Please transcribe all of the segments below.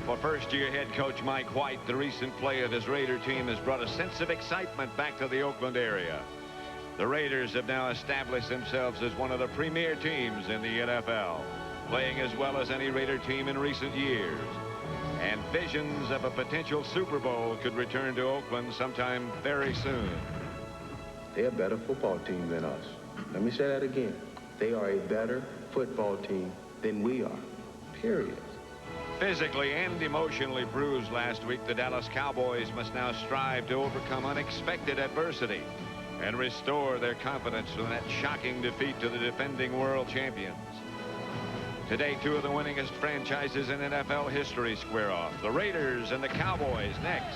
For first-year head coach Mike White, the recent play of his Raider team has brought a sense of excitement back to the Oakland area. The Raiders have now established themselves as one of the premier teams in the NFL, playing as well as any Raider team in recent years. And visions of a potential Super Bowl could return to Oakland sometime very soon. They're a better football team than us. Let me say that again. They are a better football team than we are, period. Physically and emotionally bruised last week, the Dallas Cowboys must now strive to overcome unexpected adversity and restore their confidence from that shocking defeat to the defending world champions. Today, two of the winningest franchises in NFL history square off. The Raiders and the Cowboys next.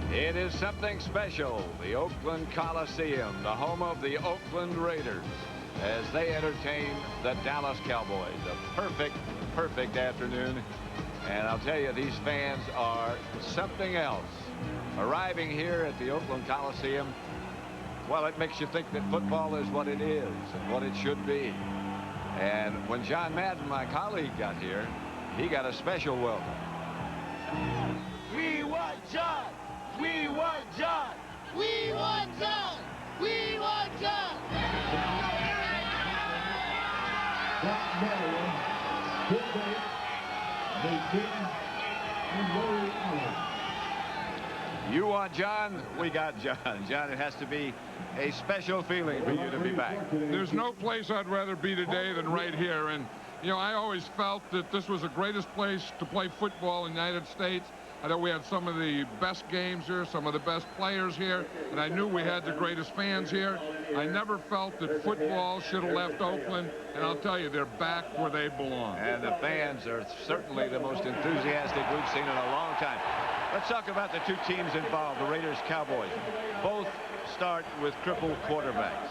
It is something special. The Oakland Coliseum, the home of the Oakland Raiders, as they entertain the Dallas Cowboys. A perfect afternoon. And I'll tell you, these fans are something else. Arriving here at the Oakland Coliseum, well, it makes you think that football is what it is and what it should be. And when John Madden, my colleague, got here, he got a special welcome. We want John! We want John! We want John! We want John! That Marion, Bill Bates, Nathan, and Larry Allen. You want John? We got John. John, it has to be a special feeling for you to be back. There's no place I'd rather be today than right here. And, you know, I always felt that this was the greatest place to play football in the United States. I know we had some of the best games here, some of the best players here, and I knew we had the greatest fans here. I never felt that football should have left Oakland, and I'll tell you, they're back where they belong. And the fans are certainly the most enthusiastic we've seen in a long time. Let's talk about the two teams involved, the Raiders, Cowboys. Both start with crippled quarterbacks.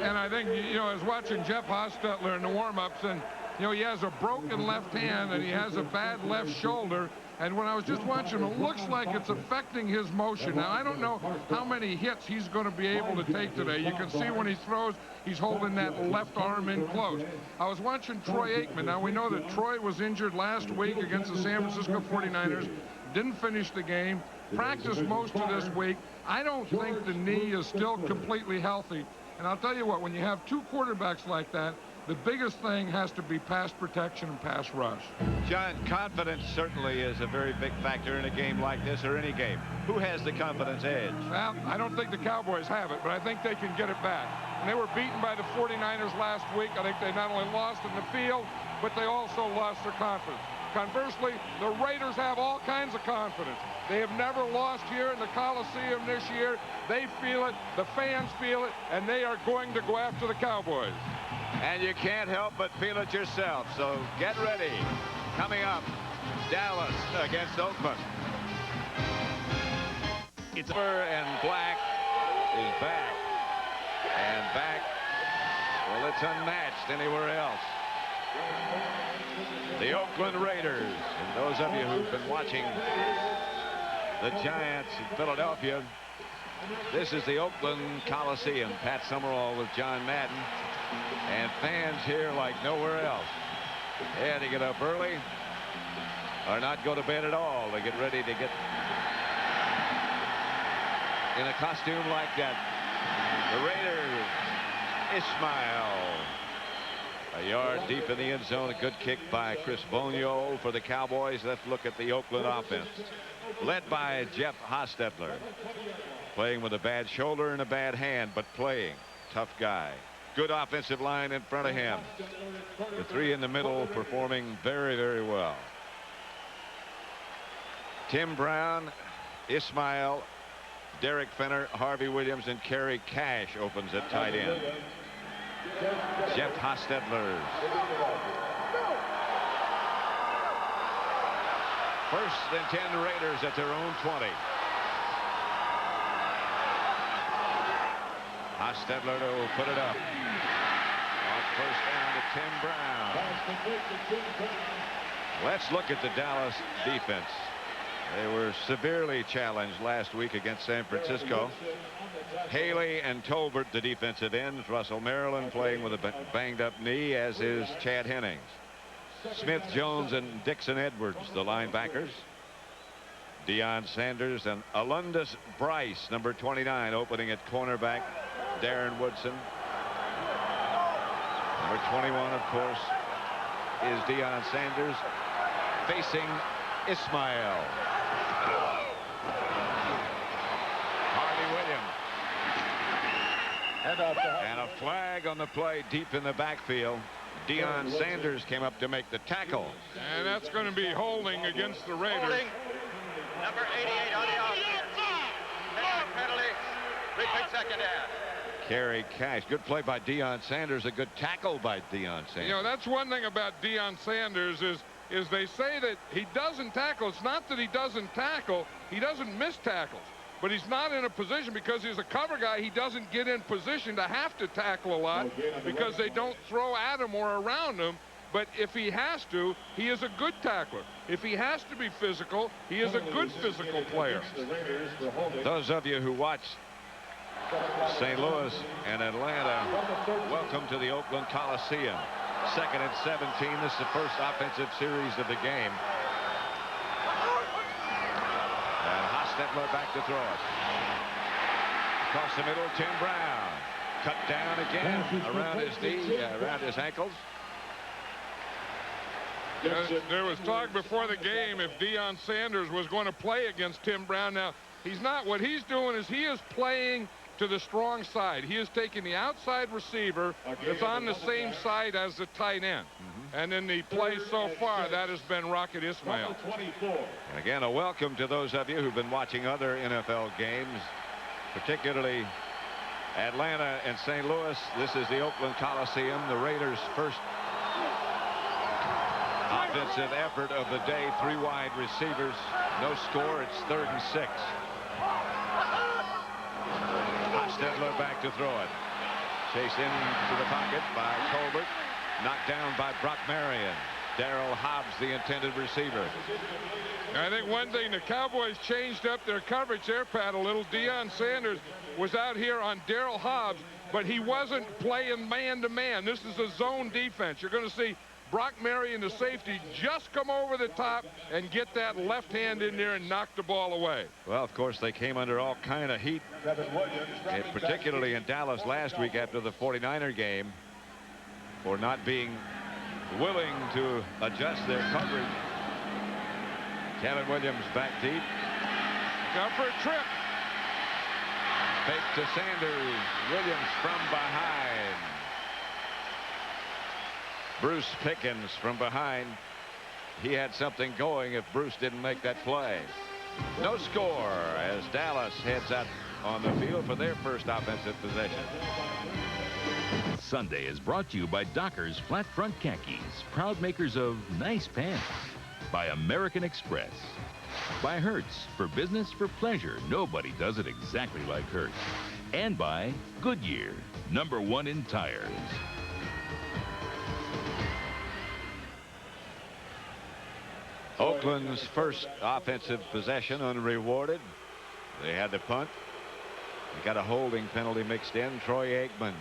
And I think, you know, I was watching Jeff Hostetler in the warm-ups, and, you know, he has a broken left hand, and he has a bad left shoulder. And when I was just watching him, it looks like it's affecting his motion. Now, I don't know how many hits he's going to be able to take today. You can see when he throws, he's holding that left arm in close. I was watching Troy Aikman. Now, we know that Troy was injured last week against the San Francisco 49ers. Didn't finish the game. Practiced most of this week. I don't think the knee is still completely healthy. And I'll tell you what, when you have two quarterbacks like that, the biggest thing has to be pass protection and pass rush. John, confidence certainly is a very big factor in a game like this or any game. Who has the confidence edge? Well, I don't think the Cowboys have it, but I think they can get it back. And they were beaten by the 49ers last week. I think they not only lost in the field, but they also lost their confidence. Conversely, the Raiders have all kinds of confidence. They have never lost here in the Coliseum this year. They feel it, the fans feel it, and they are going to go after the Cowboys. And you can't help but feel it yourself, so get ready. Coming up, Dallas against Oakland. It's over, and Black is back. And back, well, it's unmatched anywhere else. The Oakland Raiders, and those of you who've been watching the Giants in Philadelphia, this is the Oakland Coliseum. Pat Summerall with John Madden. And fans here like nowhere else. Yeah, they get up early or not go to bed at all. They get ready to get in a costume like that. The Raiders, Ismail. A yard deep in the end zone. A good kick by Chris Bonio for the Cowboys. Let's look at the Oakland offense. Led by Jeff Hostetler. Playing with a bad shoulder and a bad hand, but playing. Tough guy. Good offensive line in front of him. The three in the middle performing very, very well. Tim Brown, Ismail, Derek Fenner, Harvey Williams, and Kerry Cash opens at tight end. Jeff Hostetler. First and 10 Raiders at their own 20. Hostetler to put it up. On first down to Tim Brown. Let's look at the Dallas defense. They were severely challenged last week against San Francisco. Haley and Tolbert, the defensive ends. Russell Maryland playing with a banged-up knee, as is Chad Hennings. Smith, Jones, and Dixon Edwards, the linebackers. Deion Sanders and Alundis Bryce, number 29, opening at cornerback. Darren Woodson. Number 21, of course, is Deion Sanders, facing Ismail. Harvey Williams. And a flag on the play deep in the backfield. Deion Sanders came up to make the tackle. And that's going to be holding against the Raiders. Holding. Number 88 on the offense. Penalty. Repeat second down. Kerry Cash. Good play by Deion Sanders. A good tackle by Deion Sanders. You know, that's one thing about Deion Sanders is they say that he doesn't tackle. It's not that he doesn't tackle. He doesn't miss tackles. But he's not in a position, because he's a cover guy, he doesn't get in position to have to tackle a lot because they don't throw at him or around him. But if he has to, he is a good tackler. If he has to be physical, he is a good physical player. Those of you who watch St. Louis and Atlanta, welcome to the Oakland Coliseum. 2nd and 17. This is the first offensive series of the game. And Hostetler back to throw it. Across the middle, Tim Brown. Cut down again around his knee, around his ankles. There was talk before the game if Deion Sanders was going to play against Tim Brown. Now, he's not. What he's doing is he is playing to the strong side. He is taking the outside receiver that's on the same side as the tight end. And in the play so far, that has been Rocket Ismail. And again, a welcome to those of you who've been watching other NFL games, particularly Atlanta and St. Louis. This is the Oakland Coliseum, the Raiders' first offensive effort of the day. 3 wide receivers. No score. It's 3rd and 6. Hostetler back to throw it. Chased into the pocket by Tolbert. Knocked down by Brock Marion. Darrell Hobbs, the intended receiver. I think one thing, the Cowboys changed up their coverage there, Pat, a little. Deion Sanders was out here on Darrell Hobbs, but he wasn't playing man-to-man. This is a zone defense. You're going to see Brock Marion, the safety, just come over the top and get that left hand in there and knock the ball away. Well, of course, they came under all kind of heat, particularly in Dallas last week after the 49er game, for not being willing to adjust their coverage. Kevin Williams back deep. Out for a trip. Fake to Sanders. Williams from behind. Bruce Pickens from behind. He had something going if Bruce didn't make that play. No score as Dallas heads out on the field for their first offensive possession. Sunday is brought to you by Dockers Flat Front Khakis, proud makers of nice pants. By American Express. By Hertz, for business, for pleasure. Nobody does it exactly like Hertz. And by Goodyear, #1 in tires. Oakland's first offensive possession unrewarded. They had to punt. They got a holding penalty mixed in. Troy Aikman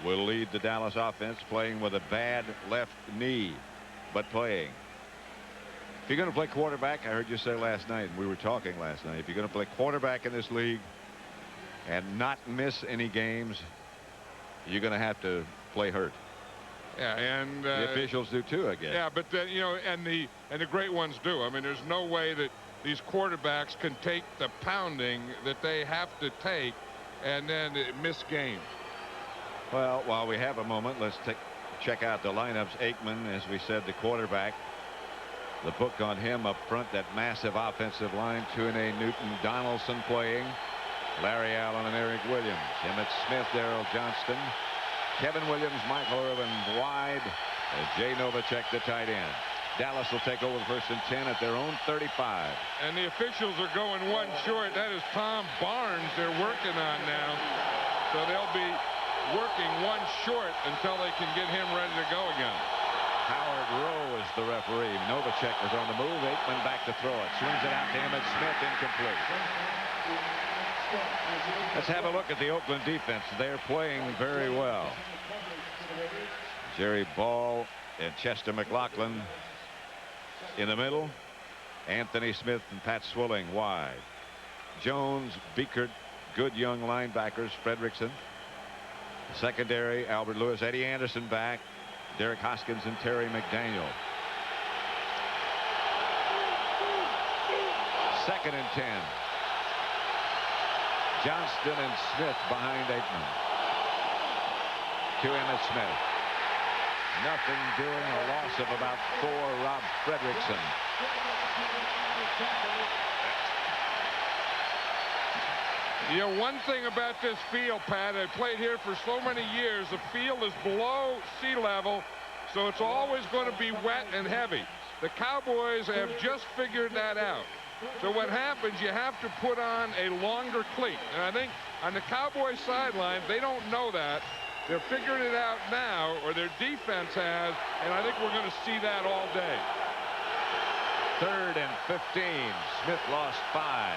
will lead the Dallas offense, playing with a bad left knee, but playing. If you're going to play quarterback, I heard you say last night, and we were talking last night, if you're going to play quarterback in this league and not miss any games, you're going to have to play hurt. Yeah, and the officials do too, I guess. Yeah, but then, you know, and the great ones do. I mean, there's no way that these quarterbacks can take the pounding that they have to take and then miss games. Well, while we have a moment, let's check out the lineups. Aikman, as we said, the quarterback. The book on him up front, that massive offensive line. Tuane Newton Donaldson playing. Larry Allen and Eric Williams. Emmitt Smith, Darrell Johnston. Kevin Williams, Michael Irvin wide. As Jay Novacek, the tight end. Dallas will take over 1st and 10 at their own 35. And the officials are going one short. That is Tom Barnes they're working on now. So they'll be working one short until they can get him ready to go again. Howard Rowe is the referee. Novacek was on the move. Aikman back to throw it. Swings it out to Emmitt Smith. Incomplete. Let's have a look at the Oakland defense. They're playing very well. Jerry Ball and Chester McLaughlin in the middle. Anthony Smith and Pat Swilling wide. Jones, Beekert, good young linebackers. Fredrickson. Secondary, Albert Lewis, Eddie Anderson back. Derek Hoskins and Terry McDaniel. 2nd and 10. Johnston and Smith behind Aikman. To Emmitt Smith. Nothing doing. A loss of about 4. Rob Fredrickson. You know, one thing about this field, Pat, I played here for so many years. The field is below sea level, so it's always going to be wet and heavy. The Cowboys have just figured that out. So what happens, you have to put on a longer cleat. And I think on the Cowboys sideline, they don't know that. They're figuring it out now, or their defense has, and I think we're going to see that all day. 3rd and 15. Smith lost 5.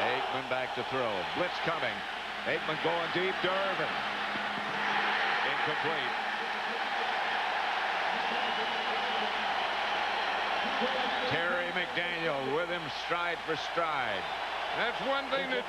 Aikman back to throw. Blitz coming. Aikman going deep to Irving. Incomplete. Terry McDaniel with him stride for stride. That's one thing that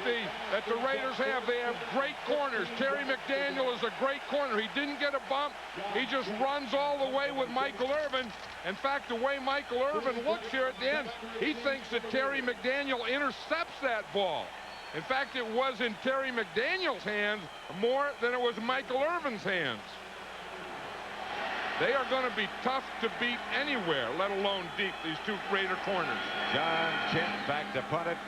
the Raiders have. They have great corners. Terry McDaniel is a great corner. He didn't get a bump. He just runs all the way with Michael Irvin. In fact, the way Michael Irvin looks here at the end, he thinks that Terry McDaniel intercepts that ball. In fact, it was in Terry McDaniel's hands more than it was Michael Irvin's hands. They are going to be tough to beat anywhere, let alone deep, these two Raider corners. John Kent back to punt it.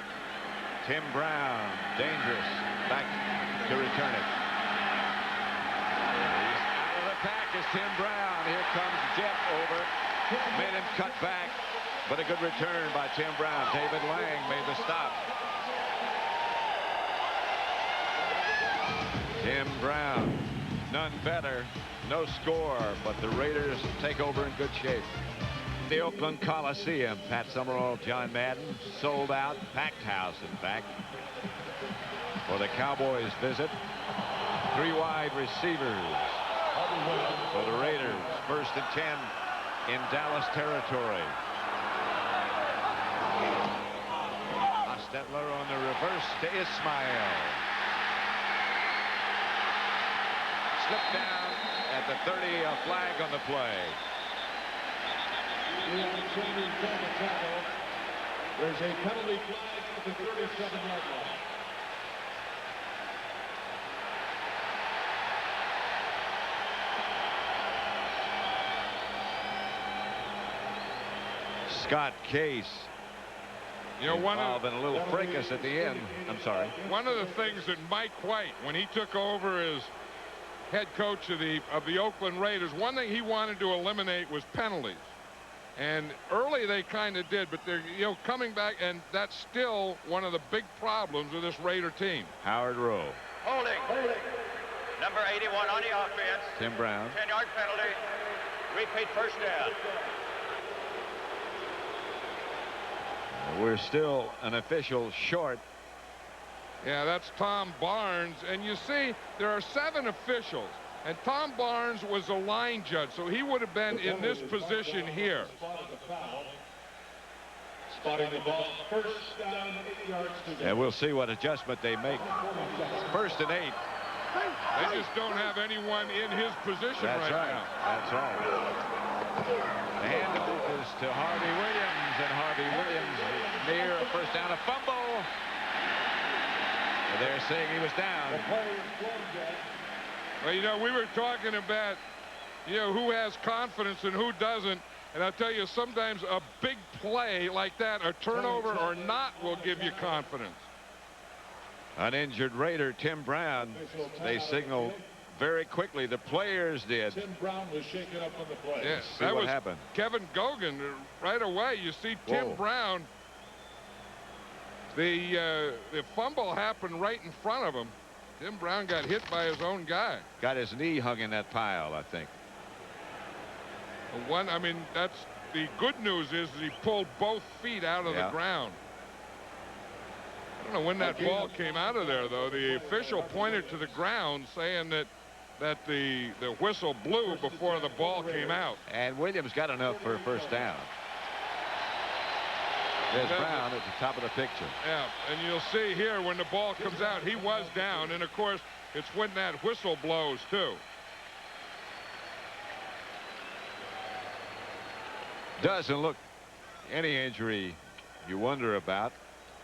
Tim Brown, dangerous, back to return it. He's out of the pack is Tim Brown. Here comes Jeff over. Made him cut back, but a good return by Tim Brown. David Lang made the stop. Tim Brown, none better. No score, but the Raiders take over in good shape. The Oakland Coliseum. Pat Summerall, John Madden, sold out, packed house in fact, for the Cowboys visit. 3 wide receivers for the Raiders. 1st and 10 in Dallas territory. Ostetler on the reverse to Ismail. Slipped down at the 30, a flag on the play. There's a penalty flag at the 37-yard line. Scott Case, you know, involved in a little fracas at the end. I'm sorry. One of the things that Mike White, when he took over as head coach of the Oakland Raiders, one thing he wanted to eliminate was penalties. And early they kind of did, but they're, you know, coming back, and that's still one of the big problems with this Raider team. Howard Rowe. Holding. Number 81 on the offense. Tim Brown. 10-yard penalty. Repeat first down. We're still an official short. Yeah, that's Tom Barnes. And you see, there are 7 officials. And Tom Barnes was a line judge, so he would have been in this position here. Spotting the ball, 1st down, 8 yards to go. And we'll see what adjustment they make. 1st and 8. They just don't have anyone in his position right now. That's right. The handoff is to Harvey Williams, and Harvey Williams near a 1st down, a fumble. They're saying he was down. Well, you know, we were talking about, you know, who has confidence and who doesn't. And I'll tell you, sometimes a big play like that, a turnover or not, will give you confidence. An injured Raider, Tim Brown. They signaled very quickly. The players did. Tim Brown was shaken up on the play. Yes, See that what was happened. Kevin Gogan right away. You see Tim Whoa. Brown. The fumble happened right in front of him. Tim Brown got hit by his own guy. Got his knee hung in that pile, I think. I mean, that's the good news is he pulled both feet out of the ground. I don't know when that ball came out of there, though. The official pointed to the ground saying that the whistle blew before the ball came out. And Williams got enough for a first down. There's Brown at the top of the picture. Yeah, and you'll see here when the ball comes out, he was down. And, of course, it's when that whistle blows, too. Doesn't look any injury you wonder about,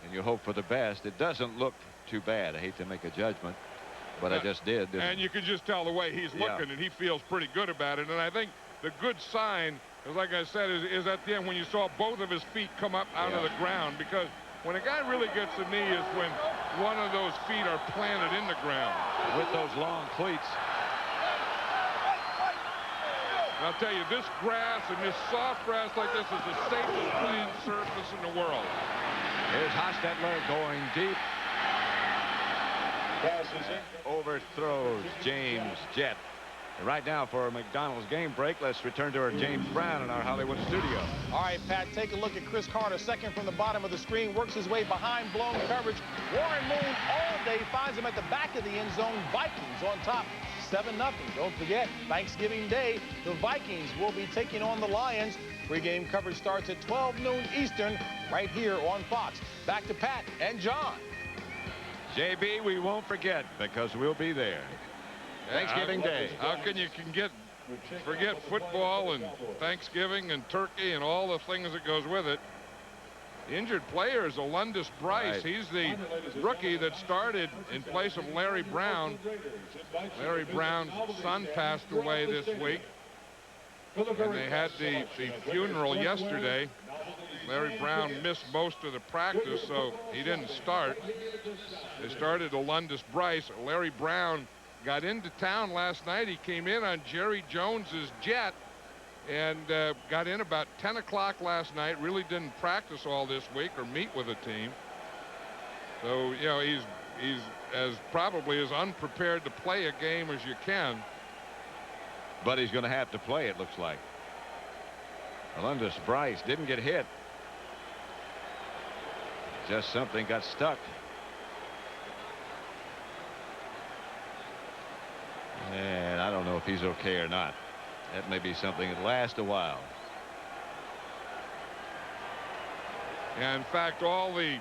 and you hope for the best. It doesn't look too bad. I hate to make a judgment, but I just did. And you can just tell the way he's looking, and he feels pretty good about it. And I think the good sign, like I said, is at the end when you saw both of his feet come up out of the ground, because when a guy really gets a knee is when one of those feet are planted in the ground. With those long cleats. And I'll tell you, this grass and this soft grass like this is the safest playing surface in the world. Here's Hostetler going deep. Overthrows James Jett. And right now for a McDonald's game break, let's return to our James Brown in our Hollywood studio. All right, Pat, take a look at Chris Carter, second from the bottom of the screen, works his way behind blown coverage. Warren Moon all day finds him at the back of the end zone. Vikings on top, 7-0. Don't forget, Thanksgiving Day, the Vikings will be taking on the Lions. Pre-game coverage starts at 12 noon Eastern right here on Fox. Back to Pat and John. JB, we won't forget because we'll be there. Thanksgiving Day. How can you forget football and Thanksgiving and turkey and all the things that goes with it? The injured player is Alundis Bryce. He's the rookie that started in place of Larry Brown. Larry Brown's son passed away this week, and they had the funeral yesterday. Larry Brown missed most of the practice, so he didn't start. They started Alundis Bryce. Larry Brown got into town last night. He came in on Jerry Jones's jet and got in about 10 o'clock last night. Really didn't practice all this week or meet with a team. So, you know, he's probably as unprepared to play a game as you can. But he's going to have to play, it looks like. Alundis Bryce didn't get hit. Just something got stuck. And I don't know if he's okay or not. That may be something that lasts a while. And in fact, Larry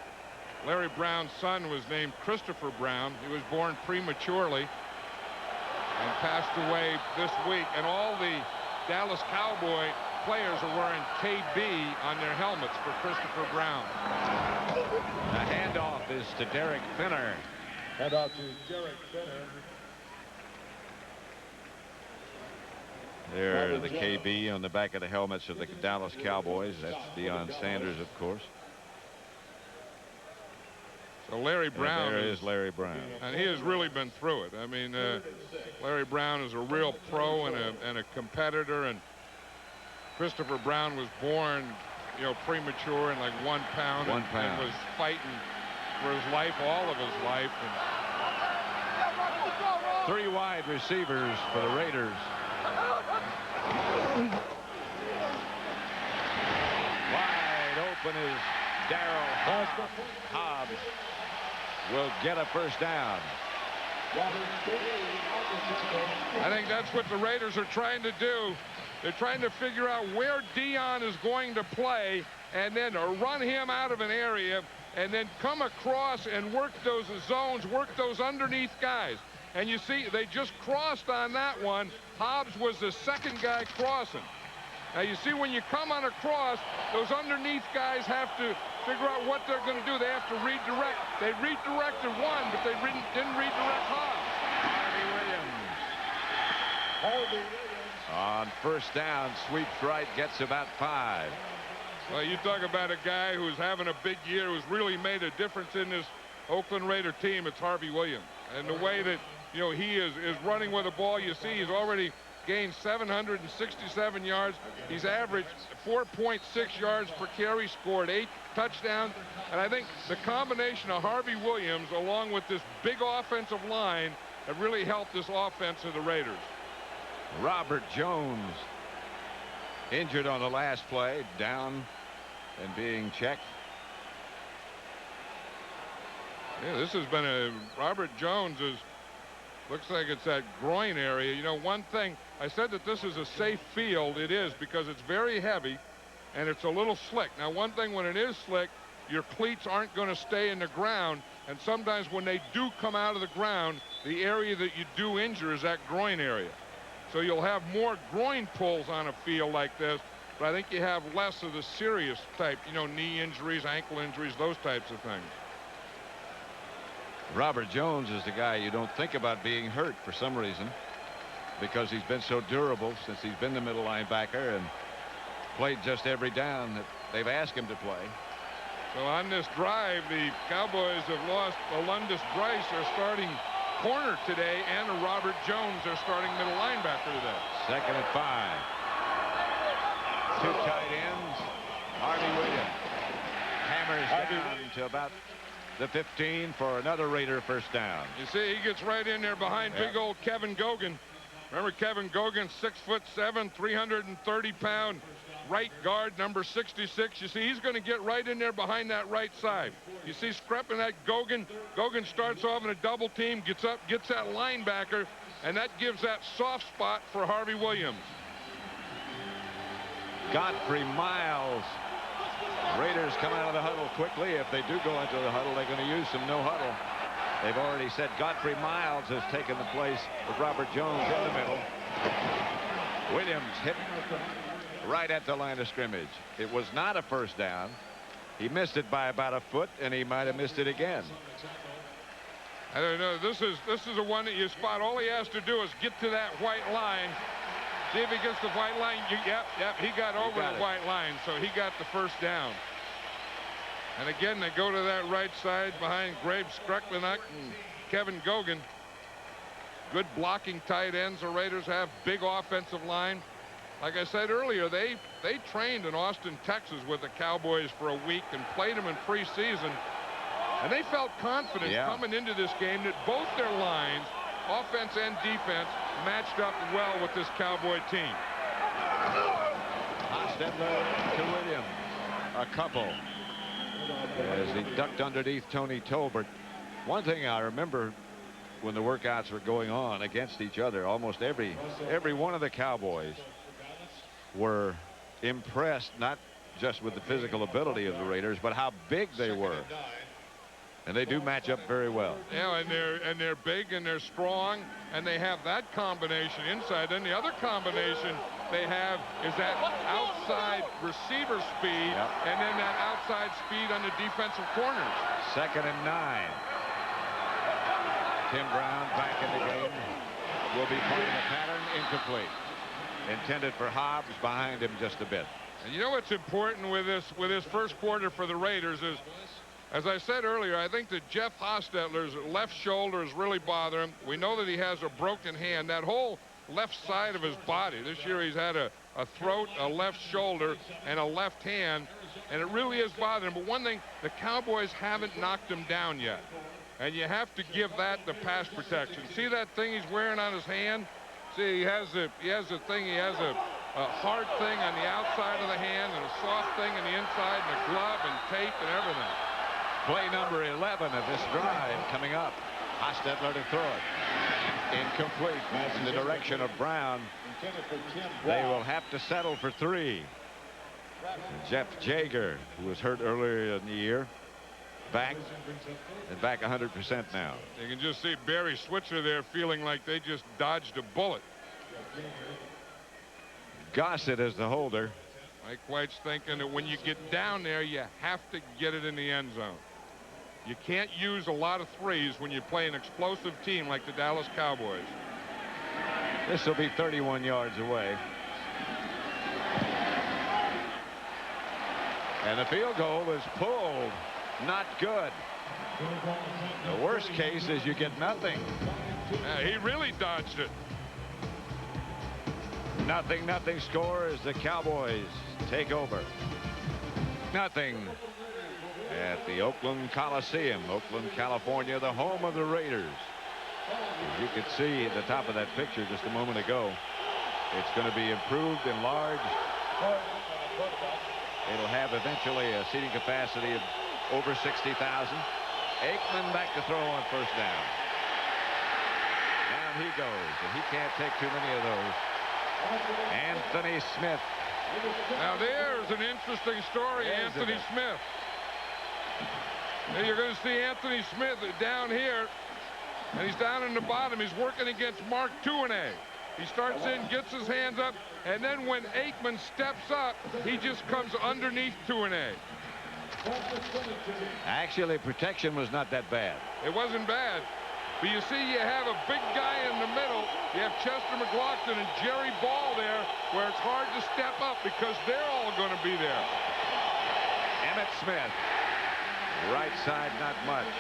Brown's son was named Christopher Brown. He was born prematurely and passed away this week. And all the Dallas Cowboy players are wearing KB on their helmets for Christopher Brown. The handoff is to Derek Finner. Handoff to Derek Finner. There, the KB on the back of the helmets of the Dallas Cowboys. That's Deion Sanders, of course. So Larry Brown. And there is Larry Brown. And he has really been through it. I mean, Larry Brown is a real pro and a competitor. And Christopher Brown was born, you know, premature and like 1 pound. 1 pound. And was fighting for his life, all of his life. And 3 wide receivers for the Raiders. Wide open is Darryl Hobbs. Hobbs will get a first down. I think that's what the Raiders are trying to do. They're trying to figure out where Deion is going to play and then run him out of an area and then come across and work those zones, work those underneath guys. And you see, they just crossed on that one. Hobbs was the second guy crossing. Now, you see, when you come on a cross, those underneath guys have to figure out what they're going to do. They have to redirect. They redirected one, but they didn't redirect Hobbs. Harvey Williams. On first down, sweeps right, gets about 5. Well, you talk about a guy who's having a big year, who's really made a difference in this Oakland Raider team. It's Harvey Williams. And the way that, you know, he is running with the ball, you see he's already gained 767 yards. He's averaged 4.6 yards per carry, scored 8 touchdowns. And I think the combination of Harvey Williams along with this big offensive line have really helped this offense of the Raiders. Robert Jones injured on the last play, down and being checked. Yeah, this has been a Robert Jones looks like it's that groin area. You know, one thing I said that this is a safe field. It is, because it's very heavy and it's a little slick. Now, one thing, when it is slick, your cleats aren't going to stay in the ground, and sometimes when they do come out of the ground, the area that you do injure is that groin area. So you'll have more groin pulls on a field like this, but I think you have less of the serious type, you know, knee injuries, ankle injuries, those types of things. Robert Jones is the guy you don't think about being hurt for some reason, because he's been so durable since he's been the middle linebacker and played just every down that they've asked him to play. So on this drive, the Cowboys have lost Alundis Bryce, their starting corner today, and Robert Jones, their starting middle linebacker today. 2nd and 5. 2 tight ends. Harvey Williams hammers down to about the 15 for another Raider first down. You see, he gets right in there behind big old Kevin Gogan. Remember Kevin Gogan, 6'7", 330-pound right guard, number 66. You see, he's going to get right in there behind that right side. You see, scrapping that Gogan. Gogan starts off in a double team, gets up, gets that linebacker, and that gives that soft spot for Harvey Williams. Godfrey Miles. Raiders come out of the huddle quickly. If they do go into the huddle, they're going to use some no huddle. They've already said Godfrey Miles has taken the place of Robert Jones in the middle. Williams hit right at the line of scrimmage. It was not a first down. He missed it by about a foot, and he might have missed it again. I don't know. This is the one that you spot. All he has to do is get to that white line. See if he gets the white line. Yep, he got over the white line, so he got the first down. And again, they go to that right side behind Graves Skreklinuk and Kevin Gogan. Good blocking tight ends. The Raiders have big offensive line. Like I said earlier, they trained in Austin, Texas with the Cowboys for a week and played them in preseason. And they felt confident coming into this game that both their lines, offense and defense, matched up well with this Cowboy team. Hostetler to Williams. A couple. As he ducked underneath Tony Tolbert. One thing I remember when the workouts were going on against each other, almost every one of the Cowboys were impressed, not just with the physical ability of the Raiders, but how big they were. And they do match up very well. Yeah, and they're big and they're strong, and they have that combination inside. Then the other combination they have is that outside receiver speed, and then that outside speed on the defensive corners. 2nd and 9. Tim Brown back in the game. Will be playing a pattern, incomplete. Intended for Hobbs, behind him just a bit. And you know what's important with this first quarter for the Raiders is, as I said earlier, I think that Jeff Hostetler's left shoulder is really bothering him. We know that he has a broken hand. That whole left side of his body. This year he's had a throat, a left shoulder, and a left hand, and it really is bothering him. But one thing, the Cowboys haven't knocked him down yet. And you have to give that the pass protection. See that thing he's wearing on his hand? See, he has a hard thing on the outside of the hand and a soft thing on the inside and a glove and tape and everything. Play number 11 of this drive coming up. Hostetler to throw it. Incomplete. In the direction of Brown. They will have to settle for 3. Jeff Jager, who was hurt earlier in the year, back 100% now. You can just see Barry Switzer there feeling like they just dodged a bullet. Gossett is the holder. Mike White's thinking that when you get down there, you have to get it in the end zone. You can't use a lot of threes when you play an explosive team like the Dallas Cowboys. This will be 31 yards away. And the field goal is pulled. Not good. The worst case is you get nothing. He really dodged it. 0-0 score as the Cowboys take over. 0 at the Oakland Coliseum, Oakland, California, the home of the Raiders. As you could see at the top of that picture just a moment ago, it's going to be improved, enlarged, It'll have eventually a seating capacity of over 60,000. Aikman back to throw on first down. Down he goes, and he can't take too many of those. Anthony Smith. Now there's an interesting story, Anthony Smith. Now you're going to see Anthony Smith down here, and he's down in the bottom. He's working against Mark Tuinei. He starts in, gets his hands up, and then when Aikman steps up, he just comes underneath Tuinei. Actually, protection was not that bad. It wasn't bad. But you see, you have a big guy in the middle. You have Chester McLaughlin and Jerry Ball there, where it's hard to step up because they're all going to be there. Emmitt Smith. Right side, not much.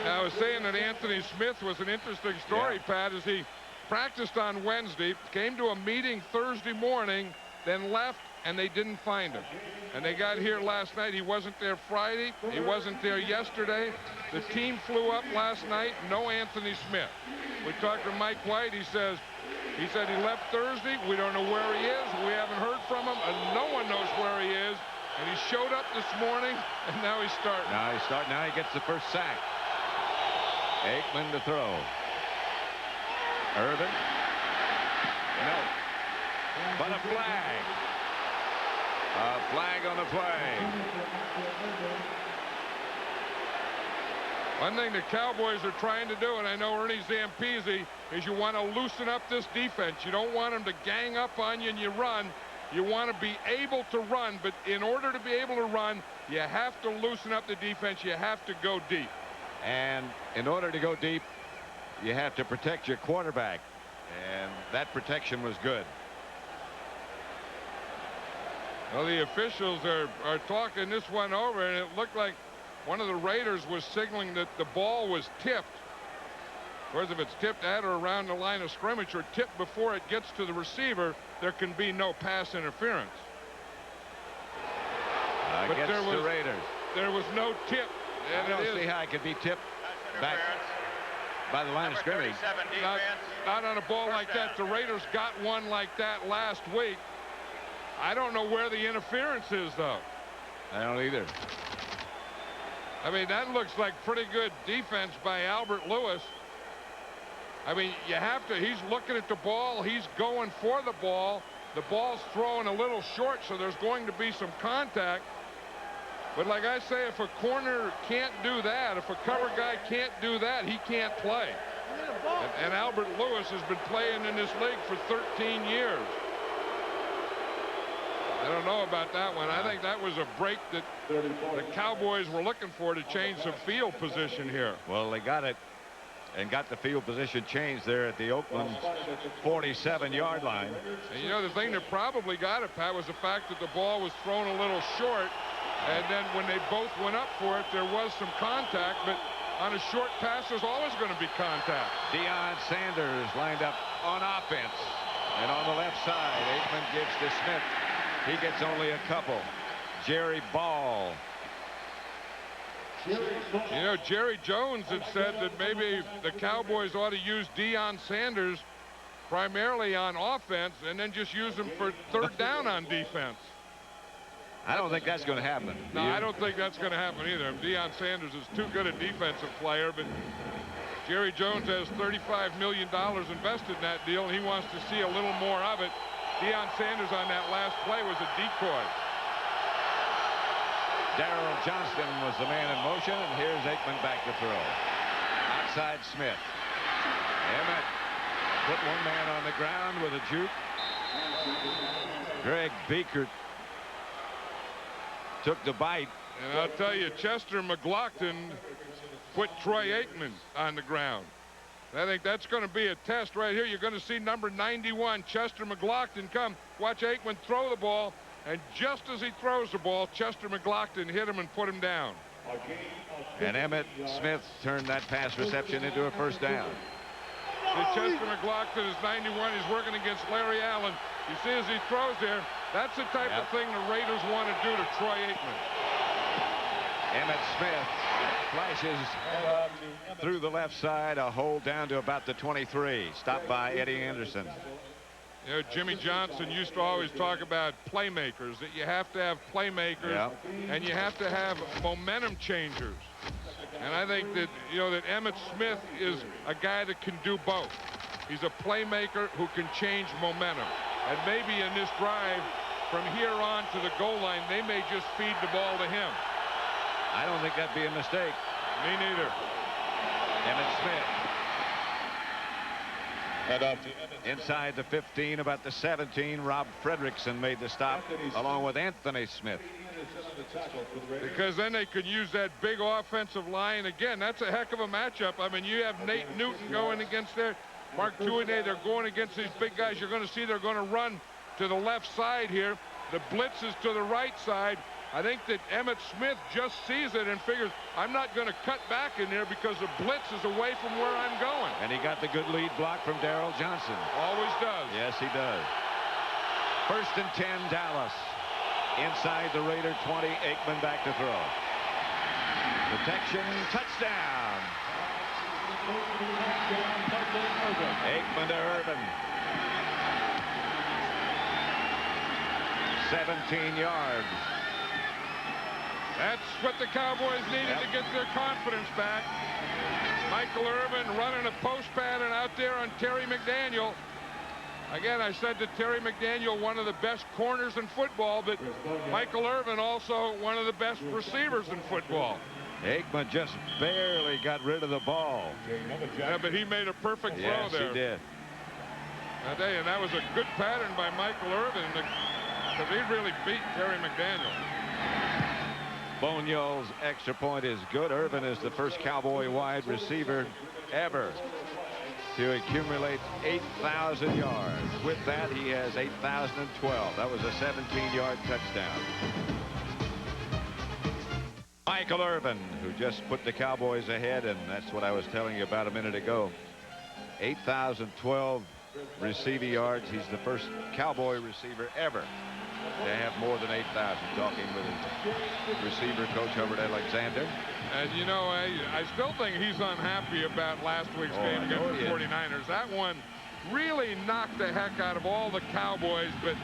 Now, I was saying that Anthony Smith was an interesting story, Pat, as he practiced on Wednesday, came to a meeting Thursday morning, then left, and they didn't find him. And they got here last night. He wasn't there Friday. He wasn't there yesterday. The team flew up last night. No Anthony Smith. We talked to Mike White. He said he left Thursday. We don't know where he is. We haven't heard from him, and no one knows where he is. And he showed up this morning, and now he's starting. Now he gets the first sack. Aikman to throw. Irving. No. But a flag. A flag on the play. One thing the Cowboys are trying to do, and I know Ernie Zampese, is you want to loosen up this defense. You don't want them to gang up on you and you run. You want to be able to run, but in order to be able to run, you have to loosen up the defense. You have to go deep. And in order to go deep, you have to protect your quarterback. And that protection was good. Well, the officials are talking this one over, and it looked like one of the Raiders was signaling that the ball was tipped. Of course, if it's tipped at or around the line of scrimmage or tipped before it gets to the receiver, there can be no pass interference. But the Raiders. There was no tip. I don't see how it could be tipped back by the line of scrimmage. Not on a ball like that. The Raiders got one like that last week. I don't know where the interference is, though. I don't either. I mean, that looks like pretty good defense by Albert Lewis. I mean, you have to. He's looking at the ball. He's going for the ball. The ball's thrown a little short, so there's going to be some contact. But like I say, if a corner can't do that, if a cover guy can't do that, he can't play. And Albert Lewis has been playing in this league for 13 years. I don't know about that one. I think that was a break that the Cowboys were looking for to change some field position here. Well, they got it and got the field position changed there at the Oakland 47-yard line. And you know, the thing that probably got it, Pat, was the fact that the ball was thrown a little short. And then when they both went up for it, there was some contact. But on a short pass, there's always going to be contact. Deion Sanders lined up on offense. And on the left side, Aikman gives to Smith. He gets only a couple. Jerry Ball. You know, Jerry Jones had said that maybe the Cowboys ought to use Deion Sanders primarily on offense and then just use him for third down on defense. I don't think that's going to happen. No, I don't think that's going to happen either. Deion Sanders is too good a defensive player, but Jerry Jones has $35 million invested in that deal, and he wants to see a little more of it. Deion Sanders on that last play was a decoy. Darrell Johnston was the man in motion, and here's Aikman back to throw. Outside Smith. Emmitt put one man on the ground with a juke. Greg Biekert took the bite. And I'll tell you, Chester McLaughlin put Troy Aikman on the ground. I think that's going to be a test right here. You're going to see number 91, Chester McLaughlin, come. Watch Aikman throw the ball. And just as he throws the ball, Chester McLaughlin hit him and put him down. And Emmitt Smith turned that pass reception into a first down. Chester McLaughlin is 91. He's working against Larry Allen. You see as he throws there, that's the type of thing the Raiders want to do to Troy Aikman. Emmitt Smith Flashes through the left side, a hold down to about the 23. Stopped by Eddie Anderson. You know, Jimmy Johnson used to always talk about playmakers, that you have to have playmakers, and you have to have momentum changers. And I think that, you know, that Emmitt Smith is a guy that can do both. He's a playmaker who can change momentum. And maybe in this drive, from here on to the goal line, they may just feed the ball to him. I don't think that'd be a mistake. Me neither. Emmitt Smith. And off to Emmitt. Inside the 15, about the 17, Rob Fredrickson made the stop, along with Anthony Smith. Because then they could use that big offensive line. Again, that's a heck of a matchup. I mean, you have Nate Newton going against there. Mark Tuine, they're going against these big guys. You're going to see they're going to run to the left side here. The blitz is to the right side. I think that Emmitt Smith just sees it and figures, I'm not going to cut back in there because the blitz is away from where I'm going. And he got the good lead block from Darrell Johnson. Always does. Yes, he does. 1st and 10, Dallas. Inside the Raider 20, Aikman back to throw. Protection, touchdown. Aikman to Irving. 17 yards. That's what the Cowboys needed to get their confidence back. Michael Irvin running a post pattern out there on Terry McDaniel. Again, I said that Terry McDaniel, one of the best corners in football, but Michael Irvin also one of the best receivers in football. Aikman just barely got rid of the ball. Yeah, but he made a perfect throw yes, there. Yes, he did. I tell you, and that was a good pattern by Michael Irvin, because he really beat Terry McDaniel. Bonio's extra point is good. Irvin is the first Cowboy wide receiver ever to accumulate 8,000 yards. With that, he has 8,012. That was a 17-yard touchdown. Michael Irvin, who just put the Cowboys ahead, and that's what I was telling you about a minute ago. 8,012 receiving yards. He's the first Cowboy receiver ever to have more than 8,000. Talking with his receiver coach, Hubbard Alexander. And, you know, I still think he's unhappy about last week's game against the 49ers. That one really knocked the heck out of all the Cowboys, but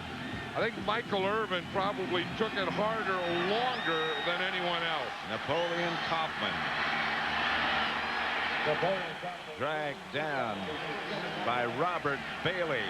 I think Michael Irvin probably took it harder, longer than anyone else. Napoleon Kaufman. Dragged down by Robert Bailey.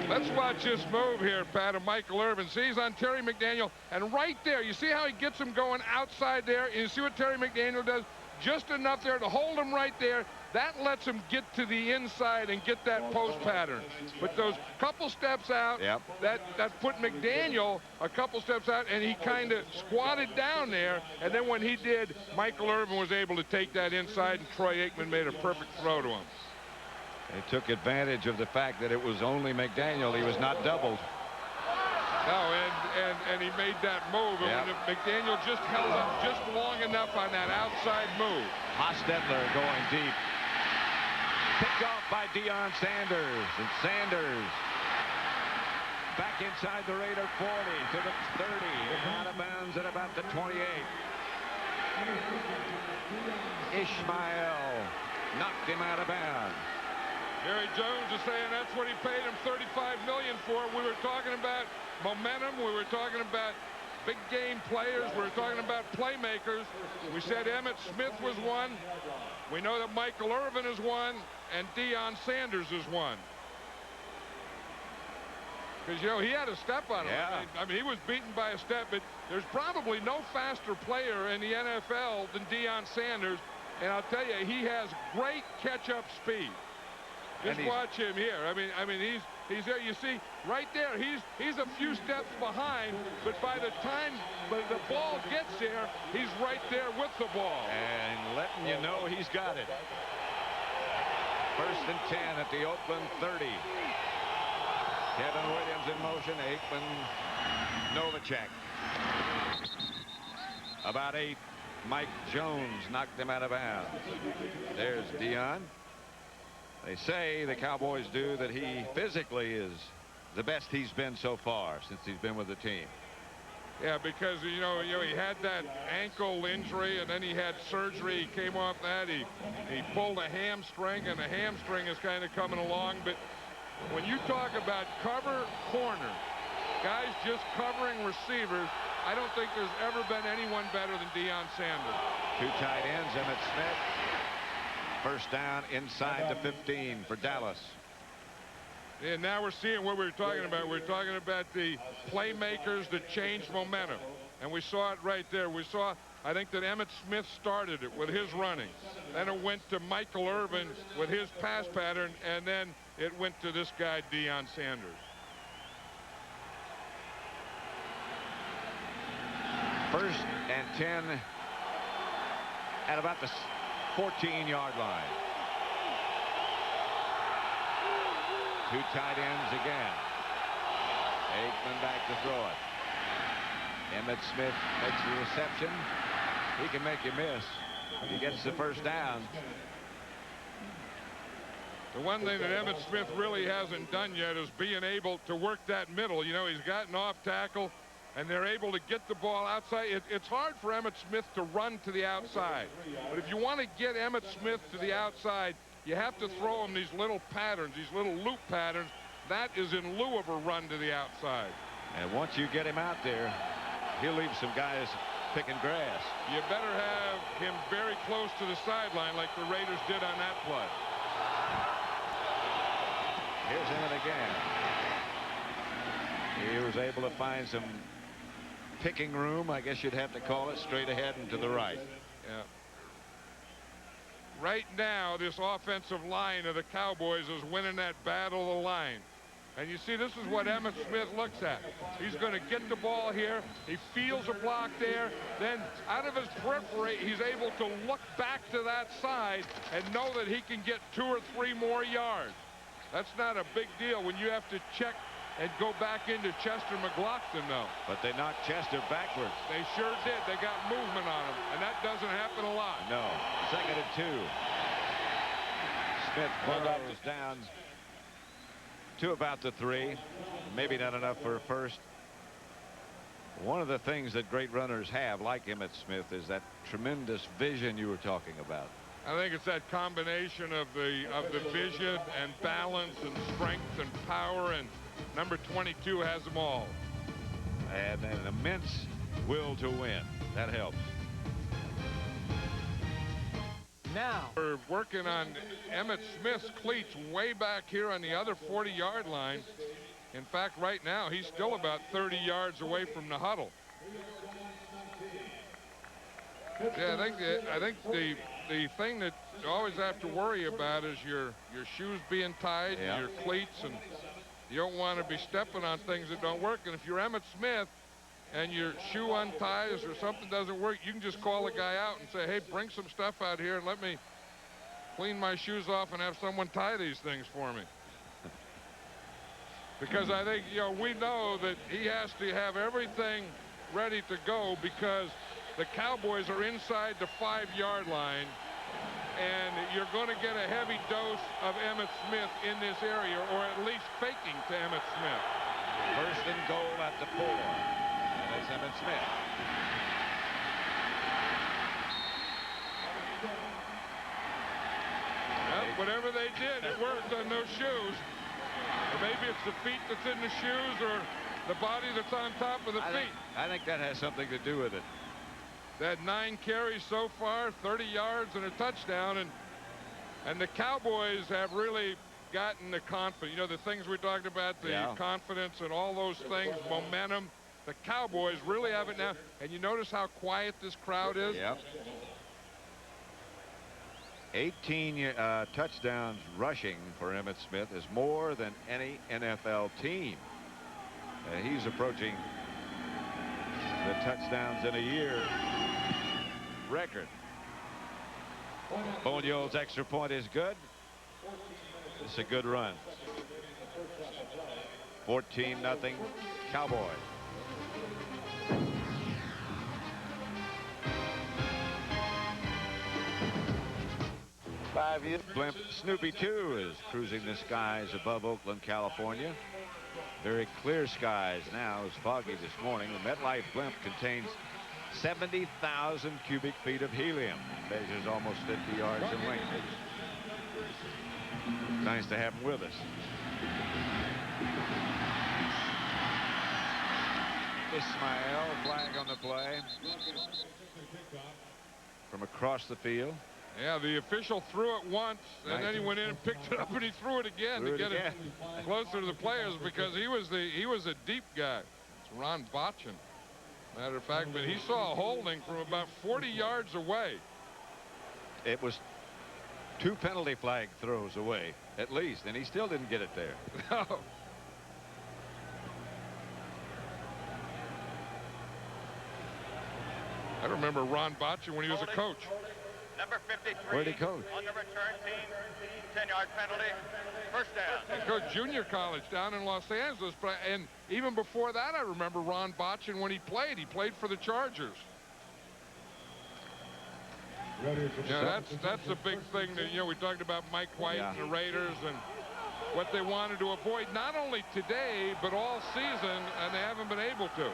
Let's watch this move here, Pat, of Michael Irvin. See, he's on Terry McDaniel, and right there, you see how he gets him going outside there, and you see what Terry McDaniel does? Just enough there to hold him right there. That lets him get to the inside and get that post pattern. But those couple steps out, that put McDaniel a couple steps out, and he kind of squatted down there. And then when he did, Michael Irvin was able to take that inside, and Troy Aikman made a perfect throw to him. They took advantage of the fact that it was only McDaniel. He was not doubled. No, and he made that move. And when McDaniel just held up just long enough on that outside move. Hostetler going deep. Picked off by Deion Sanders. And Sanders back inside the Raider 40 to the 30. Out of bounds at about the 28. Ishmael knocked him out of bounds. Jerry Jones is saying that's what he paid him $35 million for. We were talking about momentum. We were talking about big game players. We were talking about playmakers. We said Emmitt Smith was one. We know that Michael Irvin is one, and Deion Sanders is one. Because, you know, he had a step on him. I mean, he was beaten by a step, but there's probably no faster player in the NFL than Deion Sanders. And I'll tell you, he has great catch-up speed. Just watch him here. I mean, he's there. You see, right there, he's a few steps behind, but by the time the ball gets there, he's right there with the ball. And letting you know he's got it. 1st and 10 at the Oakland 30. Kevin Williams in motion. Aikman, Novacek. About 8. Mike Jones knocked him out of bounds. There's Deion. They say, the Cowboys do, that he physically is the best he's been so far since he's been with the team. Yeah, because you know he had that ankle injury, and then he had surgery. He came off that. He pulled a hamstring, and the hamstring is kind of coming along. But when you talk about cover corner, guys just covering receivers, I don't think there's ever been anyone better than Deion Sanders. Two tight ends, Emmitt Smith. First down inside the 15 for Dallas. And now we're seeing what we were talking about. We're talking about the playmakers that change momentum. And we saw it right there. We saw, I think, that Emmitt Smith started it with his running. Then it went to Michael Irving with his pass pattern. And then it went to this guy, Deion Sanders. First and 10 at about the 14-yard line. Two tight ends again. Aikman back to throw it. Emmitt Smith makes the reception. He can make you miss. He gets the first down. The one thing that Emmitt Smith really hasn't done yet is being able to work that middle. You know, he's gotten off tackle, and they're able to get the ball outside. It's hard for Emmitt Smith to run to the outside. But if you want to get Emmitt Smith to the outside, you have to throw him these little patterns, these little loop patterns. That is in lieu of a run to the outside. And once you get him out there, he'll leave some guys picking grass. You better have him very close to the sideline like the Raiders did on that play. Here's Emmitt again. He was able to find some picking room, I guess you'd have to call it, straight ahead and to the right. Yeah. Right now, this offensive line of the Cowboys is winning that battle of the line. And you see, this is what Emmitt Smith looks at. He's going to get the ball here. He feels a block there. Then out of his periphery, he's able to look back to that side and know that he can get 2 or 3 more yards. That's not a big deal when you have to check and go back into Chester McLaughlin, though. But they knocked Chester backwards. They sure did. They got movement on him, and that doesn't happen a lot. No. Second and 2. Smith goes down to about the 3. Maybe not enough for a first. One of the things that great runners have, like Emmitt Smith, is that tremendous vision you were talking about. I think it's that combination of the vision and balance and strength and power, and number 22 has them all. And an immense will to win. That helps. Now we're working on Emmitt Smith's cleats way back here on the other 40-yard line. In fact, right now he's still about 30 yards away from the huddle. Yeah, I think the thing that you always have to worry about is your shoes being tied, yeah, your cleats, and you don't want to be stepping on things that don't work. And if you're Emmitt Smith and your shoe unties or something doesn't work, you can just call the guy out and say, hey, bring some stuff out here and let me clean my shoes off and have someone tie these things for me. Because I think, you know, we know that he has to have everything ready to go because the Cowboys are inside the 5-yard line, and you're going to get a heavy dose of Emmitt Smith in this area, or at least faking to Emmitt Smith. First and goal at the 4. And it's Emmitt Smith. Well, whatever they did, it worked on those shoes. Or maybe it's the feet that's in the shoes or the body that's on top of the feet. I think that has something to do with it. They had 9 carries so far, 30 yards and a touchdown, and the Cowboys have really gotten the confidence. You know, the things we talked about, the confidence and all those things, momentum. The Cowboys really have it now. And you notice how quiet this crowd is? Yep. 18 touchdowns rushing for Emmitt Smith is more than any NFL team. He's approaching the touchdowns in a year record. Bonio's extra point is good. It's a good run. 14-0 Cowboys. Five years. Blimp Snoopy 2 is cruising the skies above Oakland, California. Very clear skies now. It's foggy this morning. The MetLife blimp contains 70,000 cubic feet of helium. Measures almost 50 yards in length. It's nice to have him with us. Ismail, flag on the play from across the field. Yeah, the official threw it once, and then he went in and picked it up, and he threw it again to get it closer to the players because he was a deep guy. It's Ron Botchin, matter of fact, but he saw a holding from about 40 yards away. It was 2 penalty flag throws away, at least, and he still didn't get it there. No. I remember Ron Botchin when he was a coach. Number 53. Where'd he coach? On the return team, 10-yard penalty, first down. He coached junior college down in Los Angeles, and even before that, I remember Ron Botchin when he played. He played for the Chargers. Yeah, that's a big thing that, we talked about Mike White and the Raiders and what they wanted to avoid, not only today, but all season, and they haven't been able to.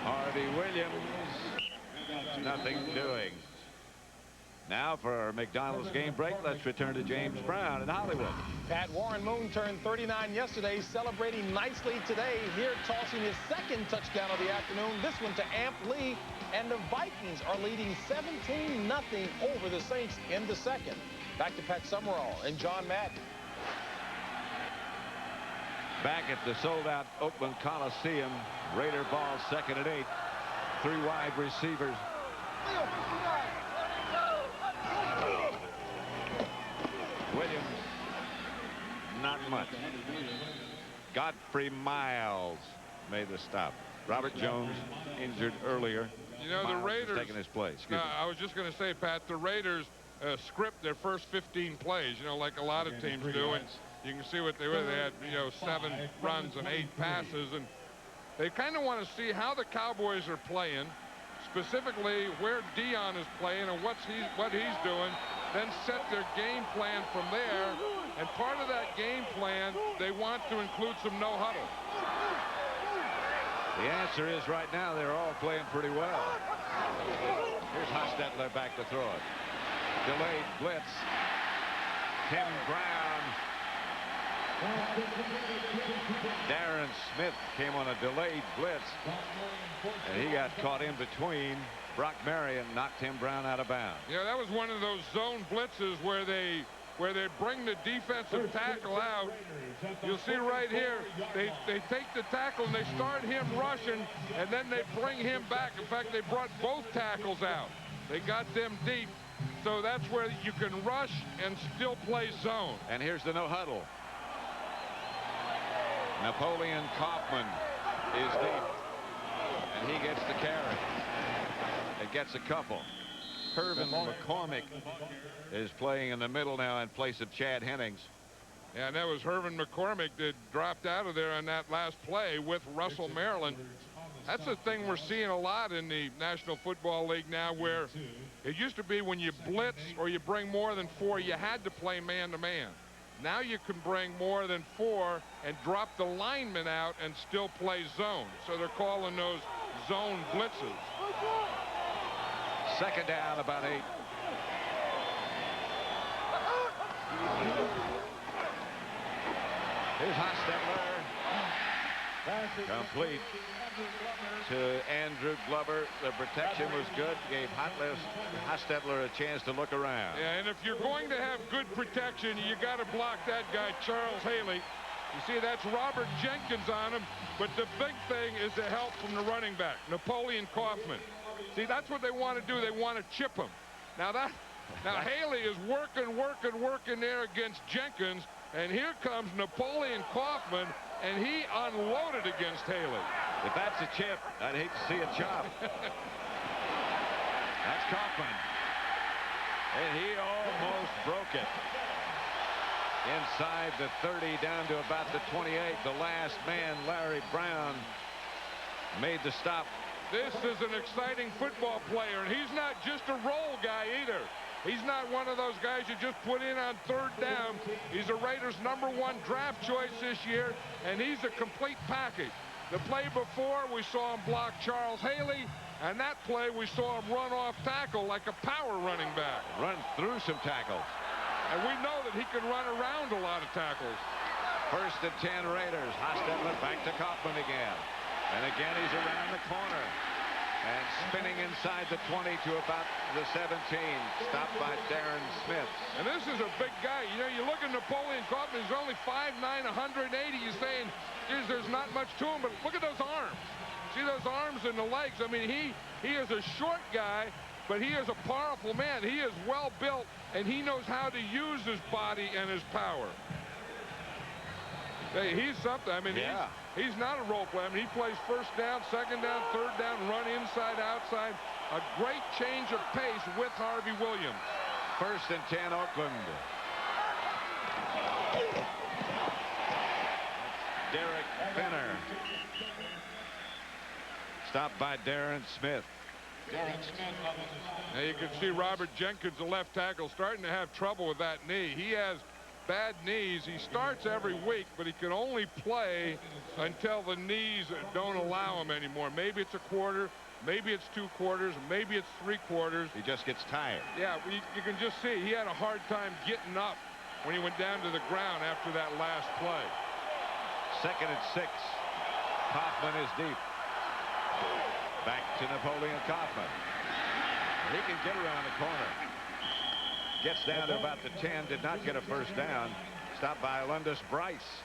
Harvey Williams, nothing doing. Now for our McDonald's game break, let's return to James Brown in Hollywood. Pat, Warren Moon turned 39 yesterday, celebrating nicely today. Here tossing his second touchdown of the afternoon. This one to Amp Lee, and the Vikings are leading 17-0 over the Saints in the second. Back to Pat Summerall and John Madden. Back at the sold-out Oakland Coliseum, Raider ball, 2nd and 8. 3 wide receivers. Williams, not much. Godfrey Miles made the stop. Robert Jones injured earlier. The Raiders taking his place. I was just going to say, Pat, the Raiders script their first 15 plays, like a lot of teams do, and you can see what they were. They had 7 runs and 8 passes, and they kind of want to see how the Cowboys are playing, specifically where Dion is playing and what he's doing, then set their game plan from there. And part of that game plan, they want to include some no huddle. The answer is right now they're all playing pretty well. Here's Hostetler back to throw it. Delayed blitz. Tim Brown. Darren Smith came on a delayed blitz, and he got caught in between. Brock Marion knocked Tim Brown out of bounds. Yeah, that was one of those zone blitzes where they bring the defensive tackle out. You'll see right here, they take the tackle and they start him rushing, and then they bring him back. In fact, they brought both tackles out. They got them deep, so that's where you can rush and still play zone. And here's the no huddle. Napoleon Kaufman is deep, and he gets the carry. It gets a couple. Irving McCormick is playing in the middle now in place of Chad Hennings. Yeah, and that was Irving McCormick that dropped out of there on that last play with Russell Maryland. That's the thing we're seeing a lot in the National Football League now, where it used to be when you blitz or you bring more than 4, you had to play man-to-man. Now you can bring more than 4 and drop the lineman out and still play zone. So they're calling those zone blitzes. 2nd down, about 8. Here's Hostetler. Complete to Andrew Glover. The protection was good. Gave Hostetler a chance to look around. Yeah, and if you're going to have good protection, you got to block that guy, Charles Haley. You see, that's Robert Jenkins on him, but the big thing is the help from the running back, Napoleon Kaufman. See, that's what they want to do. They want to chip him. Now Haley is working there against Jenkins, and here comes Napoleon Kaufman, and he unloaded against Haley. If that's a chip, I'd hate to see a chop. That's Kaufman. And he almost broke it. Inside the 30, down to about the 28. The last man, Larry Brown, made the stop. This is an exciting football player, and he's not just a roll guy either. He's not one of those guys you just put in on third down. He's the Raiders' #1 draft choice this year, and he's a complete package. The play before, we saw him block Charles Haley, and that play we saw him run off tackle like a power running back. Run through some tackles. And we know that he can run around a lot of tackles. 1st and 10 Raiders. Hostetler back to Kaufman again. And again he's around the corner. And spinning inside the 20 to about the 17. Stopped by Darren Smith. And this is a big guy. You know, you look at Napoleon Kaufman, he's only 5'9", 180. You're saying, geez, there's not much to him, but look at those arms. See those arms and the legs? I mean, he is a short guy, but he is a powerful man. He is well built, and he knows how to use his body and his power. Hey, he's something. I mean, yeah. He's not a role player. I mean, he plays first down, second down, third down, run inside, outside. A great change of pace with Harvey Williams. 1st and 10 Oakland. Derek Finner. Stopped by Darren Smith. Now you can see Robert Jenkins, the left tackle, starting to have trouble with that knee. He has bad knees. He starts every week, but he can only play until the knees don't allow him anymore. Maybe it's a quarter, maybe it's 2 quarters, maybe it's 3 quarters. He just gets tired. Yeah, you can just see he had a hard time getting up when he went down to the ground after that last play. 2nd and 6. Kaufman is deep. Back to Napoleon Kaufman. He can get around the corner. Gets down to about the 10. Did not get a first down. Stopped by Alundis Bryce.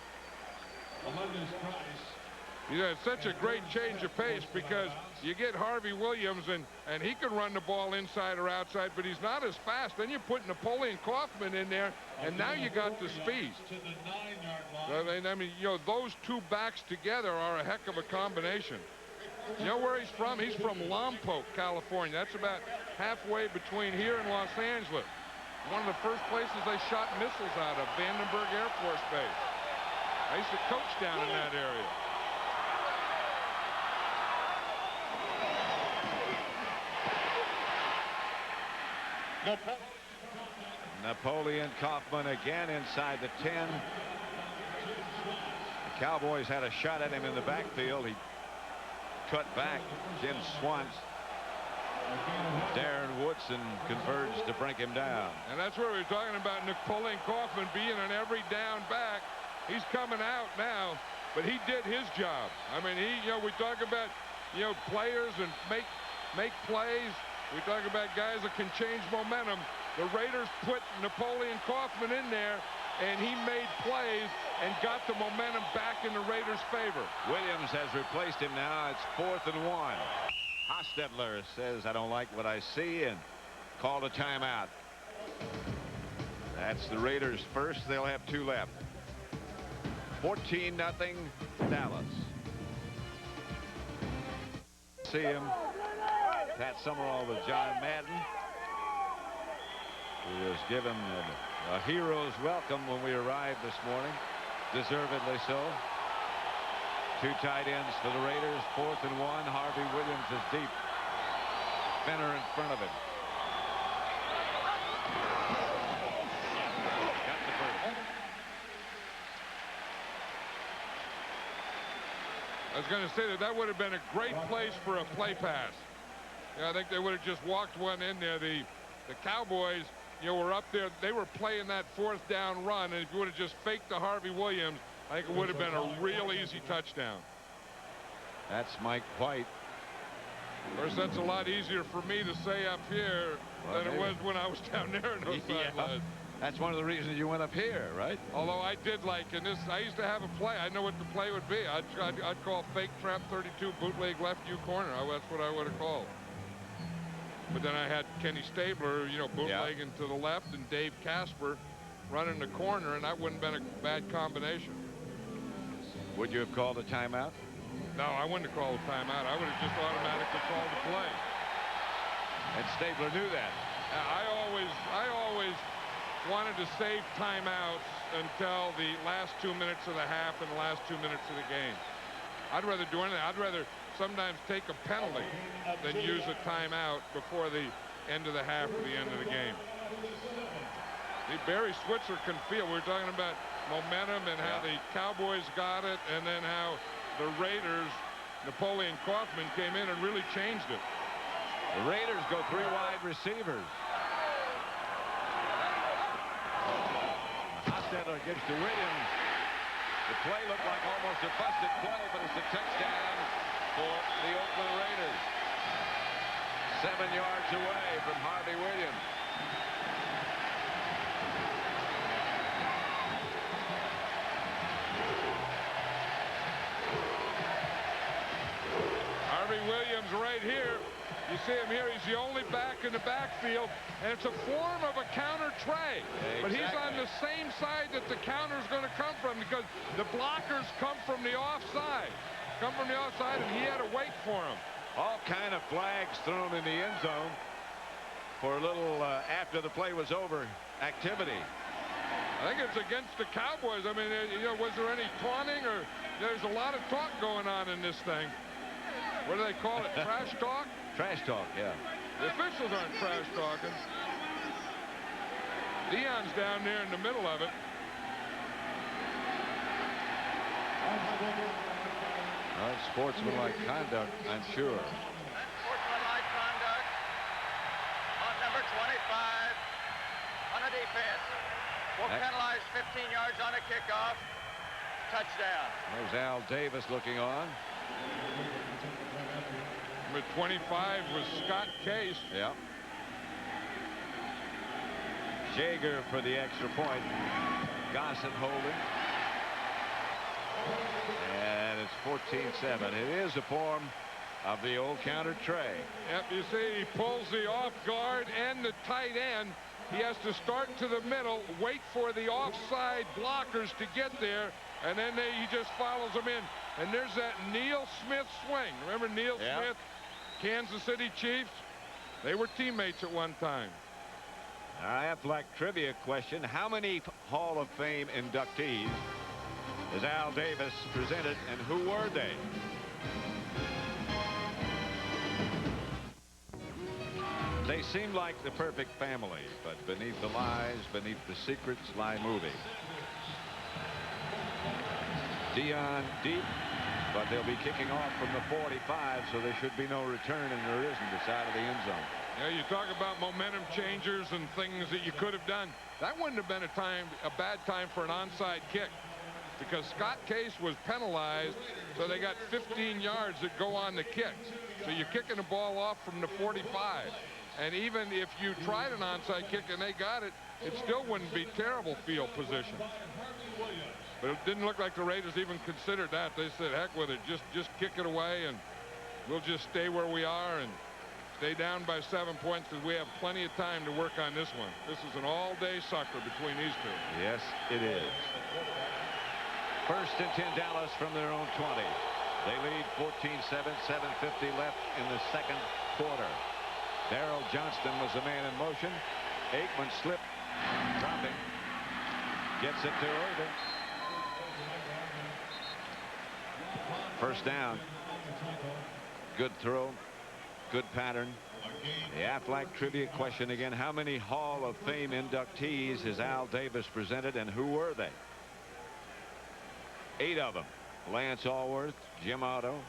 You know, it's such a great change of pace because you get Harvey Williams and he can run the ball inside or outside, but he's not as fast. Then you put Napoleon Kaufman in there, and now you got the speed. I mean, you know, those 2 backs together are a heck of a combination. You know where he's from? He's from Lompoc, California. That's about halfway between here and Los Angeles. One of the first places they shot missiles out of, Vandenberg Air Force Base. I used to coach down in that area. Napoleon Kaufman again inside the 10. The Cowboys had a shot at him in the backfield. He cut back. Jim Swans. Darren Woodson converged to bring him down. And that's where we're talking about Napoleon Kaufman being an every down back. He's coming out now, but he did his job. I mean, we talk about, players and make plays. We talk about guys that can change momentum. The Raiders put Napoleon Kaufman in there, and he made plays and got the momentum back in the Raiders' favor. Williams has replaced him now. It's 4th and 1. Hostetler says, I don't like what I see, and called a timeout. That's the Raiders' first. They'll have 2 left. 14-0 Dallas. See him. Pat Summerall with John Madden, who was given a hero's welcome when we arrived this morning. Deservedly so. 2 tight ends for the Raiders. 4th and 1. Harvey Williams is deep. Finner in front of him. Got the first. I was going to say that would have been a great place for a play pass. I think they would have just walked one in there. The Cowboys, were up there. They were playing that 4th down run, and if you would have just faked to Harvey Williams, I think it would have been a real easy touchdown. That's Mike White. Of course, that's a lot easier for me to say up here than it was when I was down there in those sidelines. That's one of the reasons you went up here, right? Although I did like in this, I used to have a play. I know what the play would be. I'd call fake trap 32 bootleg left U corner. That's what I would have called. But then I had Kenny Stabler, bootlegging to the left, and Dave Casper running the corner, and that wouldn't have been a bad combination. Would you have called a timeout? No, I wouldn't have called a timeout. I would have just automatically called the play. And Stabler knew that. I always wanted to save timeouts until the last 2 minutes of the half and the last 2 minutes of the game. I'd rather do anything. I'd rather sometimes take a penalty than use a timeout before the end of the half or the end of the game. See, Barry Switzer can feel. We were talking about momentum and how the Cowboys got it, and then how the Raiders, Napoleon Kaufman, came in and really changed it. The Raiders go 3 wide receivers. Hostetler gives to Williams. The play looked like almost a busted play, but it's a touchdown for the Oakland Raiders. 7 yards away from Harvey Williams. Harvey Williams right here. You see him here. He's the only back in the backfield, and it's a form of a counter tray. But he's on the same side that the counter is going to come from, because the blockers come from the offside. And he had to wait for him. All kind of flags thrown in the end zone for a little after the play was over activity. I think it's against the Cowboys. I mean, you know, was there any taunting? Or there's a lot of talk going on in this thing. What do they call it? Trash talk? Trash talk, yeah. The officials aren't trash talking. Dion's down there in the middle of it. Sportsmanlike conduct, I'm sure. Sportsmanlike conduct on number 25 on a defense. Will penalize 15 yards on a kickoff. Touchdown. There's Al Davis looking on. Number 25 was Scott Case. Yeah. Jaeger for the extra point. Gossett holding. And it's 14-7. It is a form of the old counter tray. Yep, you see he pulls the off guard and the tight end. He has to start to the middle, wait for the offside blockers to get there, and then he just follows them in. And there's that Neil Smith swing. Remember Neil Smith, Kansas City Chiefs? They were teammates at one time. I have like trivia question. How many Hall of Fame inductees is Al Davis presented, and who were they? They seem like the perfect family, but beneath the lies, beneath the secrets, lie movie. Dion deep, but they'll be kicking off from the 45, so there should be no return, and there isn't the side of the end zone. Yeah, you talk about momentum changers and things that you could have done. That wouldn't have been a bad time for an onside kick, because Scott Case was penalized, so they got 15 yards that go on the kick. So you're kicking the ball off from the 45. And even if you tried an onside kick and they got it, it still wouldn't be terrible field position. But it didn't look like the Raiders even considered that. They said, heck with it, just kick it away, and we'll just stay where we are and stay down by 7 points, because we have plenty of time to work on this one. This is an all-day sucker between these two. Yes, it is. 1st and 10 Dallas from their own 20. They lead 14-7, 7:50 left in the second quarter. Darrell Johnston was the man in motion. Aikman slipped, dropping. Gets it to Irving. First down. Good throw. Good pattern. The Aflac trivia question again. How many Hall of Fame inductees has Al Davis presented, and who were they? 8 of them. Lance Allworth, Jim Otto,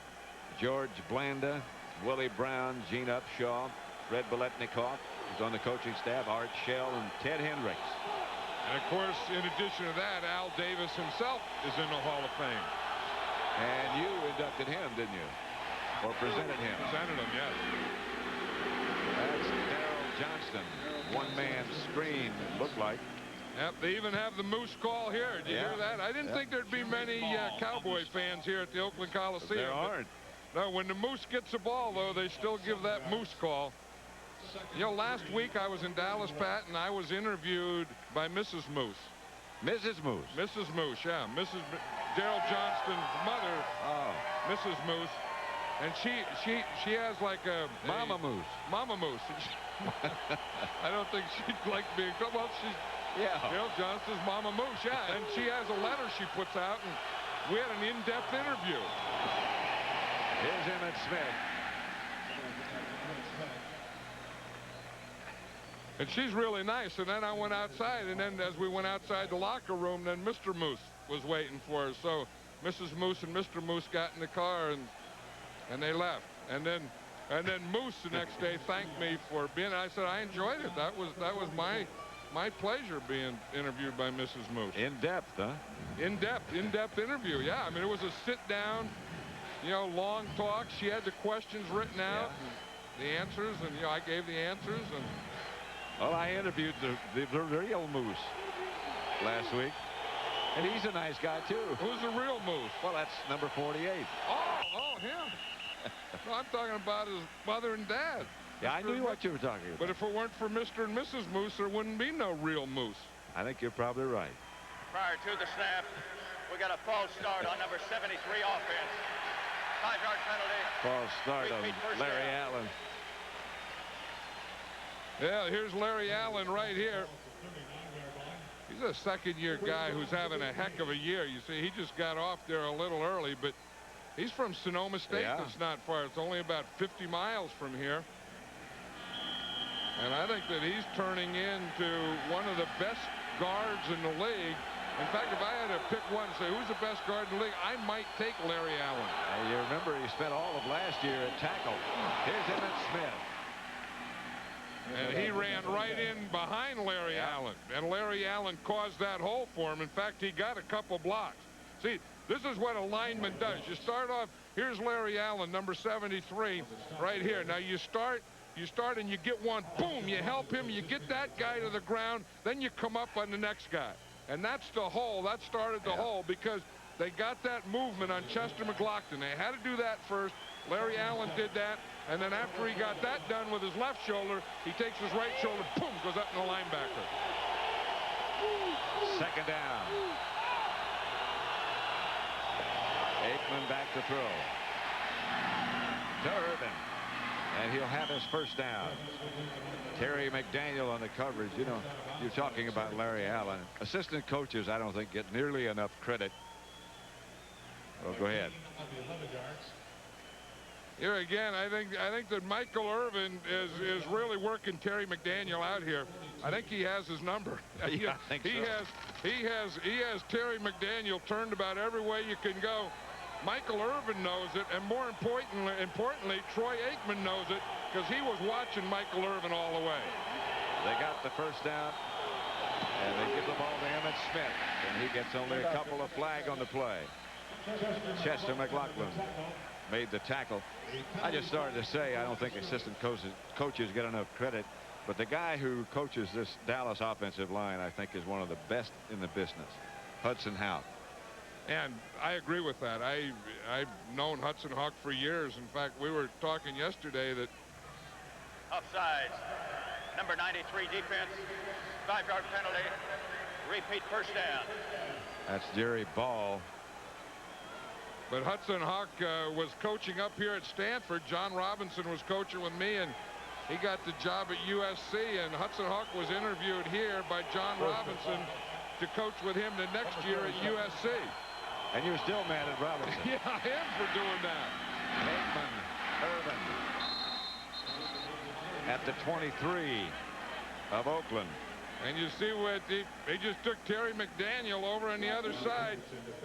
George Blanda, Willie Brown, Gene Upshaw, Fred Biletnikoff, who's on the coaching staff, Art Shell, and Ted Hendricks. And, of course, in addition to that, Al Davis himself is in the Hall of Fame. And you inducted him, didn't you? Or presented him? Presented him, yes. That's Darrell Johnston. One-man screen, it looked like. Yep, they even have the Moose call here. Did you hear that? I didn't think there'd be many Cowboy fans here at the Oakland Coliseum. There aren't. No, when the Moose gets the ball, though, they still give that Moose call. You know, last week I was in Dallas, Pat, and I was interviewed by Mrs. Moose. Mrs. Moose? Mrs. Moose, yeah. Darrell Johnston's mother, Mrs. Moose. And she has like a... Mama Moose. Mama Moose. I don't think she'd like being... Well, she's... Yeah. Darrell Johnston's Mama Moose, yeah. And she has a letter she puts out, and we had an in-depth interview. Here's Emmitt Smith. And she's really nice. And then I went outside, and then as we went outside the locker room, then Mr. Moose was waiting for us. So Mrs. Moose and Mr. Moose got in the car, and they left. And then Moose the next day thanked me for being. I said I enjoyed it. That was my pleasure being interviewed by Mrs. Moose. In depth, huh? In depth interview. Yeah, I mean it was a sit down, you know, long talk. She had the questions written out, and the answers, and you know I gave the answers. And well, I interviewed the real Moose last week, and he's a nice guy too. Who's the real Moose? Well, that's number 48. Oh, him. No, I'm talking about his mother and dad. Yeah, I knew what you were talking about. But if it weren't for Mr. and Mrs. Moose, there wouldn't be no real Moose. I think you're probably right. Prior to the snap, we got a false start on number 73 offense. 5-yard penalty. False start on Larry Allen. Yeah, here's Larry Allen right here. He's a second-year guy who's having a heck of a year. You see, he just got off there a little early, but he's from Sonoma State. Yeah. That's not far. It's only about 50 miles from here. And I think that he's turning into one of the best guards in the league. In fact, if I had to pick one and say who's the best guard in the league, I might take Larry Allen. You remember he spent all of last year at tackle. Here's Emmitt Smith. And he ran right in behind Larry Allen. And Larry Allen caused that hole for him. In fact, he got a couple blocks. See, this is what a lineman does. You start off, here's Larry Allen, number 73, right here. Now you start and you get one, boom, you help him, you get that guy to the ground, then you come up on the next guy. And that's the hole. That started the hole because they got that movement on Chester McLaughlin. They had to do that first. Larry Allen did that. And then after he got that done with his left shoulder, he takes his right shoulder, boom, goes up in the linebacker. Second down. Aikman back to throw. To Irving. And he'll have his first down. Terry McDaniel on the coverage. You know, you're talking about Larry Allen. Assistant coaches, I don't think, get nearly enough credit. Well, go ahead. Here again, I think that Michael Irvin is really working Terry McDaniel out here. I think he has his number. Yeah, I think he has Terry McDaniel turned about every way you can go. Michael Irvin knows it, and more importantly, Troy Aikman knows it because he was watching Michael Irvin all the way. They got the first down, and they give the ball to Emmitt Smith, and he gets only a couple of flag on the play. Chester McLaughlin made the tackle. I just started to say I don't think assistant coaches get enough credit, but the guy who coaches this Dallas offensive line, I think, is one of the best in the business, Hudson Houck. And I agree with that. I've known Hudson Houck for years. In fact, we were talking yesterday that Offsides. Number 93 defense. 5-yard penalty. Repeat first down. That's Jerry Ball. But Hudson Houck was coaching up here at Stanford. John Robinson was coaching with me, and he got the job at USC. And Hudson Houck was interviewed here by John Robinson to coach with him the next year at USC. And you're still mad at Robinson. Yeah, I am for doing that. Aikman, Irvin at the 23 of Oakland. And you see what they just took Terry McDaniel over on the other side.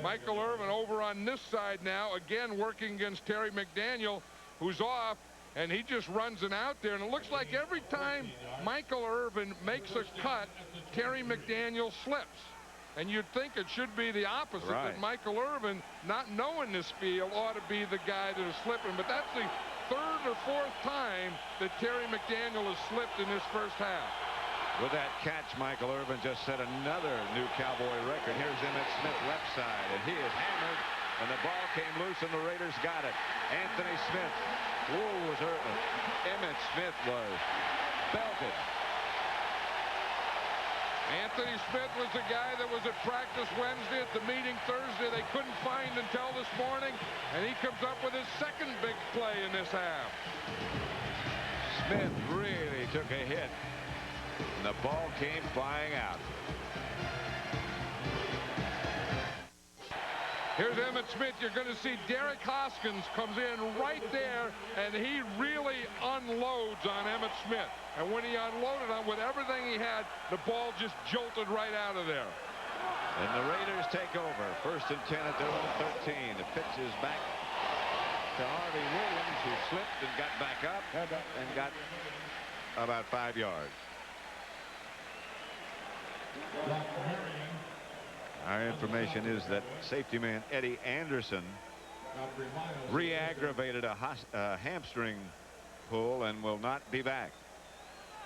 Michael Irvin over on this side now, again working against Terry McDaniel, who's off, and he just runs it out there. And it looks like every time Michael Irvin makes a cut, Terry McDaniel slips. And you'd think it should be the opposite, right, that Michael Irvin, not knowing this field, ought to be the guy that is slipping. But that's the third or fourth time that Terry McDaniel has slipped in this first half. With that catch, Michael Irvin just set another new Cowboy record. Here's Emmitt Smith left side, and he is hammered, and the ball came loose, and the Raiders got it. Anthony Smith. Whoa, was Irvin. Emmitt Smith was belted. Anthony Smith was the guy that was at practice Wednesday, at the meeting Thursday. They couldn't find until this morning, and he comes up with his second big play in this half. Smith really took a hit, and the ball came flying out. Here's Emmitt Smith. You're going to see Derek Hoskins comes in right there, and he really unloads on Emmitt Smith. And when he unloaded on with everything he had, the ball just jolted right out of there. And the Raiders take over. 1st and 10 at their own 13. The pitch is back to Harvey Williams, who slipped and got back up and got about 5 yards. Our information is that safety man Eddie Anderson re-aggravated a hamstring pull and will not be back.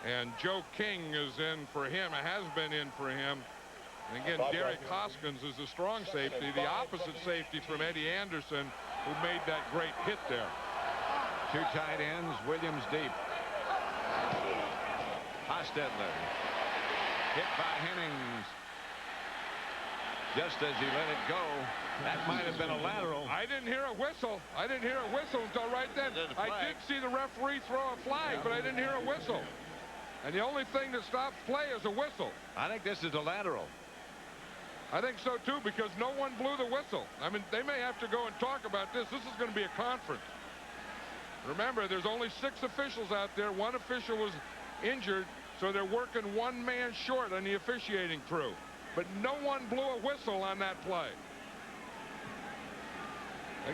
And Joe King is in for him. It has been in for him. And again, Derek Hoskins is the strong safety, the opposite safety from Eddie Anderson, who made that great hit there. 2 tight ends, Williams deep. Hostetler hit by Hennings. Just as he let it go, that might have been a lateral. I didn't hear a whistle. I didn't hear a whistle until right then. I did see the referee throw a flag, but I didn't hear a whistle. And the only thing that stops play is a whistle. I think this is a lateral. I think so, too, because no one blew the whistle. I mean, they may have to go and talk about this. This is going to be a conference. Remember, there's only 6 officials out there. 1 official was injured, so they're working 1 man short on the officiating crew. But no one blew a whistle on that play.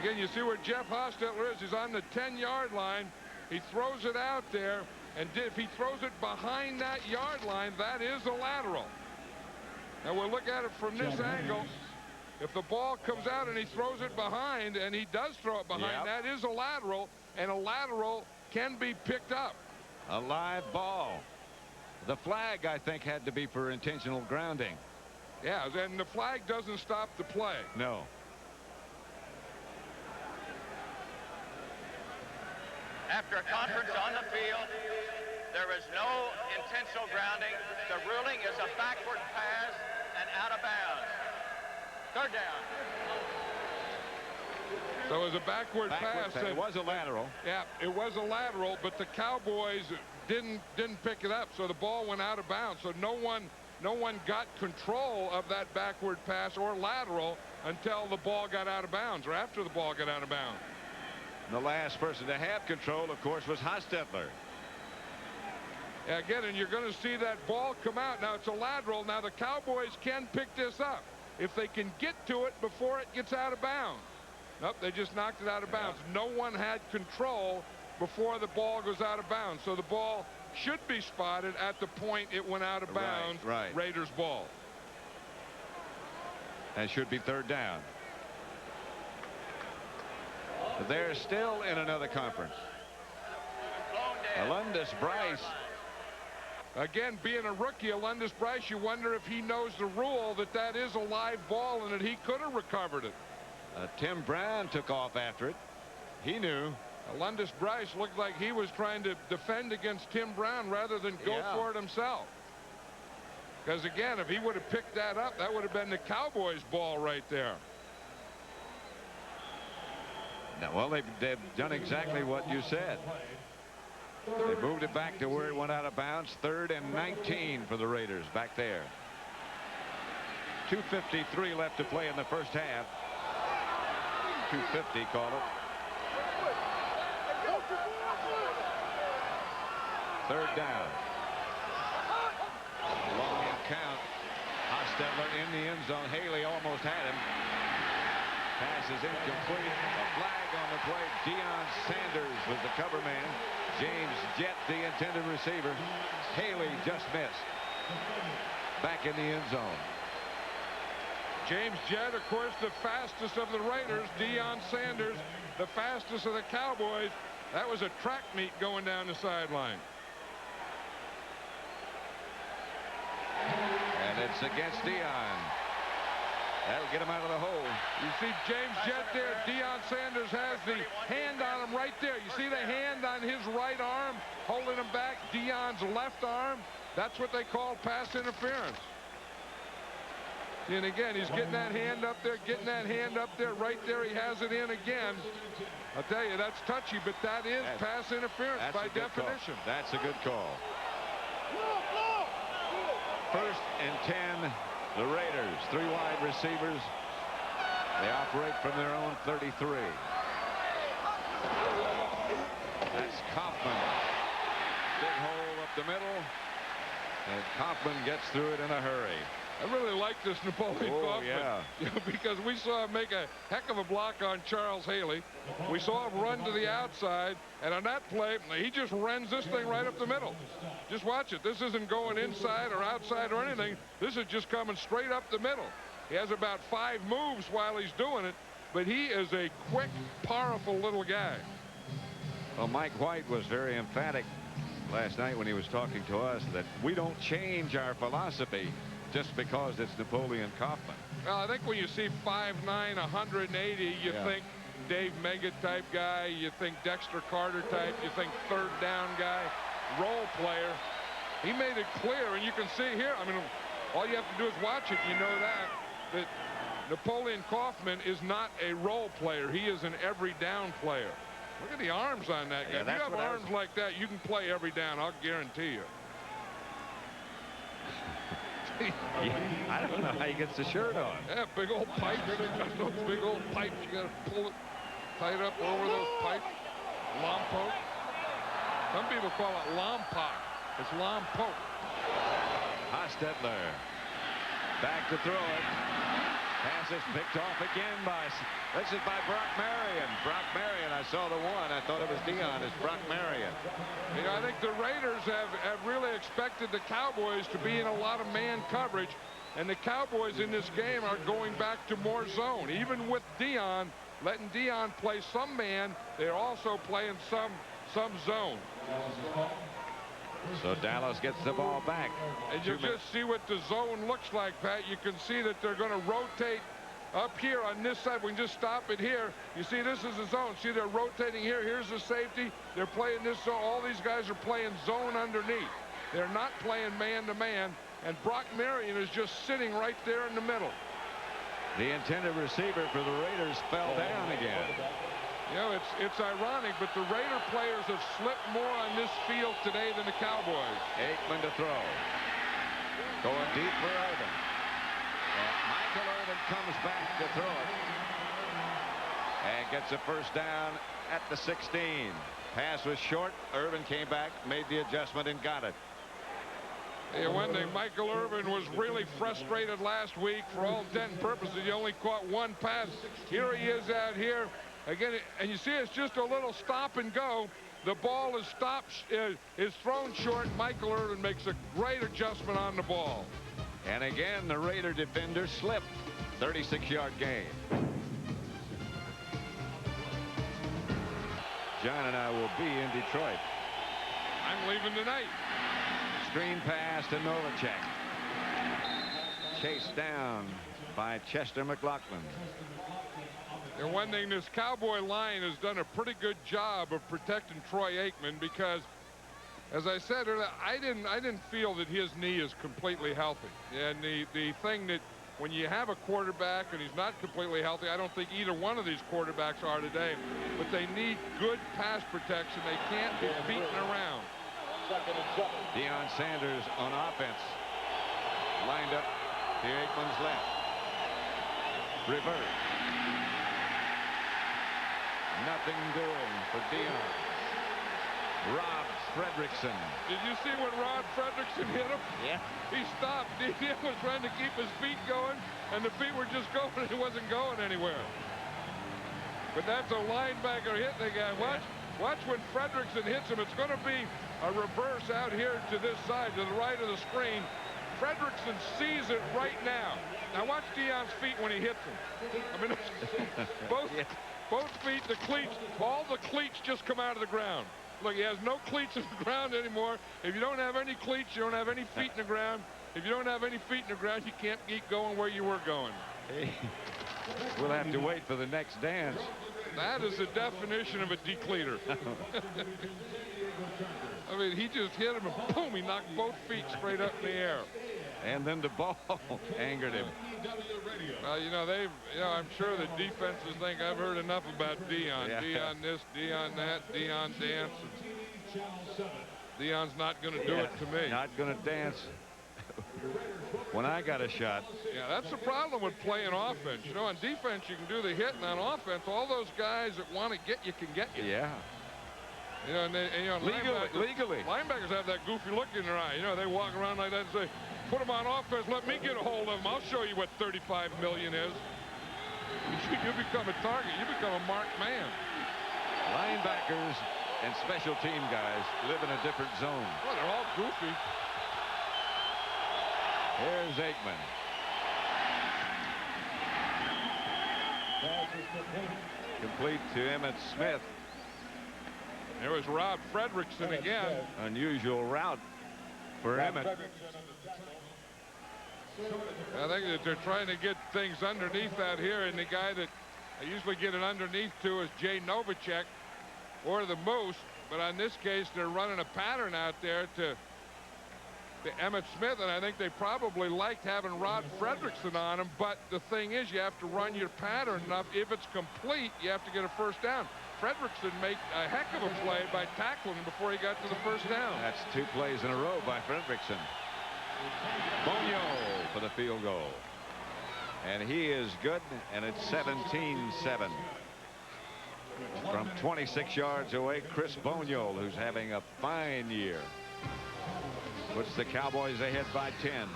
Again, you see where Jeff Hostetler is. He's on the 10-yard line. He throws it out there, and if he throws it behind that yard line, that is a lateral. Now we'll look at it from this angle. If the ball comes out and he throws it behind, and he does throw it behind, that is a lateral, and a lateral can be picked up. A live ball. The flag, I think, had to be for intentional grounding. Yeah, and the flag doesn't stop the play. No. After a conference on the field, there is no intentional grounding. The ruling is a backward pass and out of bounds. 3rd down. So it was a backward pass. It was a lateral. Yeah, it was a lateral, but the Cowboys didn't pick it up, so the ball went out of bounds. So no one got control of that backward pass or lateral until the ball got out of bounds, or after the ball got out of bounds. The last person to have control, of course, was Hostetler. Again, and you're going to see that ball come out. Now, it's a lateral. Now, the Cowboys can pick this up if they can get to it before it gets out of bounds. Nope, they just knocked it out of bounds. No one had control before the ball goes out of bounds. So the ball should be spotted at the point it went out of bounds. Right. Raiders ball. And should be 3rd down. But they're still in another conference. Alundis Bryce. Again, being a rookie, Alundis Bryce, you wonder if he knows the rule that is a live ball and that he could have recovered it. Tim Brown took off after it. He knew. Alundis Bryce looked like he was trying to defend against Tim Brown rather than go for it himself. Because, again, if he would have picked that up, that would have been the Cowboys' ball right there. Now, well, they've done exactly what you said. They moved it back to where it went out of bounds. 3rd and 19 for the Raiders back there. 2:53 left to play in the first half. 2:50, call it. 3rd down. Long count. Hostetler in the end zone. Haley almost had him. Pass is incomplete. A flag on the play. Deion Sanders was the cover man. James Jett, the intended receiver. Haley just missed. Back in the end zone. James Jett, of course, the fastest of the Raiders. Deion Sanders, the fastest of the Cowboys. That was a track meet going down the sideline. And it's against Deion. That'll get him out of the hole. You see James Jett there. Deion Sanders has the hand on him right there. You see the hand on his right arm holding him back. Deion's left arm. That's what they call pass interference. And again, he's getting that hand up there, getting that hand up there. Right there, he has it in again. I'll tell you, that's touchy, but that is pass interference by definition. That's a good call. 1st and 10, the Raiders. 3 wide receivers. They operate from their own 33. That's Kaufman. Big hole up the middle. And Kaufman gets through it in a hurry. I really like this Napoleon Kaufman. Yeah. Because we saw him make a heck of a block on Charles Haley. We saw him run to the outside, and on that play, he just rends this thing right up the middle. Just watch it. This isn't going inside or outside or anything. This is just coming straight up the middle. He has about 5 moves while he's doing it, but he is a quick, powerful little guy. Well, Mike White was very emphatic last night when he was talking to us that we don't change our philosophy just because it's Napoleon Kaufman. Well, I think when you see 5'9", 180, you think Dave Meggett type guy, you think Dexter Carter type, you think third down guy, role player. He made it clear, and you can see here, I mean, all you have to do is watch it. You know that Napoleon Kaufman is not a role player. He is an every down player. Look at the arms on that guy. Yeah, if you have arms like that, you can play every down, I'll guarantee you. I don't know how he gets the shirt on. Yeah, big old pipes. Those big old pipes. You got to pull it tight up over those pipes. Lompoc. Some people call it lompoc. It's lompoc. Hostetler back to throw it. Pass is picked off again by, this is by Brock Marion. Brock Marion, I saw the one. I thought it was Dion. It's Brock Marion. You know, I think the Raiders have really expected the Cowboys to be in a lot of man coverage, and the Cowboys in this game are going back to more zone. Even with Dion, letting Dion play some man, they're also playing some zone. So Dallas gets the ball back. And you just see what the zone looks like, Pat. You can see that they're going to rotate up here on this side. We can just stop it here. You see, this is the zone. See, they're rotating here. Here's the safety. They're playing this zone. All these guys are playing zone underneath. They're not playing man-to-man. And Brock Marion is just sitting right there in the middle. The intended receiver for the Raiders fell down again. You know, it's ironic, but the Raider players have slipped more on this field today than the Cowboys. Aikman to throw. Going deep for Irving. And Michael Irving comes back to throw it. And gets a first down at the 16. Pass was short. Irving came back, made the adjustment, and got it. Yeah, one thing, Michael Irvin was really frustrated last week. For all intent and purposes, he only caught one pass. Here he is out here. Again, and you see it's just a little stop and go. The ball is stopped, is thrown short. Michael Irvin makes a great adjustment on the ball. And again, the Raider defender slipped. 36-yard gain. John and I will be in Detroit. I'm leaving tonight. Screen pass to Novacek. Chased down by Chester McLaughlin. And one thing, this Cowboy line has done a pretty good job of protecting Troy Aikman, because, as I said earlier, I didn't feel that his knee is completely healthy. And the thing that when you have a quarterback and he's not completely healthy, I don't think either one of these quarterbacks are today, but they need good pass protection. They can't be beaten around. Deion Sanders on offense. Lined up to Aikman's left. Reverse. Nothing doing for Deion. Rob Fredrickson. Did you see when Rod Fredrickson hit him? Yeah. He stopped. Deion was trying to keep his feet going, and the feet were just going, and he wasn't going anywhere. But that's a linebacker hitting the guy. Watch when Fredrickson hits him. It's going to be a reverse out here to this side, to the right of the screen. Fredrickson sees it right now. Now watch Deion's feet when he hits him. I mean, both feet, the cleats, all the cleats just come out of the ground. Look, he has no cleats in the ground anymore. If you don't have any cleats, you don't have any feet in the ground. If you don't have any feet in the ground, you can't keep going where you were going. Hey, we'll have to wait for the next dance. That is the definition of a decleater. I mean, he just hit him and boom, he knocked both feet straight up in the air. And then the ball angered him. You know, I'm sure the defenses think I've heard enough about Deion. Yeah. Deion this, Deion that, Deion dance. Deion's not going to do it to me. Not going to dance. when I got a shot. Yeah, that's the problem with playing offense. You know, on defense, you can do the hit, and on offense, all those guys that want to get you can get you. Yeah. You know, and you know, legally. Linebackers have that goofy look in their eye. You know, they walk around like that and say, put them on offense, let me get a hold of them. I'll show you what 35 million is. You become a target. You become a marked man. Linebackers and special team guys live in a different zone. Well, they're all goofy. Here's Aikman. Complete to Emmitt Smith. There was Rod Fredrickson again. Unusual route for Emmitt. I think that they're trying to get things underneath that here, and the guy that I usually get it underneath to is Jay Novacek or the Moose, but on this case they're running a pattern out there to Emmitt Smith, and I think they probably liked having Rod Fredrickson on him, but the thing is, you have to run your pattern enough. If it's complete, you have to get a first down. Fredrickson made a heck of a play by tackling him before he got to the first down. That's 2 plays in a row by Fredrickson. Bonio for the field goal. And he is good, and it's 17-7. From 26 yards away, Chris Bonio, who's having a fine year, puts the Cowboys ahead by 10.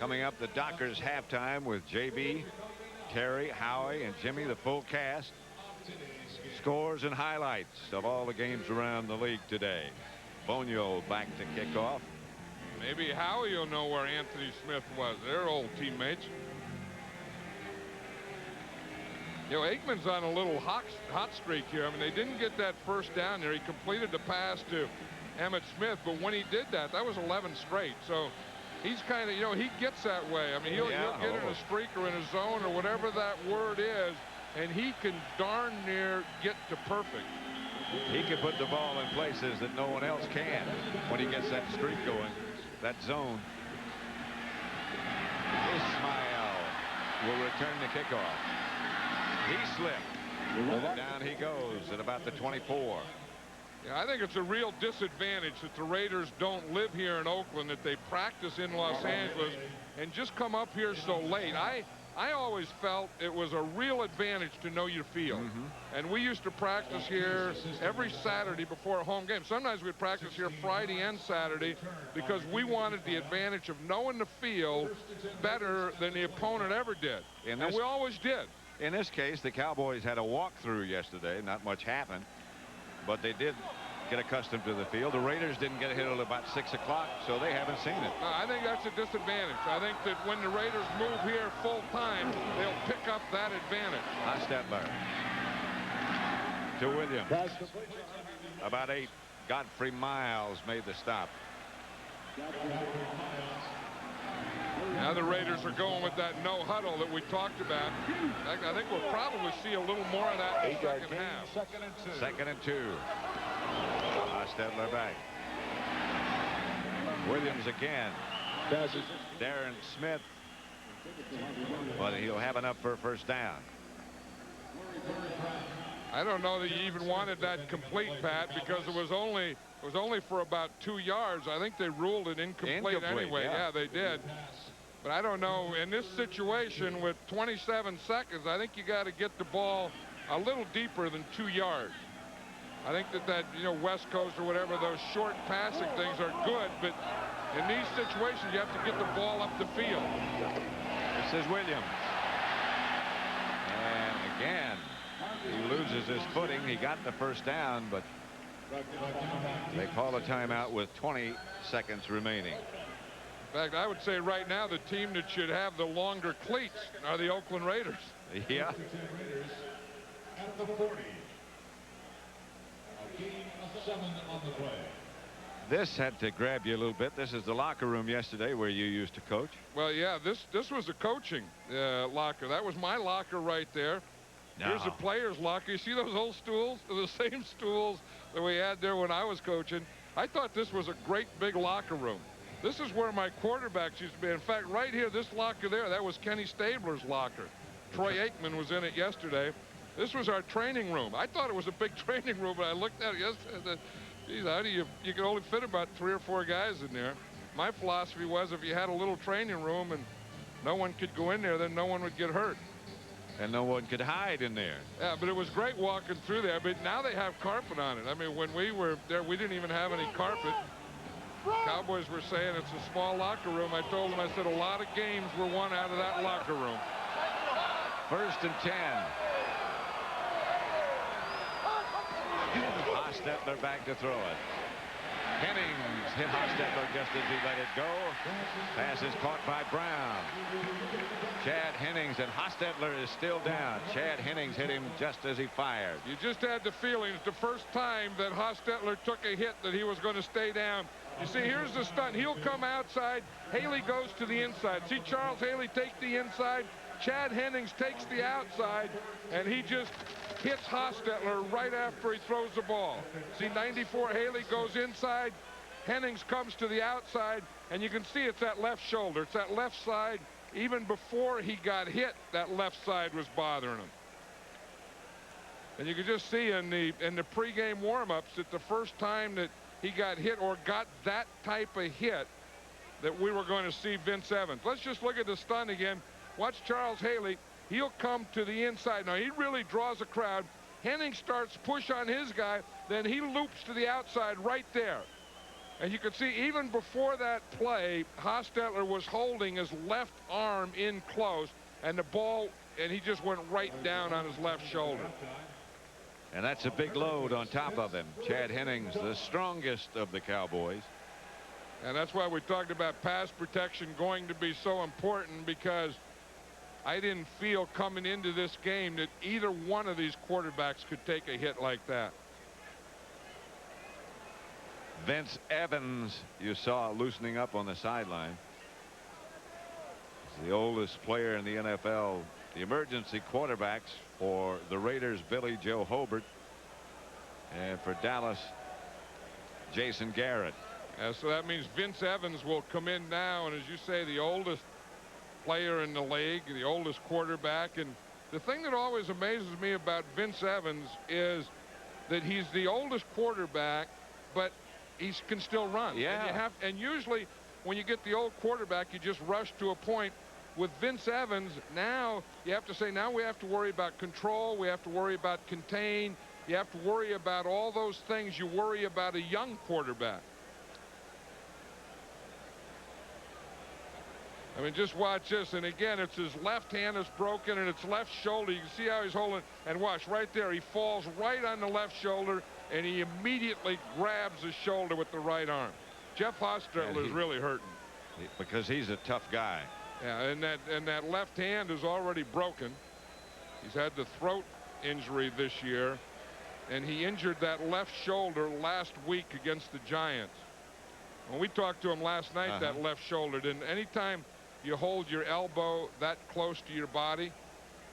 Coming up, the Dockers halftime with JB, Terry, Howie, and Jimmy, the full cast. Scores and highlights of all the games around the league today. Bonio back to kick off. Maybe Howie will know where Anthony Smith was. They're old teammates. You know, Aikman's on a little hot streak here. I mean, they didn't get that first down there. He completed the pass to Emmitt Smith, but when he did that, that was 11 straight. So he's kind of, you know, he gets that way. I mean, he'll get in a streak or in a zone or whatever that word is, and he can darn near get to perfect. He can put the ball in places that no one else can when he gets that streak going, that zone. Ismail will return the kickoff. He slipped. Down he goes at about the 24. Yeah, I think it's a real disadvantage that the Raiders don't live here in Oakland, that they practice in Los Angeles and just come up here so late. I always felt it was a real advantage to know your field. And we used to practice here every Saturday before a home game. Sometimes we'd practice here Friday and Saturday because we wanted the advantage of knowing the field better than the opponent ever did. And we always did. In this case, the Cowboys had a walkthrough yesterday. Not much happened, but they did get accustomed to the field. The Raiders didn't get here until about 6 o'clock, so they haven't seen it. No, I think that's a disadvantage. I think that when the Raiders move here full time, they'll pick up that advantage. Hostetler to Williams. About 8. Godfrey Miles made the stop. Now the Raiders are going with that no huddle that we talked about. I think we'll probably see a little more of that in the second half. Second and 2. Hostetler back. Williams again. Darren Smith. But he'll have enough for a first down. I don't know that you even wanted that complete, Pat, because it was only for about 2 yards. I think they ruled it incomplete anyway. Yeah, they did. But I don't know, in this situation with 27 seconds, I think you got to get the ball a little deeper than 2 yards. I think that you know, West Coast or whatever, those short passing things are good, but in these situations, you have to get the ball up the field. This is Williams. And again, he loses his footing. He got the first down, but they call a timeout with 20 seconds remaining. In fact, I would say right now the team that should have the longer cleats are the Oakland Raiders. Yeah. At the 40. A gain of 7 on the play. This had to grab you a little bit. This is the locker room yesterday where you used to coach. Well, yeah, this was a coaching locker. That was my locker right there. No. Here's the players' locker. You see those old stools? They're the same stools that we had there when I was coaching. I thought this was a great big locker room. This is where my quarterbacks used to be. In fact, right here, this locker there, that was Kenny Stabler's locker. Troy Aikman was in it yesterday. This was our training room. I thought it was a big training room, but I looked at it yesterday. Geez, you can only fit about 3 or 4 guys in there. My philosophy was if you had a little training room and no one could go in there, then no one would get hurt. And no one could hide in there. Yeah, but it was great walking through there. But now they have carpet on it. I mean, when we were there, we didn't even have any carpet. Cowboys were saying it's a small locker room. I told them, I said, a lot of games were won out of that locker room. 1st and 10. Hostetler back to throw it. Hennings hit Hostetler just as he let it go. Pass is caught by Brown. Chad Hennings, and Hostetler is still down. Chad Hennings hit him just as he fired. You just had the feeling it's the first time that Hostetler took a hit that he was going to stay down. You see, here's the stunt. He'll come outside. Haley goes to the inside. See Charles Haley take the inside. Chad Hennings takes the outside, and he just hits Hostetler right after he throws the ball. See, 94 Haley goes inside. Hennings comes to the outside, and you can see it's that left shoulder. It's that left side. Even before he got hit, that left side was bothering him. And you can just see in the pregame warm-ups that the first time that he got hit or got that type of hit that we were going to see Vince Evans. Let's just look at the stunt again. Watch Charles Haley. He'll come to the inside. Now, he really draws a crowd. Hennings starts push on his guy. Then he loops to the outside right there. And you can see even before that play, Hostetler was holding his left arm in close, and the ball, and he just went right down on his left shoulder. And that's a big load on top of him. Chad Hennings, the strongest of the Cowboys. And that's why we talked about pass protection going to be so important, because I didn't feel coming into this game that either one of these quarterbacks could take a hit like that. Vince Evans, you saw loosening up on the sideline. He's the oldest player in the NFL. The emergency quarterbacks for the Raiders, Billy Joe Hobart, and for Dallas, Jason Garrett. So that means Vince Evans will come in now, and as you say, the oldest player in the league, the oldest quarterback. And the thing that always amazes me about Vince Evans is that he's the oldest quarterback, but he can still run. Yeah. And usually when you get the old quarterback, you just rush to a point. With Vince Evans, now you have to say, now we have to worry about control. We have to worry about contain. You have to worry about all those things you worry about a young quarterback. I mean, just watch this. And again, it's his left hand is broken and it's left shoulder. You can see how he's holding. And watch right there. He falls right on the left shoulder, and he immediately grabs his shoulder with the right arm. Jeff Hostetler is really hurting. Because he's a tough guy. Yeah, and that left hand is already broken. He's had the throat injury this year, and he injured that left shoulder last week against the Giants. When we talked to him last night, that left shoulder didn't. Anytime you hold your elbow that close to your body,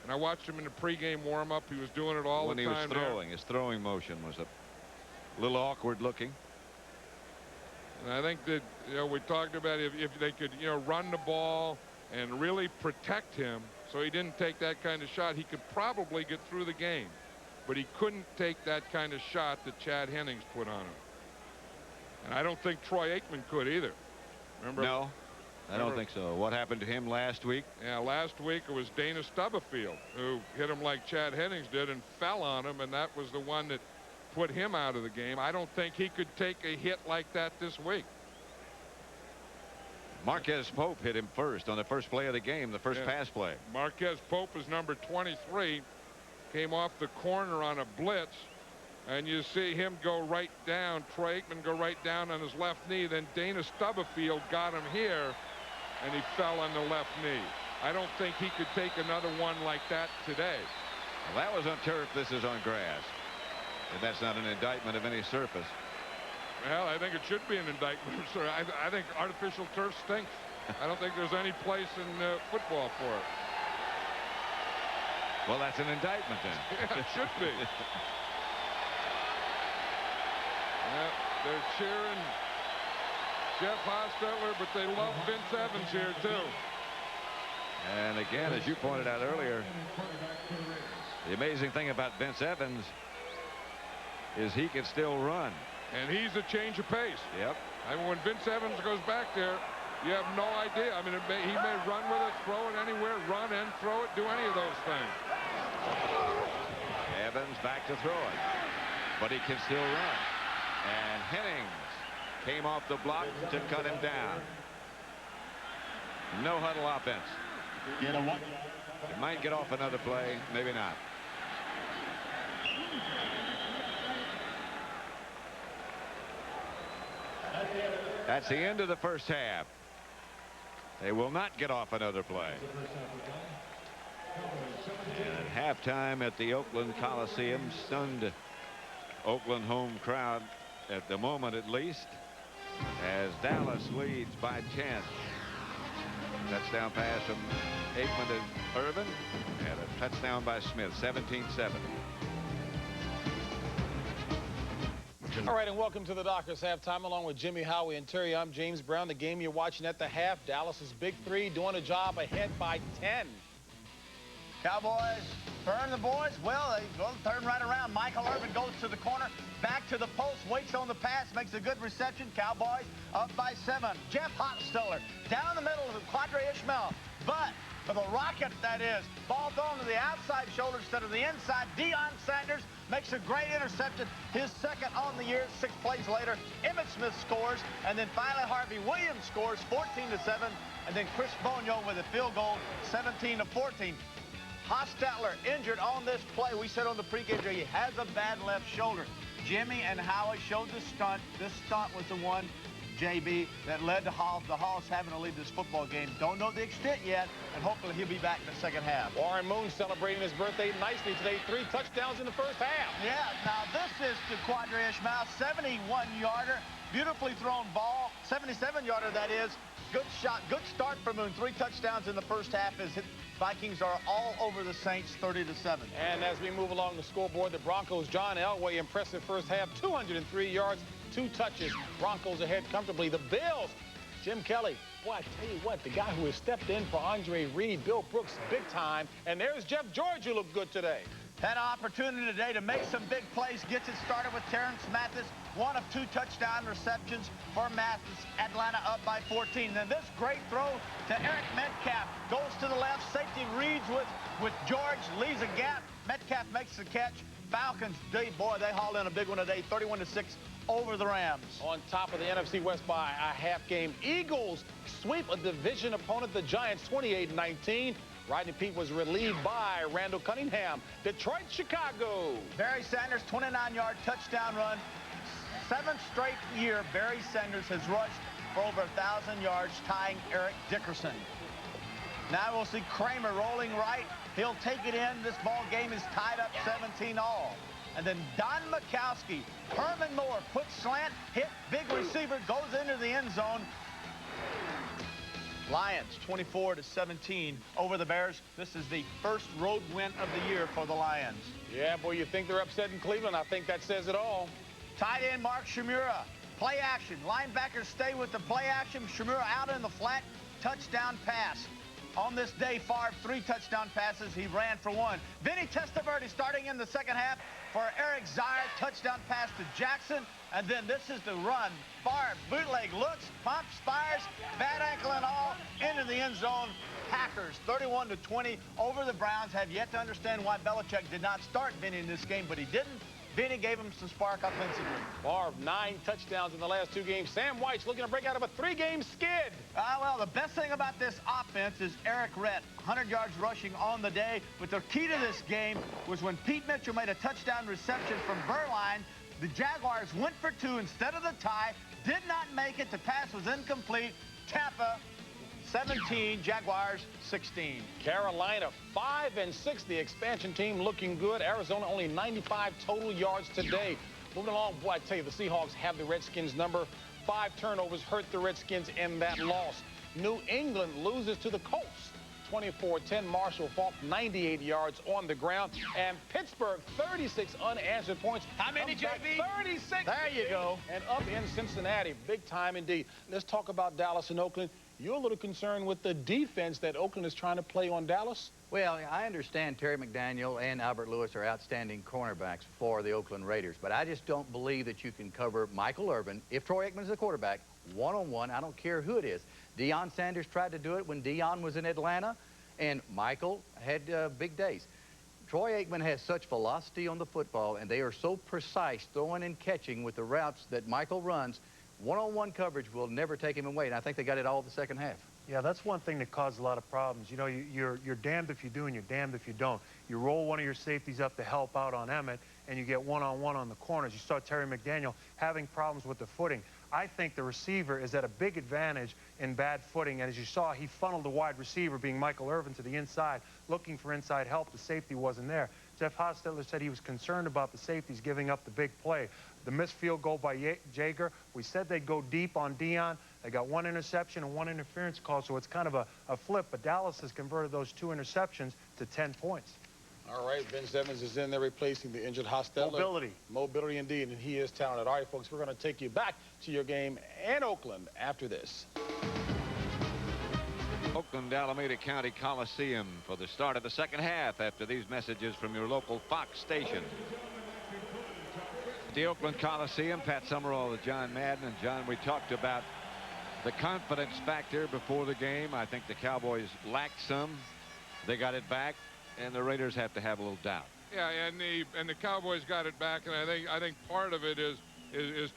and I watched him in the pregame warm-up, he was doing it all the time. When he was throwing, his throwing motion was a little awkward looking. And I think that, you know, we talked about if they could, you know, run the ball and really protect him so he didn't take that kind of shot, he could probably get through the game. But he couldn't take that kind of shot that Chad Hennings put on him. And I don't think Troy Aikman could either. Remember? No, I don't think so. What happened to him last week? Yeah, last week it was Dana Stubblefield who hit him like Chad Hennings did and fell on him, and that was the one that put him out of the game. I don't think he could take a hit like that this week. Marquez Pope hit him first on the first play of the game, the first pass play. Marquez Pope is number 23. Came off the corner on a blitz, and you see him go right down. Troy Aikman go right down on his left knee. Then Dana Stubblefield got him here, and he fell on the left knee. I don't think he could take another one like that today. Well, that was on turf. This is on grass. And that's not an indictment of any surface. Well, I think it should be an indictment. I think artificial turf stinks. I don't think there's any place in football for it. Well, that's an indictment then. Yeah, it should be. Yeah, they're cheering Jeff Hostetler, but they love Vince Evans here too. And again, as you pointed out earlier, the amazing thing about Vince Evans is he can still run. And he's a change of pace. Yep. I mean, when Vince Evans goes back there, you have no idea. I mean, he may run with it, throw it anywhere, run and throw it, do any of those things. Evans back to throw it, but he can still run. And Hennings came off the block to cut him down. No huddle offense. It might get off another play, maybe not. That's the end of the first half. They will not get off another play. And at halftime at the Oakland Coliseum, stunned Oakland home crowd at the moment at least, as Dallas leads by 10. Touchdown pass from Aikman to Irving, and a touchdown by Smith, 17-7. All right, and welcome to the Dockers halftime. Along with Jimmy, Howie, and Terry, I'm James Brown. The game you're watching at the half, Dallas's big three doing a job ahead by 10. Cowboys turn the boys. Well, they go turn right around. Michael Irving goes to the corner, back to the post, waits on the pass, makes a good reception. Cowboys up by 7. Jeff Hostetler down the middle of the Quadre Ishmael, but for the rocket, that is, ball thrown to the outside shoulder instead of the inside. Deion Sanders makes a great interception, his second on the year. 6 plays later, Emmitt Smith scores, and then finally Harvey Williams scores, 14-7, and then Chris Bonio with a field goal, 17-14. Hostetler injured on this play. We said on the pregame show he has a bad left shoulder. Jimmy and Howie showed the stunt. This stunt was the one, JB, that led to the Hawks having to leave this football game. Don't know the extent yet, and hopefully he'll be back in the second half. Warren Moon celebrating his birthday nicely today. 3 touchdowns in the first half. Yeah, now this is to Quadre Ishmael, 71-yarder, beautifully thrown ball, 77-yarder that is. Good shot, good start for Moon. 3 touchdowns in the first half as Vikings are all over the Saints, 30-7. And as we move along the scoreboard, the Broncos, John Elway, impressive first half, 203 yards, 2 touches. Broncos ahead comfortably. The Bills, Jim Kelly, boy, I tell you what, the guy who has stepped in for Andre Reed, Bill Brooks, big time. And there's Jeff George, who looked good today. Had an opportunity today to make some big plays. Gets it started with Terrence Mathis. 1 of 2 touchdown receptions for Mathis. Atlanta up by 14. Then this great throw to Eric Metcalf. Goes to the left. Safety reads with George. Leaves a gap. Metcalf makes the catch. Falcons, boy, they hauled in a big one today. 31-6 over the Rams. On top of the NFC West by a half game. Eagles sweep a division opponent, the Giants, 28-19. Rodney Peete was relieved by Randall Cunningham. Detroit, Chicago. Barry Sanders, 29-yard touchdown run. 7th straight year Barry Sanders has rushed for over 1,000 yards, tying Eric Dickerson. Now we'll see Kramer rolling right. He'll take it in. This ball game is tied up 17-all. And then Don Mikowski, Herman Moore, puts slant, hit, big receiver, goes into the end zone. Lions 24-17 over the Bears. This is the first road win of the year for the Lions. Yeah, boy, you think they're upset in Cleveland. I think that says it all. Tight end Mark Shimura. Play action. Linebackers stay with the play action. Shimura out in the flat. Touchdown pass. On this day, Favre 3 touchdown passes. He ran for 1. Vinny Testaverde starting in the second half for Eric Zire. Touchdown pass to Jackson. And then this is the run. Favre bootleg looks, pumps, fires, bad ankle and all, into the end zone. Packers 31-20 over the Browns. Have yet to understand why Belichick did not start Vinny in this game, but he didn't. Vinny gave him some spark offensively. Favre, 9 touchdowns in the last 2 games. Sam White's looking to break out of a 3-game skid. Well, the best thing about this offense is Eric Rett, 100 yards rushing on the day. But the key to this game was when Pete Mitchell made a touchdown reception from Berline. The Jaguars went for 2 instead of the tie. Did not make it. The pass was incomplete. Tampa 17, Jaguars 16. Carolina 5-6. The expansion team looking good. Arizona only 95 total yards today. Moving along, boy, I tell you, the Seahawks have the Redskins number. 5 turnovers hurt the Redskins in that loss. New England loses to the Colts. 24-10. Marshall Faulk 98 yards on the ground. And Pittsburgh 36 unanswered points. How many, JB? 36. There you go. And up in Cincinnati. Big time indeed. Let's talk about Dallas and Oakland. you're a little concerned with the defense that Oakland is trying to play on Dallas? Well, I understand Terry McDaniel and Albert Lewis are outstanding cornerbacks for the Oakland Raiders, but I just don't believe that you can cover Michael Irvin, if Troy Aikman is the quarterback, one-on-one. I don't care who it is. Deion Sanders tried to do it when Deion was in Atlanta, and Michael had big days. Troy Aikman has such velocity on the football, and they are so precise throwing and catching with the routes that Michael runs. One-on-one coverage will never take him away, and I think they got it all the second half. Yeah, that's one thing that caused a lot of problems. You know, you're damned if you do and you're damned if you don't. You roll one of your safeties up to help out on Emmitt, and you get one-on-one on the corners. You saw Terry McDaniel having problems with the footing. I think the receiver is at a big advantage in bad footing, and as you saw, he funneled the wide receiver, being Michael Irvin, to the inside, looking for inside help. The safety wasn't there. Jeff Hostetler said he was concerned about the safeties giving up the big play. The missed field goal by Jaeger, we said they'd go deep on Deion. They got one interception and one interference call, so it's kind of a flip, but Dallas has converted those 2 interceptions to 10 points. All right, Ben Simmons is in there replacing the injured Hostetler. Mobility. Mobility indeed, and he is talented. All right, folks, we're going to take you back to your game in Oakland after this. Oakland-Alameda County Coliseum for the start of the second half after these messages from your local Fox station. The Oakland Coliseum, Pat Summerall with John Madden. And John, we talked about the confidence factor before the game. I think the Cowboys lacked some. They got it back, and the Raiders have to have a little doubt. Yeah, and the Cowboys got it back, and I think part of it is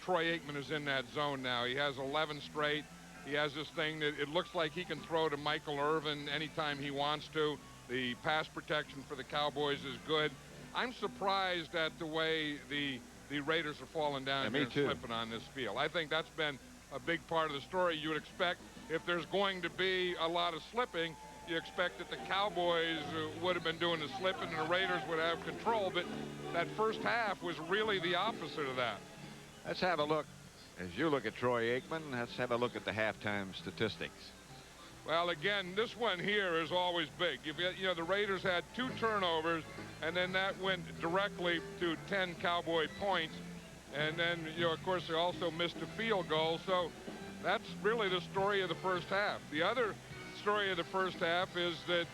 Troy Aikman is in that zone now. He has 11 straight. He has this thing that it looks like he can throw to Michael Irvin anytime he wants to. The pass protection for the Cowboys is good. I'm surprised at the way the Raiders are falling down here and slipping on this field. I think that's been a big part of the story. You would expect if there's going to be a lot of slipping, you expect that the Cowboys would have been doing the slipping and the Raiders would have control, but that first half was really the opposite of that. Let's have a look. As you look at Troy Aikman, let's have a look at the halftime statistics. Well, again, this one here is always big. You know, the Raiders had 2 turnovers, and then that went directly to 10 Cowboy points. And then, you know, of course, they also missed a field goal. So that's really the story of the first half. The other story of the first half is that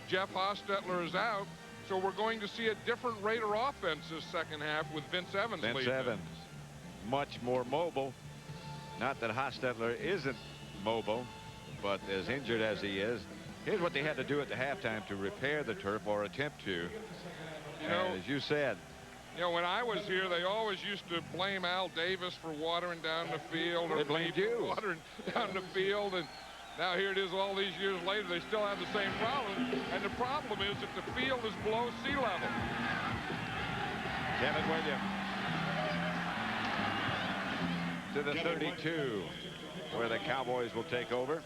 Jeff Hostetler is out. So we're going to see a different Raider offense this second half with Vince Evans leading. Vince Evans, much more mobile. Not that Hostetler isn't mobile, but as injured as he is, here's what they had to do at the halftime to repair the turf, or attempt to. You know, as you said, you know, when I was here, they always used to blame Al Davis for watering down the field, or they blamed you watering down the field, and now here it is all these years later, they still have the same problem, and the problem is that the field is below sea level. Kevin Williams to the 32, where the Cowboys will take over.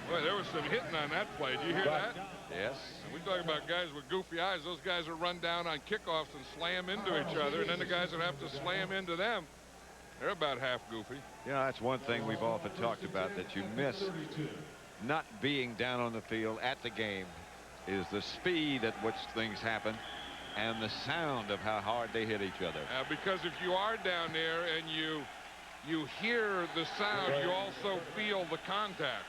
Boy, there was some hitting on that play. Did you hear that? Yes. We talk about guys with goofy eyes. Those guys that run down on kickoffs and slam into each other, and then the guys that have to slam into them, they're about half goofy. You know, that's one thing we've often talked about, that you miss not being down on the field at the game, is the speed at which things happen and the sound of how hard they hit each other. Because if you are down there and you hear the sound, you also feel the contact.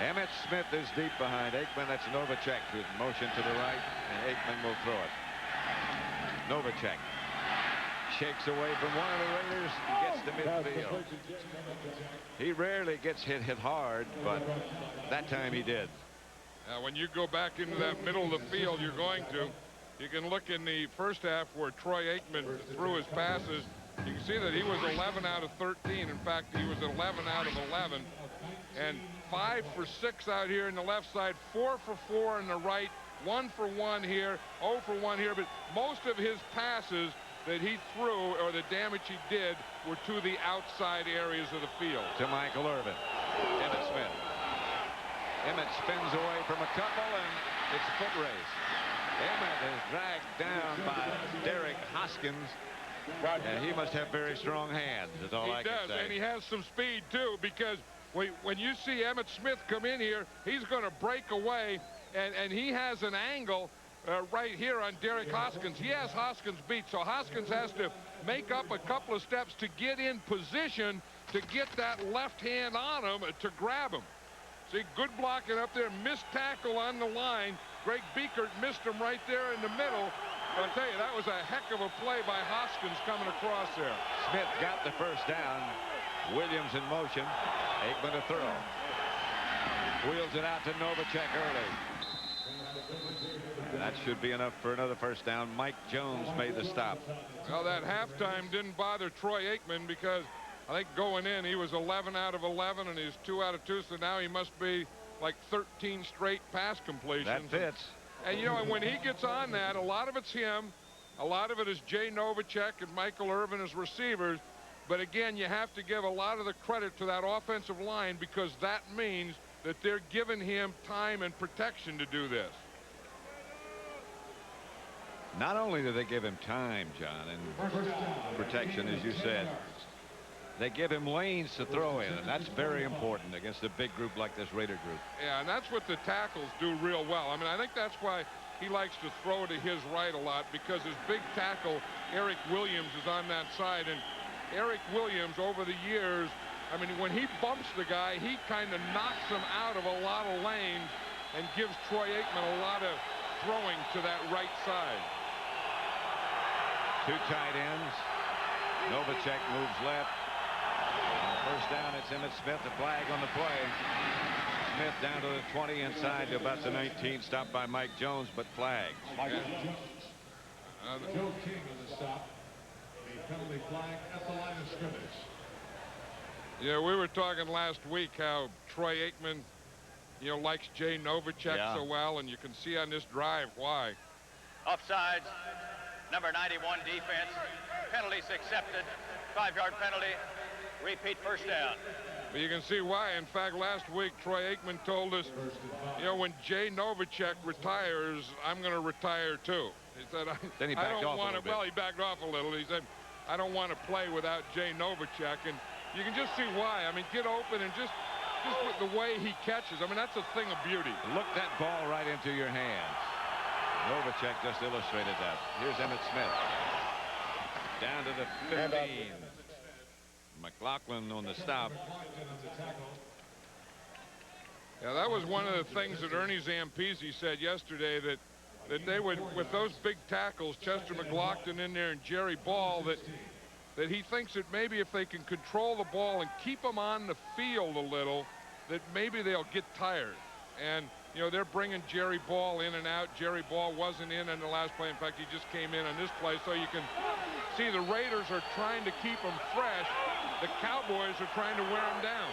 Emmitt Smith is deep behind Aikman. That's Novacek with motion to the right, and Aikman will throw it. Novacek shakes away from one of the Raiders and gets to midfield. He rarely gets hit hard, but that time he did. Now, when you go back into that middle of the field, you're going to. You can look in the first half where Troy Aikman threw his passes. You can see that he was 11 out of 13. In fact, he was 11 out of 11. And 5 for 6 out here in the left side, 4 for 4 in the right, 1 for 1 here, 0 for 1 here. But most of his passes that he threw, or the damage he did, were to the outside areas of the field. To Michael Irvin. Emmitt Smith. Emmitt spins away from a couple, and it's a foot race. Emmitt is dragged down by Derek Hoskins, and he must have very strong hands, is all I can say. He does, and he has some speed, too, because when you see Emmitt Smith come in here, he's going to break away, and he has an angle right here on Derek Hoskins. He has Hoskins beat, so Hoskins has to make up a couple of steps to get in position to get that left hand on him to grab him. See, good blocking up there, missed tackle on the line. Greg Biekert missed him right there in the middle. I'll tell you, that was a heck of a play by Hoskins coming across there. Smith got the first down. Williams in motion. Aikman to throw. Wheels it out to Novacek early. And that should be enough for another first down. Mike Jones made the stop. Well, that halftime didn't bother Troy Aikman because I think going in he was 11 out of 11 and he's 2 out of 2, so now he must be like 13 straight pass completions. That fits. And you know, and when he gets on that, a lot of it's him, a lot of it is Jay Novacek and Michael Irvin as receivers. But again, you have to give a lot of the credit to that offensive line because that means that they're giving him time and protection to do this. Not only do they give him time, John, and protection, as you said, they give him lanes to throw in, and that's very important against a big group like this Raider group. Yeah, and that's what the tackles do real well. I mean, I think that's why he likes to throw to his right a lot, because his big tackle, Eric Williams, is on that side. And Eric Williams, over the years, I mean, when he bumps the guy, he kind of knocks him out of a lot of lanes and gives Troy Aikman a lot of throwing to that right side. Two tight ends. Novacek moves left. First down, it's Emmitt Smith, the flag on the play. Smith down to the 20, inside to about the 19, stopped by Mike Jones, but flagged. Joe King on the stop. A penalty flag at the line of scrimmage. Yeah, we were talking last week how Troy Aikman, you know, likes Jay Novacek so well, and you can see on this drive why. Offsides, number 91 defense, penalties accepted, 5-yard penalty. Repeat first down. But you can see why. In fact, last week, Troy Aikman told us, you know, when Jay Novacek retires, I'm going to retire too. He said, then he backed off a little bit. Well, he backed off a little. He said, I don't want to play without Jay Novacek. And you can just see why. I mean, get open and just with the way he catches. I mean, that's a thing of beauty. Look that ball right into your hands. Novacek just illustrated that. Here's Emmitt Smith. Down to the 15. McLaughlin on the stop. Yeah, that was one of the things that Ernie Zampese said yesterday, that they would, with those big tackles, Chester McLaughlin in there and Jerry Ball, that he thinks that maybe if they can control the ball and keep them on the field a little, that maybe they'll get tired. And, you know, they're bringing Jerry Ball in and out. Jerry Ball wasn't in the last play. In fact, he just came in on this play. So you can see the Raiders are trying to keep him fresh. The Cowboys are trying to wear him down.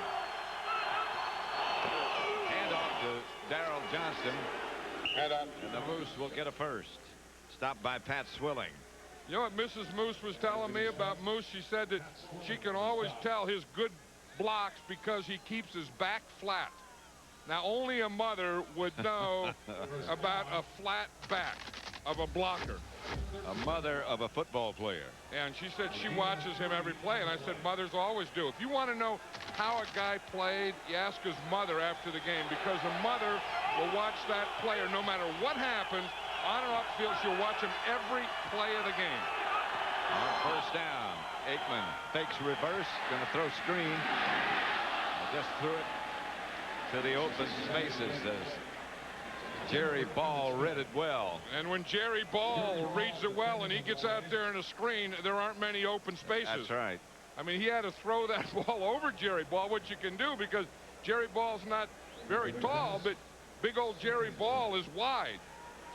Hand off to Darrell Johnston. And the Moose will get a first. Stopped by Pat Swilling. You know what Mrs. Moose was telling me about Moose? She said that she can always tell his good blocks because he keeps his back flat. Now, only a mother would know about a flat back of a blocker. A mother of a football player. And she said she watches him every play. And I said, mothers always do. If you want to know how a guy played, you ask his mother after the game, because the mother will watch that player no matter what happens. On or off field, she'll watch him every play of the game. On first down, Aikman fakes reverse, going to throw screen. Just threw it to the open spaces as Jerry Ball read it well. And when Jerry Ball reads it well and he gets out there in a screen, there aren't many open spaces. That's right. I mean, he had to throw that ball over Jerry Ball, which you can do because Jerry Ball's not very tall, but big old Jerry Ball is wide.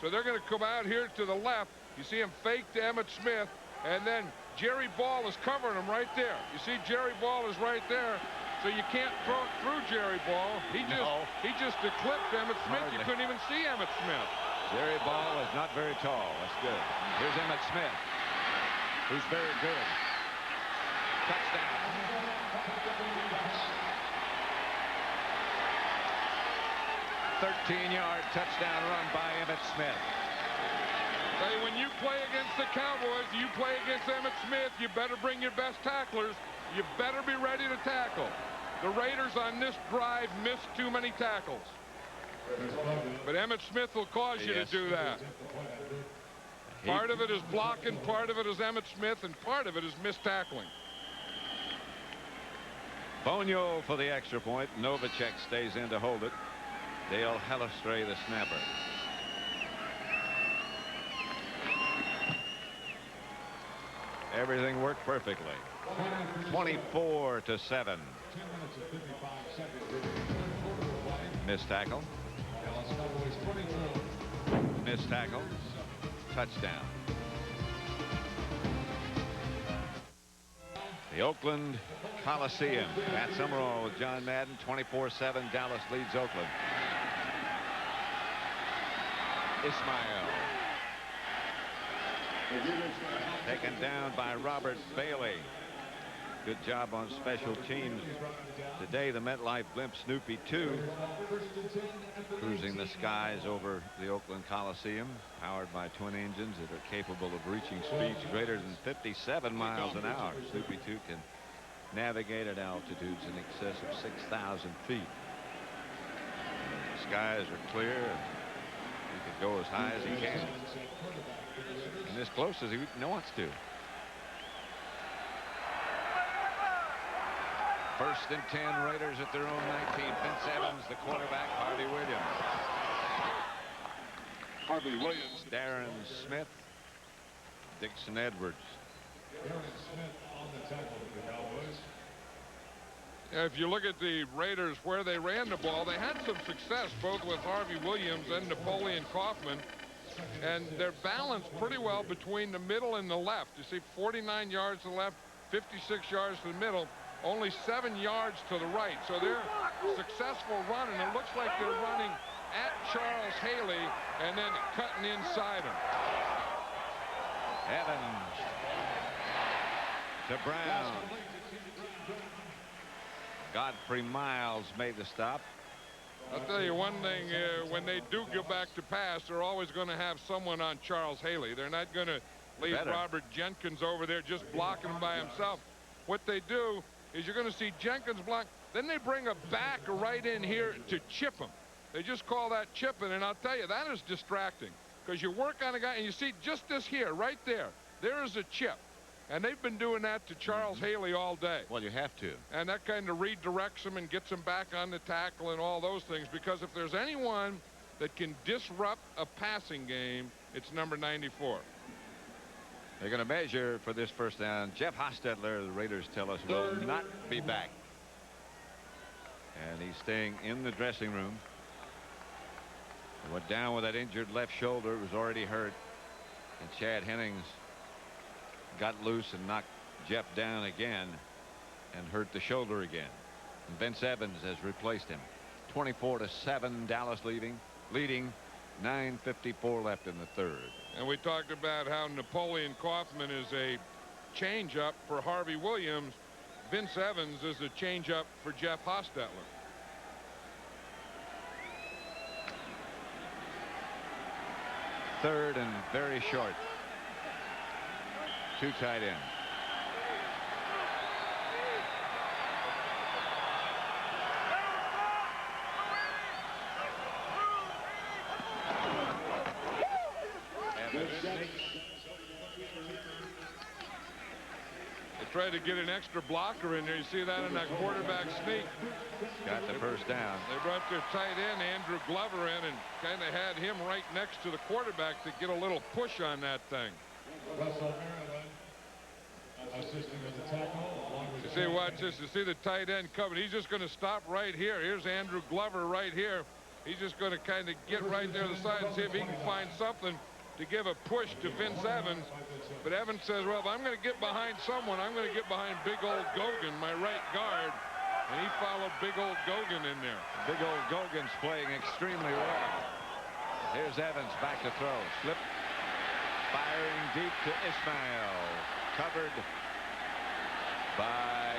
So they're going to come out here to the left. You see him fake to Emmitt Smith, and then Jerry Ball is covering him right there. You see Jerry Ball is right there. So you can't throw it through Jerry Ball. He just eclipsed Emmitt Smith. Hardly. You couldn't even see Emmitt Smith. Jerry Ball is not very tall. That's good. Here's Emmitt Smith, who's very good. Touchdown. "13-yard touchdown run by Emmitt Smith." Hey, when you play against the Cowboys, you play against Emmitt Smith, you better bring your best tacklers. You better be ready to tackle. The Raiders on this drive missed too many tackles. But Emmitt Smith will cause you to do that. Part of it is blocking, part of it is Emmitt Smith, and part of it is missed tackling. Bonio for the extra point. Novacek stays in to hold it. Dale Hellestray, the snapper. Everything worked perfectly. 24-7. Missed tackle. Missed tackle. Touchdown. The Oakland Coliseum. Pat Summerall with John Madden. 24-7. Dallas leads Oakland. Ismail. Taken down by Robert Bailey. Good job on special teams. Today, the MetLife blimp Snoopy 2 cruising the skies over the Oakland Coliseum, powered by twin engines that are capable of reaching speeds greater than 57 miles an hour. Snoopy 2 can navigate at altitudes in excess of 6,000 feet. The skies are clear. He can go as high as he can, and as close as he wants to. First and 10, Raiders at their own 19. Vince Evans, the quarterback. Harvey Williams. Darren Smith. Dixon Edwards. Darren Smith on the tackle for the Cowboys. If you look at the Raiders where they ran the ball, they had some success both with Harvey Williams and Napoleon Kaufman, and they're balanced pretty well between the middle and the left. You see 49 yards to the left, 56 yards to the middle, only 7 yards to the right. So they're successful running. It looks like they're running at Charles Haley and then cutting inside him. Evans to Brown. Godfrey Miles made the stop. I'll tell you one thing, when they do go back to pass, they're always going to have someone on Charles Haley. They're not going to leave Robert Jenkins over there just blocking him by himself. What they do is you're going to see Jenkins block, then they bring a back right in here to chip him. They just call that chipping, and I'll tell you, that is distracting, because you work on a guy and you see just this here, right there. There is a chip. And they've been doing that to Charles Haley all day. Well, you have to. And that kind of redirects him and gets him back on the tackle and all those things, because if there's anyone that can disrupt a passing game, it's number 94. They're going to measure for this first down. Jeff Hostetler, the Raiders tell us, will not be back. And he's staying in the dressing room. He went down with that injured left shoulder. It was already hurt. And Chad Hennings got loose and knocked Jeff down again and hurt the shoulder again. And Vince Evans has replaced him. 24-7, Dallas leading 9:54 left in the third. And we talked about how Napoleon Kaufman is a changeup for Harvey Williams. Vince Evans is a changeup for Jeff Hostetler. Third and very short. Two tight ends. They tried to get an extra blocker in there. You see that in that quarterback sneak. Got the first down. They brought their tight end, Andrew Glover, in and kind of had him right next to the quarterback to get a little push on that thing. Russell Maryland assisting with the tackle. You see, watch this. You see the tight end coming. He's just going to stop right here. Here's Andrew Glover right here. He's just going to kind of get right there to the side and see if he can find something to give a push to Vince Evans. But Evans says, well, if I'm going to get behind someone, I'm going to get behind big old Gogan, my right guard. And he followed big old Gogan in there. Big old Gogan's playing extremely well. Here's Evans back to throw. Slip. Firing deep to Ismail. Covered by,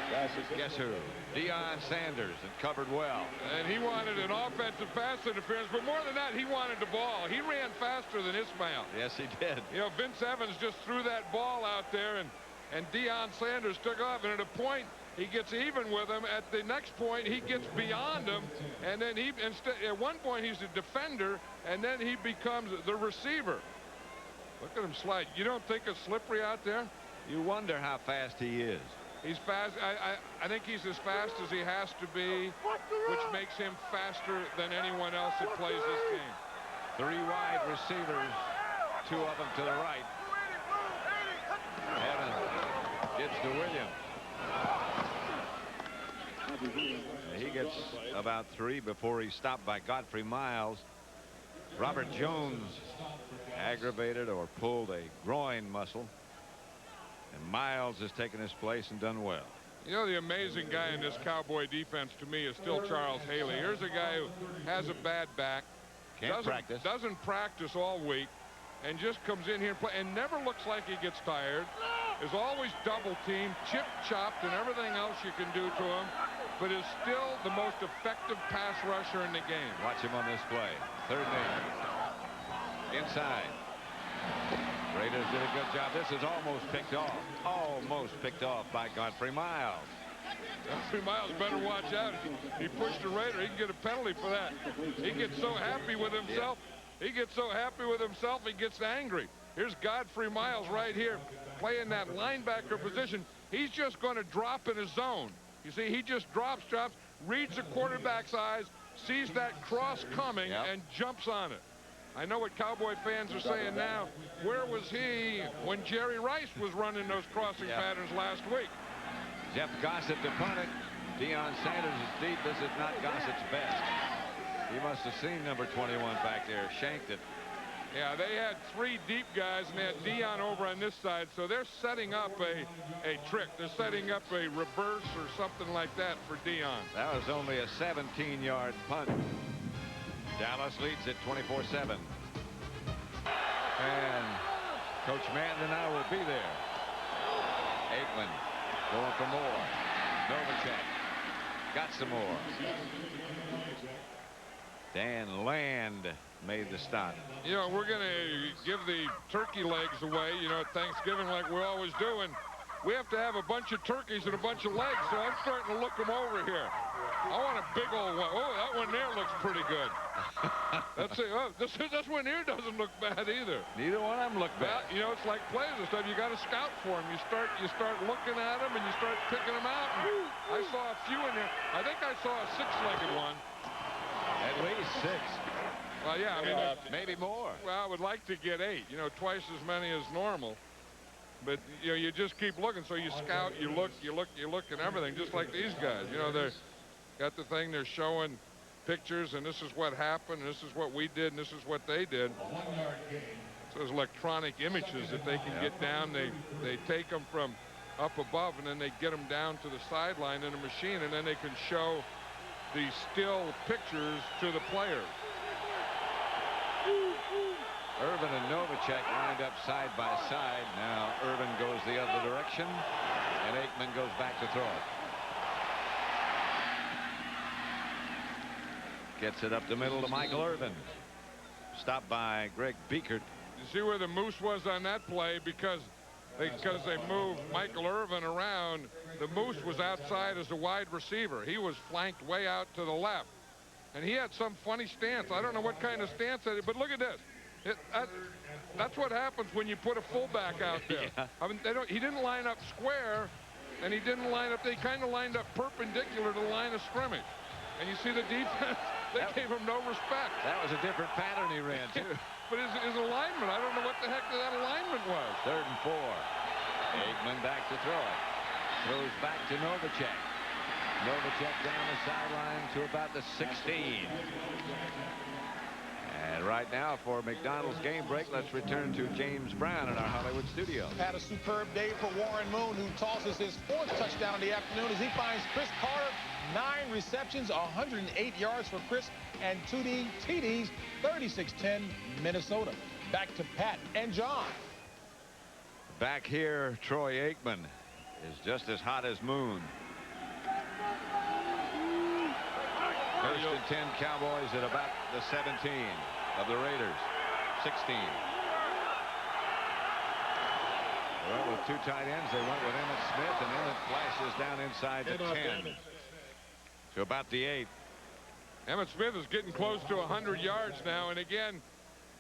guess who? Deion Sanders, and covered well. And he wanted an offensive pass interference, but more than that, he wanted the ball. He ran faster than Ismail. Yes, he did. You know, Vince Evans just threw that ball out there, and Deion Sanders took off, and at a point, he gets even with him. At the next point, he gets beyond him, and then at one point, he's a defender, and then he becomes the receiver. Look at him slide. You don't think it's slippery out there? You wonder how fast he is. He's fast. I think he's as fast as he has to be, which makes him faster than anyone else that plays this game. 3 wide receivers, 2 of them to the right. Evans gets to Williams. He gets about 3 before he's stopped by Godfrey Miles. Robert Jones aggravated or pulled a groin muscle. And Miles has taken his place and done well. You know, the amazing guy in this Cowboy defense to me is still Charles Haley. Here's a guy who has a bad back. Doesn't practice all week and just comes in here and play and never looks like he gets tired. Is always double teamed, chip chopped, and everything else you can do to him, but is still the most effective pass rusher in the game. Watch him on this play. 3rd and 8. Inside. Raiders did a good job. This is almost picked off. Almost picked off by Godfrey Miles. Godfrey Miles better watch out. He pushed a Raider. He can get a penalty for that. He gets so happy with himself. He gets so happy with himself, he gets angry. Here's Godfrey Miles right here playing that linebacker position. He's just going to drop in his zone. You see, he just drops, reads the quarterback's eyes, sees that cross coming, and jumps on it. I know what Cowboy fans are saying now. Where was he when Jerry Rice was running those crossing patterns last week? Jeff Gossett to punt it. Deion Sanders is deep. This is not Gossett's best. He must have seen number 21 back there. Shanked it. Yeah, they had 3 deep guys, and they had Deion over on this side, so they're setting up a trick. They're setting up a reverse or something like that for Deion. That was only a 17-yard punt. Dallas leads it 24-7. And Coach Mann and I will be there. Aikman going for more. Novacek got some more. Dan Land made the stop. You know, we're going to give the turkey legs away, you know, at Thanksgiving like we always do. And we have to have a bunch of turkeys and a bunch of legs, so I'm starting to look them over here. I want a big old one. Oh, that one there looks pretty good. That's it. Oh, this one here doesn't look bad either. Neither one of them look bad. Well, you know, it's like plays and stuff. You got to scout for them. You start looking at them and you start picking them out. And I saw a few in there. I think I saw a 6-legged one. At least 6. Well, yeah, I mean, maybe more. Well, I would like to get 8. You know, twice as many as normal. But, you know, you just keep looking. So you scout, you look, and everything, just like these guys. You know, they're got the thing, they're showing pictures, and this is what happened, and this is what we did, and this is what they did. So there's electronic images that they can get down. They take them from up above, and then they get them down to the sideline in a machine, and then they can show the still pictures to the players. Irvin and Novacek lined up side by side. Now Irvin goes the other direction, and Aikman goes back to throw it. Gets it up the middle to Michael Irvin. Stopped by Greg Biekert. You see where the moose was on that play? Because they moved Michael Irvin around. The moose was outside as a wide receiver. He was flanked way out to the left. And he had some funny stance. I don't know what kind of stance that is, but look at this. That's what happens when you put a fullback out there. I mean, he didn't line up square, and he didn't line up. They kind of lined up perpendicular to the line of scrimmage. And you see the defense, they gave him no respect. That was a different pattern he ran, too. But his alignment, I don't know what the heck that alignment was. 3rd and 4. Aikman back to throw it. Throws back to Novacek. Novacek down the sideline to about the 16. And right now for McDonald's game break, let's return to James Brown in our Hollywood studio. Had a superb day for Warren Moon, who tosses his 4th touchdown of the afternoon as he finds Chris Carter. 9 receptions, 108 yards for Chris, and 2 TDs, 36-10 Minnesota. Back to Pat and John. Back here, Troy Aikman is just as hot as Moon. 1st and 10 Cowboys at about the 17 of the Raiders. 16. Well, with 2 tight ends, they went with Emmitt Smith, and Emmitt flashes down inside the 10 to about the 8. Emmitt Smith is getting close to 100 yards now, and again,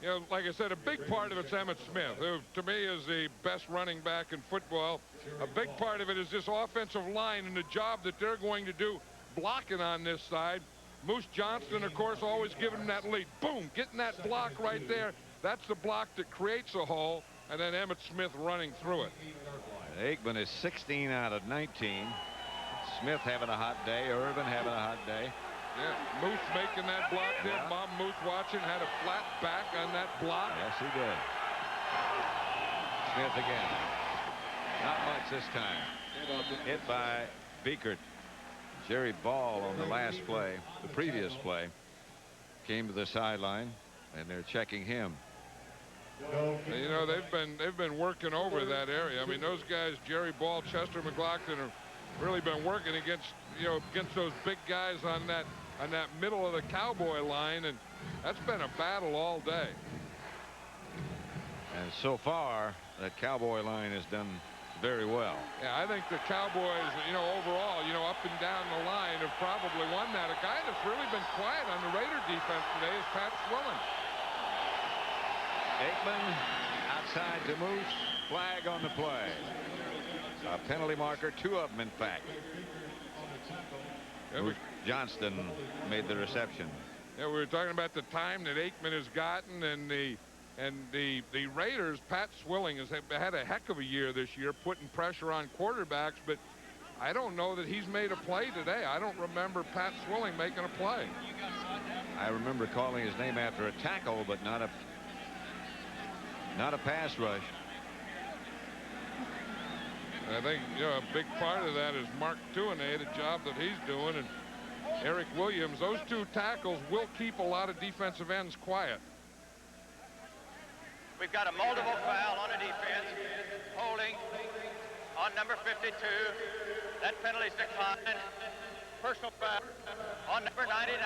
You know, like I said, a big part of it's Emmitt Smith, who to me is the best running back in football. A big part of it is this offensive line and the job that they're going to do blocking on this side. Moose Johnston, of course, always giving them that lead. Boom, getting that block right there. That's the block that creates a hole, and then Emmitt Smith running through it. Aikman is 16 out of 19. Smith having a hot day. Irving having a hot day. Yeah, Moose making that block there. Mom Moose watching, had a flat back on that block. Yes, he did. Smith again. Not much this time. Hit by Beekert. Jerry Ball on the last play, the previous play, came to the sideline, and they're checking him. You know, they've been working over that area. I mean, those guys, Jerry Ball, Chester McLaughlin, have really been working against, you know, against those big guys on that middle of the Cowboy line, and that's been a battle all day. And so far, that Cowboy line has done very well. Yeah, I think the Cowboys, you know, overall, you know, up and down the line have probably won that. A guy that's really been quiet on the Raider defense today is Pat Swilling. Aikman outside to Moose. Flag on the play. A penalty marker, 2 of them, in fact. Moose Johnston made the reception. Yeah, we were talking about the time that Aikman has gotten, and the Raiders, Pat Swilling has had a heck of a year this year, putting pressure on quarterbacks, but I don't know that he's made a play today. I don't remember Pat Swilling making a play. I remember calling his name after a tackle, but not a pass rush. I think, you know, a big part of that is Mark Tuinei, the job that he's doing, and Eric Williams. Those 2 tackles will keep a lot of defensive ends quiet. We've got a multiple foul on a defense, holding on number 52. That penalty's declined. Personal foul on number 99.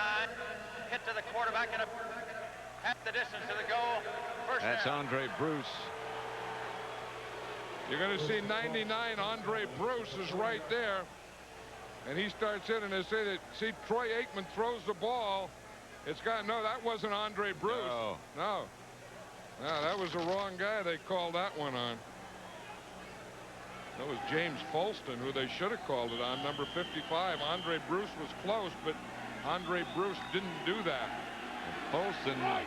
Hit to the quarterback and half the distance to the goal. First That's down. Andre Bruce. You're going to see 99. Andre Bruce is right there. And he starts in, and they say that, see, Troy Aikman throws the ball. It's got, no, that wasn't Andre Bruce. No, that was the wrong guy. They called that one on. That was James Folston, who they should have called it on, number 55. Andre Bruce was close, but Andre Bruce didn't do that. Folston, I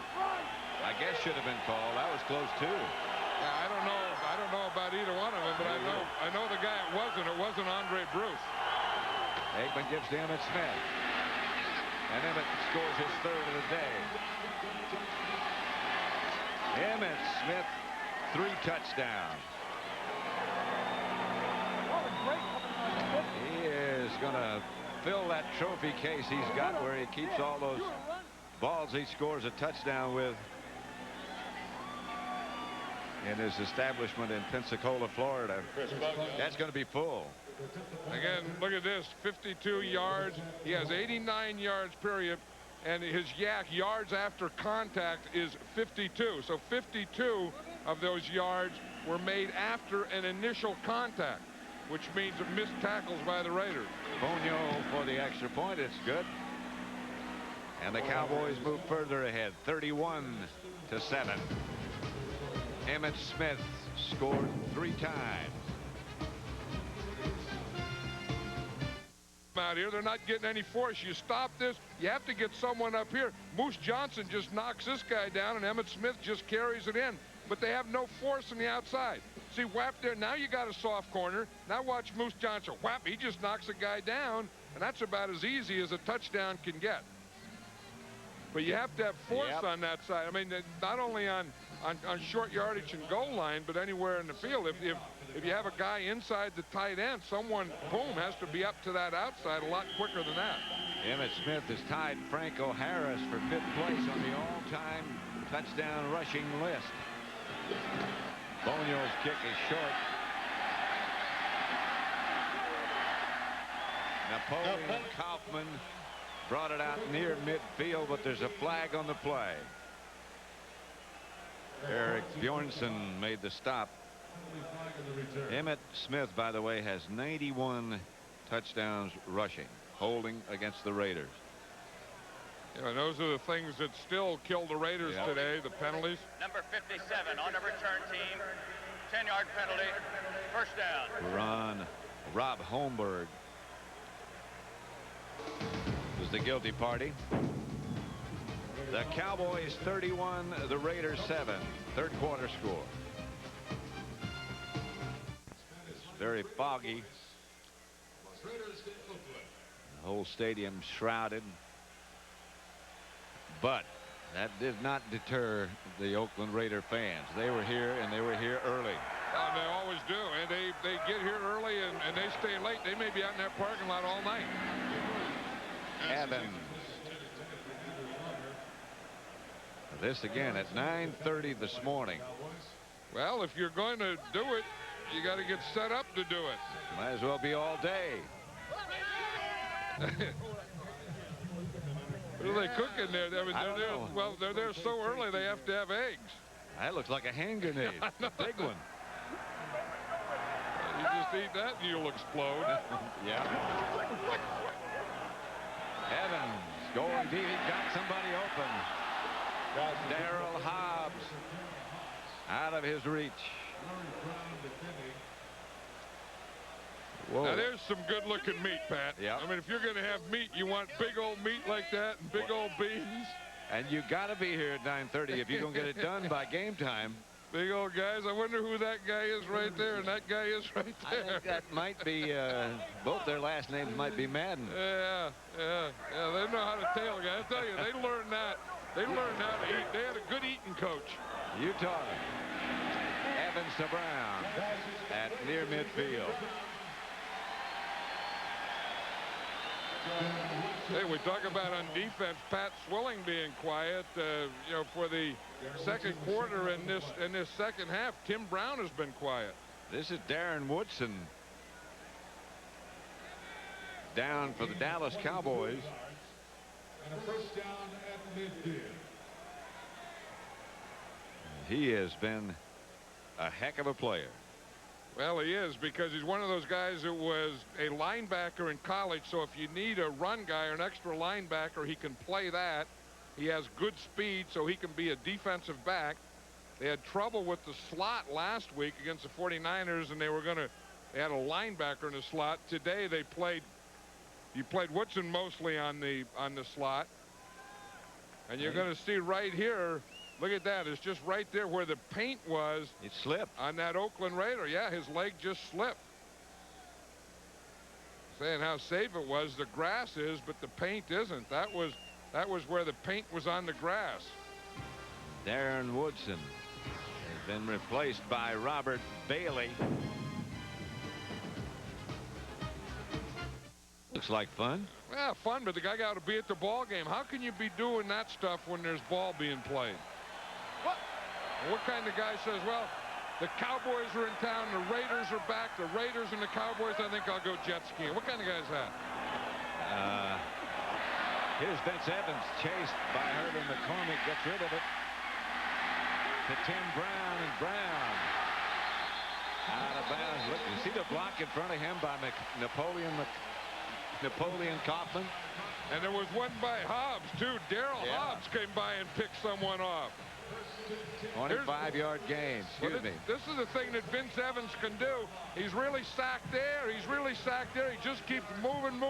guess, should have been called. That was close, too. Yeah, I don't know about either one of them, but I know the guy it wasn't Andre Bruce. Aikman gives to Emmitt Smith. And Emmitt scores his 3rd of the day. Emmitt Smith, 3 touchdowns. He is going to fill that trophy case he's got where he keeps all those balls he scores a touchdown with in his establishment in Pensacola, Florida. That's going to be full. Again, look at this, 52 yards. He has 89 yards, period, and his yards after contact is 52. So 52 of those yards were made after an initial contact, which means missed tackles by the Raiders. Bonio for the extra point. It's good. And the Cowboys move further ahead, 31-7. Emmitt Smith scored 3 times. Out here, they're not getting any force. You stop this, you have to get someone up here. Moose Johnston just knocks this guy down, and Emmitt Smith just carries it in. But they have no force on the outside. See, whap there. Now you got a soft corner. Now watch Moose Johnston. Whap, he just knocks a guy down, and that's about as easy as a touchdown can get. But you have to have force on that side. I mean, not only on short yardage and goal line, but anywhere in the field. If you have a guy inside the tight end, someone, boom, has to be up to that outside a lot quicker than that. Emmitt Smith has tied Franco Harris for 5th place on the all-time touchdown rushing list. Bonio's kick is short. Napoleon Kaufman brought it out near midfield, but there's a flag on the play. Eric Bjornsson made the stop. Emmitt Smith, by the way, has 91 touchdowns rushing, holding against the Raiders. You know, those are the things that still kill the Raiders today, the penalties. Number 57 on the return team. 10-yard penalty. First down. Ron Rob Holmberg was the guilty party. The Cowboys 31, the Raiders 7. Third quarter score. It's very foggy. The whole stadium shrouded. But that did not deter the Oakland Raider fans. They were here, and they were here early. They always do, and they get here early and they stay late. They may be out in that parking lot all night. Evans. This again at 9:30 this morning. Well, if you're going to do it, you got to get set up to do it. Might as well be all day. What are they cooking there? I mean, they're there so early they have to have eggs. That looks like a hand grenade. A big one. You just eat that and you'll explode. Yeah. Evans going deep. He got somebody open. Darryl Hobbs out of his reach. Whoa. Now there's some good-looking meat, Pat. Yeah. I mean, if you're going to have meat, you want big old meat like that and big old beans. And you got to be here at 9:30 if you're going to get it done by game time. Big old guys. I wonder who that guy is right there and that guy is right there. I think that might be both their last names might be Madden. Yeah. They know how to tail a guy. I tell you, they learned that. They learned how to eat. They had a good eating coach. Utah. Evans to Brown at near midfield. Hey, we talk about on defense, Pat Swilling being quiet. You know, for the second quarter in this second half, Tim Brown has been quiet. This is Darren Woodson down for the Dallas Cowboys. And a first down at midfield. He has been a heck of a player. Well, he is, because he's one of those guys that was a linebacker in college. So if you need a run guy or an extra linebacker, he can play that. He has good speed, so he can be a defensive back. They had trouble with the slot last week against the 49ers, and they had a linebacker in the slot. Today you played Woodson mostly on the slot. And you're going to see right here, look at that. It's just right there where the paint was. It slipped. On that Oakland Raider. Yeah, his leg just slipped. Saying how safe it was. The grass is, but the paint isn't. That was where the paint was on the grass. Darren Woodson has been replaced by Robert Bailey. Looks like fun. Yeah, fun, but the guy got to be at the ball game. How can you be doing that stuff when there's ball being played? What kind of guy says, well, the Cowboys are in town, the Raiders are back, the Raiders and the Cowboys, I think I'll go jet skiing. What kind of guy is that? Here's Vince Evans, chased by Irving. McCormick gets rid of it to Tim Brown, and Brown out of bounds. Look, you see the block in front of him by Napoleon Kaufman. And there was one by Hobbs, too. Darryl Hobbs came by and picked someone off. 25-yard gain. Excuse me. This is the thing that Vince Evans can do. He's really sacked there. He's really sacked there. He just keeps moving.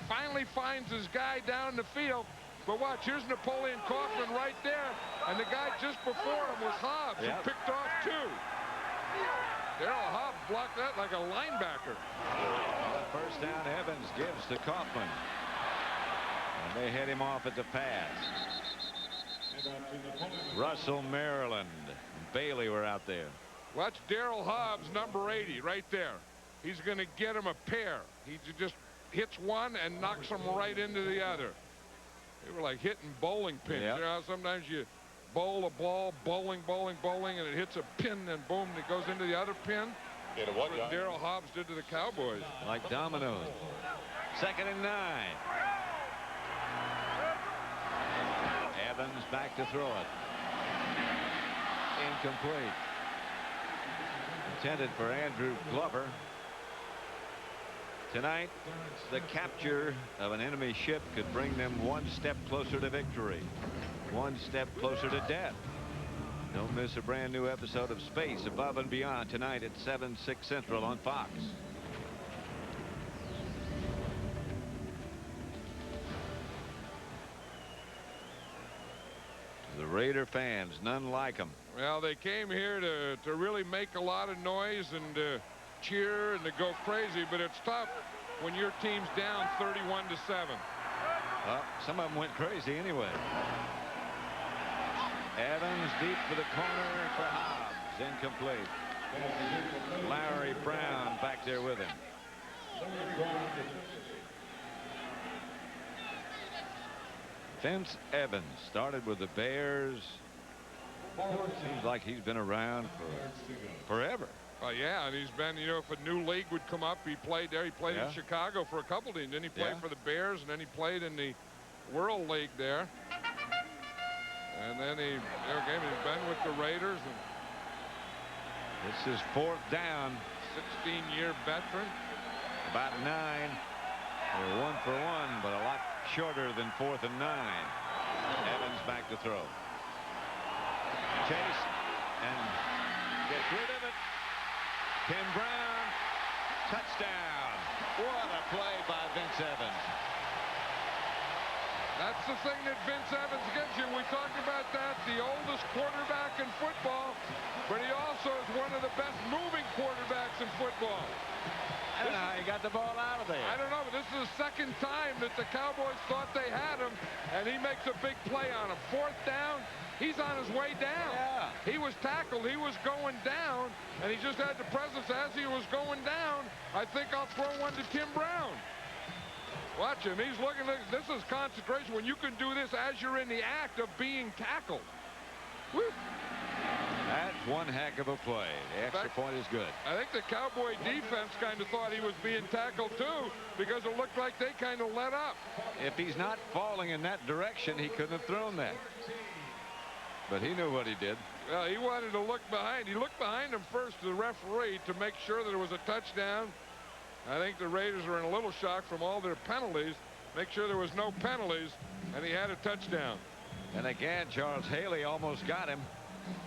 Finally finds his guy down the field. But watch, here's Napoleon Kaufman right there. And the guy just before him was Hobbs, who picked off two. Darryl Hobbs blocked that like a linebacker. First down, Evans gives to Kaufman. And they head him off at the pass. Russell, Maryland, and Bailey were out there. Watch Darryl Hobbs, number 80, right there. He's going to get him a pair. He just hits one and knocks him right into the other. They were like hitting bowling pins. You know how sometimes you bowl a ball, bowling, and it hits a pin, and boom, it goes into the other pin. That's what Darryl Hobbs did to the Cowboys. Like dominoes. 2nd and 9. Evans back to throw it. Incomplete. Intended for Andrew Glover. Tonight, the capture of an enemy ship could bring them one step closer to victory, one step closer to death. Don't miss a brand new episode of Space Above and Beyond tonight at 7/6 Central on Fox. The Raider fans, none like them. Well, they came here to really make a lot of noise and cheer and to go crazy, but it's tough when your team's down 31-7. Well, some of them went crazy anyway. Evans deep for the corner for Hobbs. Incomplete. Larry Brown back there with him. Vince Evans started with the Bears. Seems like he's been around for forever. Yeah, and he's been, you know, if a new league would come up, he played there. He played in Chicago for a couple teams. Then he played for the Bears, and then he played in the World League there. And then he's been with the Raiders. And this is 4th down. 16-year veteran. About 9. They're 1 for 1, but a lot shorter than 4th and 9. Evans back to throw. Chase and gets rid of it. Tim Brown, touchdown. What a play by Vince Evans. That's the thing that Vince Evans gives you. We talked about that, the oldest quarterback in football, but he also is one of the best moving quarterbacks in football. I don't know how he got the ball out of there. I don't know, but this is the second time that the Cowboys thought they had him, and he makes a big play on him. 4th down, he's on his way down. Yeah. He was tackled, he was going down, and he just had the presence as he was going down. I think I'll throw one to Tim Brown. Watch him, he's looking at, this is concentration when you can do this as you're in the act of being tackled. Woo. That's one heck of a play. The extra point is good. I think the Cowboy defense kind of thought he was being tackled too, because it looked like they kind of let up. If he's not falling in that direction, he couldn't have thrown that. But he knew what he did. Well, he wanted to look behind. He looked behind him first to the referee to make sure that it was a touchdown. I think the Raiders were in a little shock from all their penalties. Make sure there was no penalties, and he had a touchdown. And again, Charles Haley almost got him.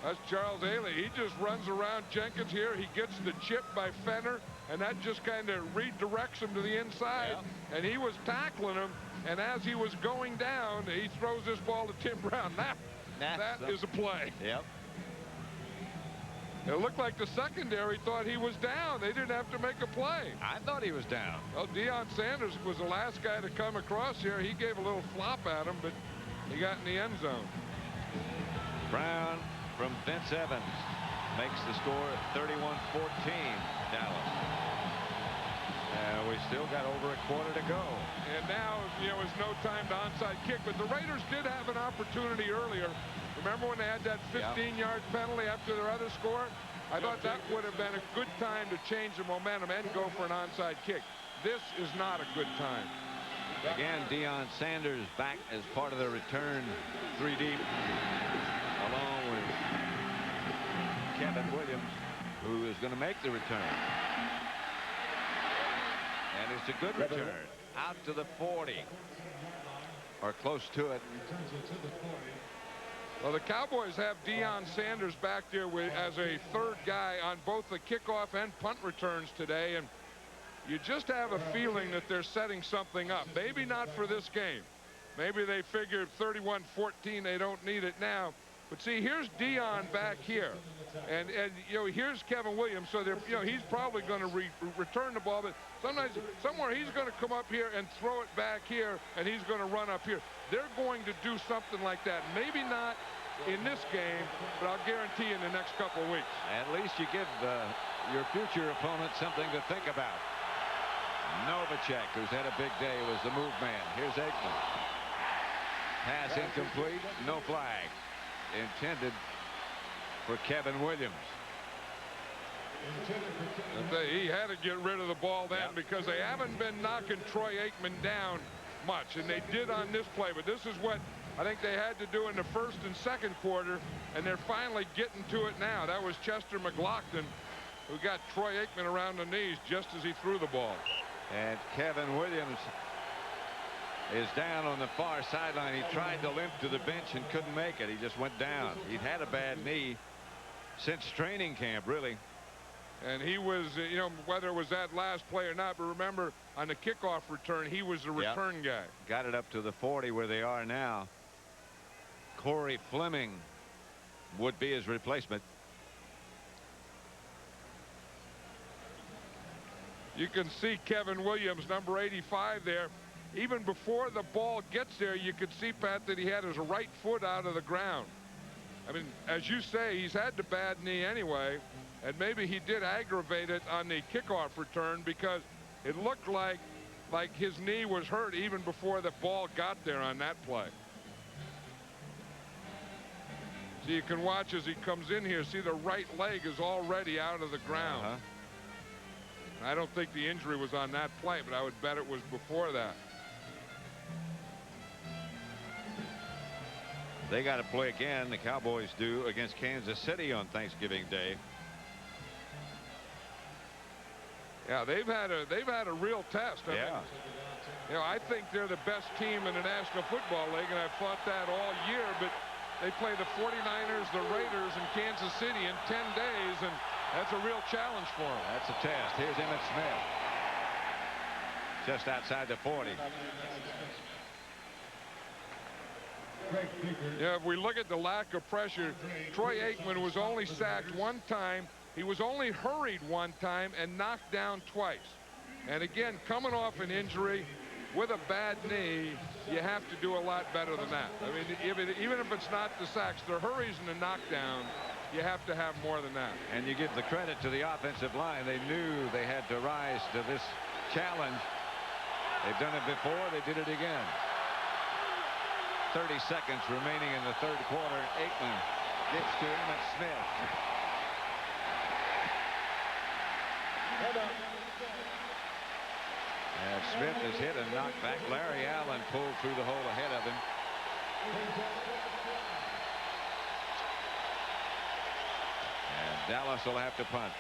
That's Charles Haley. He just runs around Jenkins here. He gets the chip by Fenner, and that just kind of redirects him to the inside. Yeah. And he was tackling him, and as he was going down, he throws this ball to Tim Brown. That is a play. Yep. It looked like the secondary thought he was down. They didn't have to make a play. I thought he was down. Well, Deion Sanders was the last guy to come across here. He gave a little flop at him, but he got in the end zone. Brown from Vince Evans makes the score 31-14 Dallas. We still got over a quarter to go. And now, you know, it's no time to onside kick, but the Raiders did have an opportunity earlier. Remember when they had that 15-yard penalty after their other score? I thought that would have been a good time to change the momentum and go for an onside kick. This is not a good time. Again, Deion Sanders back as part of the return, 3 deep, along with Kevin Williams, who is going to make the return. And it's a good return. Out to the 40. Or close to it. Well, the Cowboys have Deion Sanders back there as a third guy on both the kickoff and punt returns today. And you just have a feeling that they're setting something up. Maybe not for this game. Maybe they figured 31-14, they don't need it now. But see, here's Deion back here. And you know, here's Kevin Williams. So they're, you know, he's probably going to return the ball, but somewhere he's going to come up here and throw it back here, and he's going to run up here. They're going to do something like that. Maybe not in this game, but I'll guarantee in the next couple of weeks. At least you give your future opponent something to think about. Novacek, who's had a big day, was the move man. Here's Aikman. Pass incomplete, no flag. Intended for Kevin Williams. He had to get rid of the ball then because they haven't been knocking Troy Aikman down much, and they did on this play. But this is what I think they had to do in the first and second quarter, and they're finally getting to it now. That was Chester McLaughlin who got Troy Aikman around the knees just as he threw the ball. And Kevin Williams is down on the far sideline. He tried to limp to the bench and couldn't make it. He just went down. He'd had a bad knee since training camp, really. And he was, you know, whether it was that last play or not, but remember on the kickoff return, he was the return guy. Got it up to the 40 where they are now. Corey Fleming would be his replacement. You can see Kevin Williams, number 85 there. Even before the ball gets there, you could see, Pat, that he had his right foot out of the ground. I mean, as you say, he's had the bad knee anyway, and maybe he did aggravate it on the kickoff return because it looked like his knee was hurt even before the ball got there on that play. So you can watch as he comes in here, see the right leg is already out of the ground. I don't think the injury was on that play, but I would bet it was before that. They got to play again. The Cowboys do against Kansas City on Thanksgiving Day. Yeah, they've had a real test. I mean, you know, I think they're the best team in the National Football League, and I've thought that all year. But they play the 49ers, the Raiders, and Kansas City in 10 days, and that's a real challenge for them. That's a test. Here's Emmitt Smith, just outside the 40. Yeah, if we look at the lack of pressure, Troy Aikman was only sacked one time. He was only hurried one time and knocked down twice. And again, coming off an injury with a bad knee, you have to do a lot better than that. I mean, even if it's not the sacks, the hurries and the knockdown, you have to have more than that. And you give the credit to the offensive line. They knew they had to rise to this challenge. They've done it before. They did it again. 30 seconds remaining in the third quarter. Aikman gets to Emmitt Smith. And Smith is hit and knocked back. Larry Allen pulled through the hole ahead of him. And Dallas will have to punt.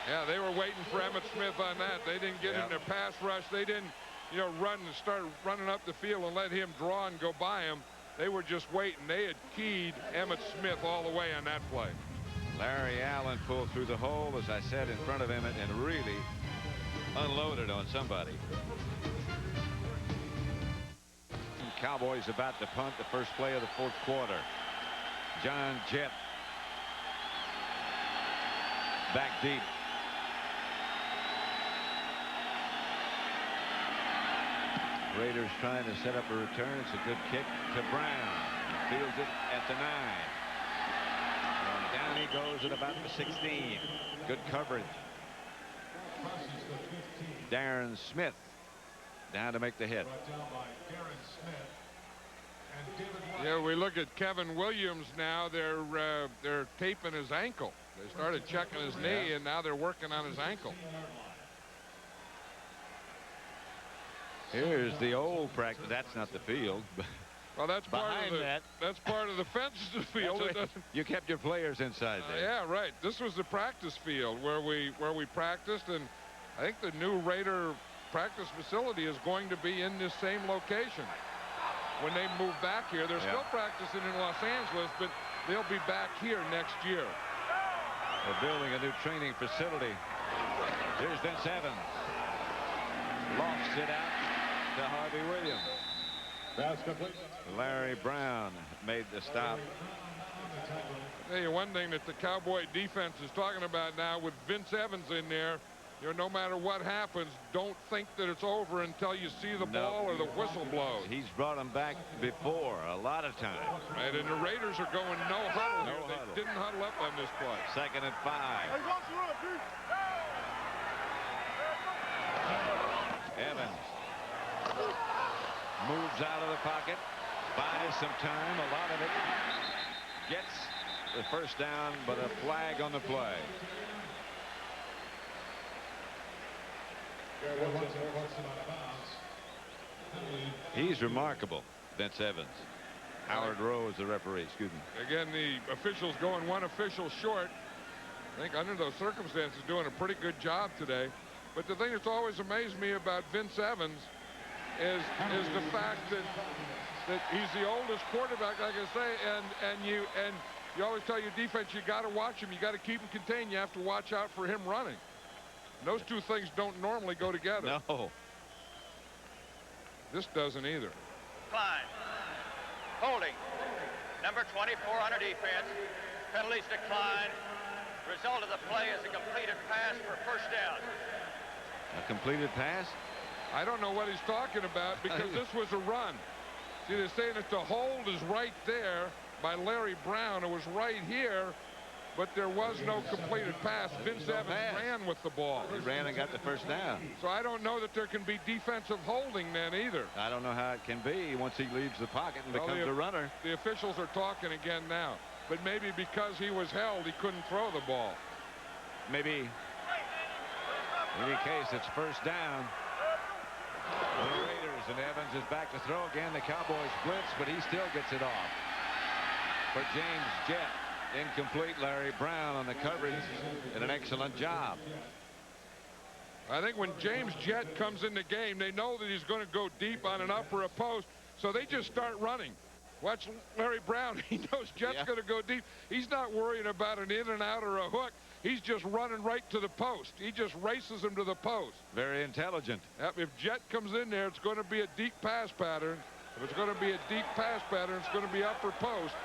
Yeah, they were waiting for Emmitt Smith on that. They didn't get in their pass rush. They didn't, you know, run and start running up the field and let him draw and go by him. They were just waiting. They had keyed Emmitt Smith all the way on that play. Larry Allen pulled through the hole, as I said, in front of Emmitt and really unloaded on somebody. Cowboys about to punt the first play of the fourth quarter. John Jett back deep. Raiders trying to set up a return. It's a good kick to Brown. Fields it at the 9. And down he goes at about the 16. Good coverage. Darren Smith down to make the hit. Yeah, we look at Kevin Williams now. They're taping his ankle. They started checking his knee, and now they're working on his ankle. Here's the old practice. That's not the field. Well, that's part of the that's part of the fence of the field. You kept your players inside there. Yeah, right. This was the practice field where we practiced, and I think the new Raider practice facility is going to be in this same location when they move back here. They're still practicing in Los Angeles, but they'll be back here next year. They're building a new training facility. Here's Vince Evans. Lofts it out to Harvey Williams. That's complete. Larry Brown made the stop. I'll tell you one thing that the Cowboy defense is talking about now with Vince Evans in there. You know, no matter what happens, don't think that it's over until you see the ball or the whistle blows. He's brought them back before a lot of times. Right, and the Raiders are going no huddle here. Huddle. They didn't huddle up on this play. 2nd and 5. Evans moves out of the pocket, buys some time. A lot of it gets the first down, but a flag on the play. He's remarkable, Vince Evans. Howard Rose, the referee, excuse me. Again, the officials going one official short. I think under those circumstances doing a pretty good job today. But the thing that's always amazed me about Vince Evans is the fact that he's the oldest quarterback, like I say, and you always tell your defense you got to watch him, you got to keep him contained, you have to watch out for him running. And those two things don't normally go together. No. This doesn't either. Klein. Holding. Number 24 on defense. Penalties decline. Result of the play is a completed pass for first down. A completed pass? I don't know what he's talking about because this was a run. See, they're saying that the hold is right there by Larry Brown. It was right here, but there was no completed pass. Vince Evans ran with the ball. He ran and got the first down. So I don't know that there can be defensive holding then either. I don't know how it can be once he leaves the pocket and becomes a runner. The officials are talking again now. But maybe because he was held, he couldn't throw the ball. Maybe. In any case, it's first down. The Raiders, and Evans is back to throw again. The Cowboys blitz, but he still gets it off. For James Jett. Incomplete. Larry Brown on the coverage, and an excellent job. I think when James Jett comes in the game, they know that he's going to go deep on an up or a post, so they just start running. Watch Larry Brown. He knows Jett's going to go deep. He's not worrying about an in and out or a hook. He's just running right to the post. He just races him to the post. Very intelligent. Yep, if Jett comes in there, it's going to be a deep pass pattern. If it's going to be a deep pass pattern, it's going to be upper post.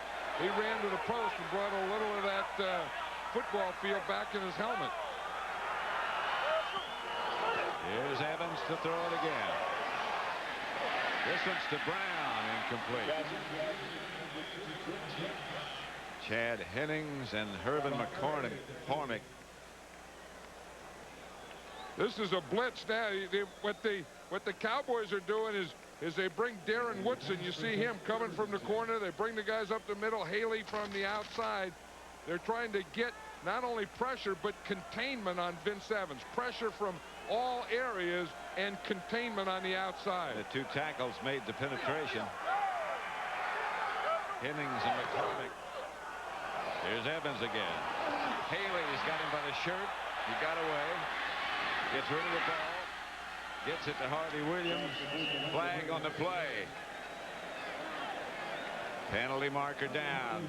He ran to the post and brought a little of that football field back in his helmet. Here's Evans to throw it again. This one's to Brown, incomplete. Chad Hennings and Irving McCormick. This is a blitz now. What the Cowboys are doing is they bring Darren Woodson. You see him coming from the corner. They bring the guys up the middle. Haley from the outside. They're trying to get not only pressure but containment on Vince Evans. Pressure from all areas and containment on the outside. The two tackles made the penetration. Hennings and McCormick. Here's Evans again. Haley's got him by the shirt. He got away. Gets rid of the ball. Gets it to Harvey Williams. Flag on the play. Penalty marker down.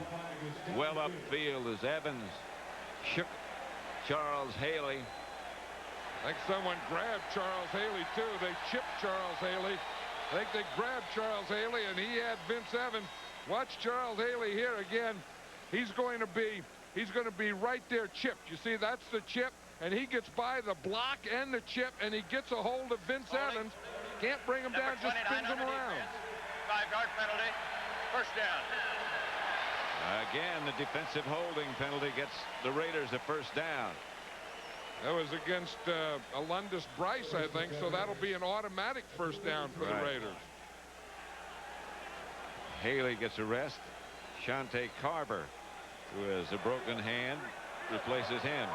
Well upfield as Evans shook Charles Haley. I think someone grabbed Charles Haley too. They chipped Charles Haley. I think they grabbed Charles Haley and he had Vince Evans. Watch Charles Haley here again. He's going to be right there chipped. You see, that's the chip. And he gets by the block and the chip, and he gets a hold of Vince Evans. Can't bring him down, just spins him around. 5-yard penalty, first down. Again, the defensive holding penalty gets the Raiders a first down. That was against Alundis Bryce, I think, so that'll be an automatic first down for the Raiders. Haley gets a rest. Shante Carver, who has a broken hand, replaces him.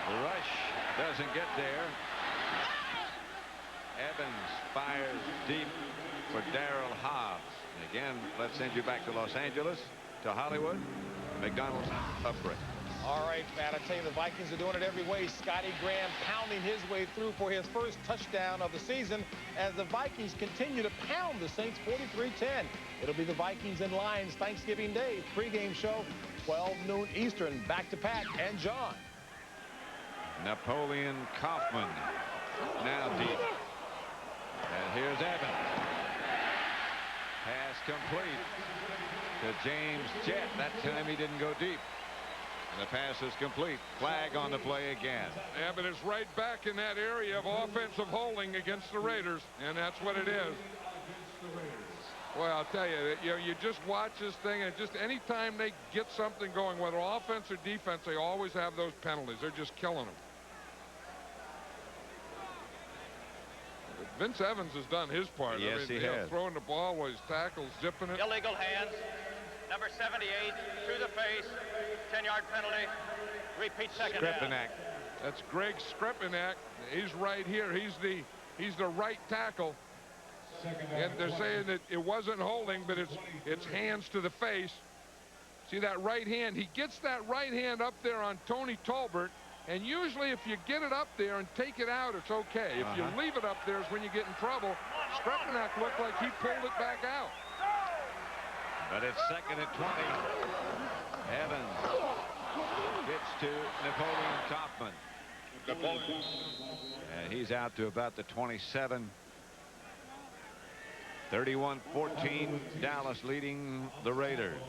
The rush doesn't get there. Evans fires deep for Darrell Hobbs. And again, let's send you back to Los Angeles, to Hollywood. McDonald's upright. All right, Matt, I tell you, the Vikings are doing it every way. Scotty Graham pounding his way through for his first touchdown of the season as the Vikings continue to pound the Saints 43-10. It'll be the Vikings and Lions Thanksgiving Day pregame show, 12 noon Eastern. Back to Pat and John. Napoleon Kaufman now deep. And here's Evans. Pass complete to James Jett. That time he didn't go deep. And the pass is complete. Flag on the play again. Yeah, but it's right back in that area of offensive holding against the Raiders, and that's what it is. Well, I'll tell you, you just watch this thing, and just anytime they get something going, whether offense or defense, they always have those penalties. They're just killing them. Vince Evans has done his part. Yes, he has. Throwing the ball while he's tackled, zipping it. Illegal hands. Number 78 to the face. 10-yard penalty. Repeat second down. That's Greg Skripanak. He's right here. He's the right tackle. And they're saying that it wasn't holding, but it's hands to the face. See that right hand? He gets that right hand up there on Tony Tolbert. And usually if you get it up there and take it out, it's okay. If you leave it up there is when you get in trouble. Skrepenak looked like he pulled it back out. But it's 2nd and 20. Evans gets to Napoleon Kaufman. And he's out to about the 27. 31-14, Dallas leading the Raiders.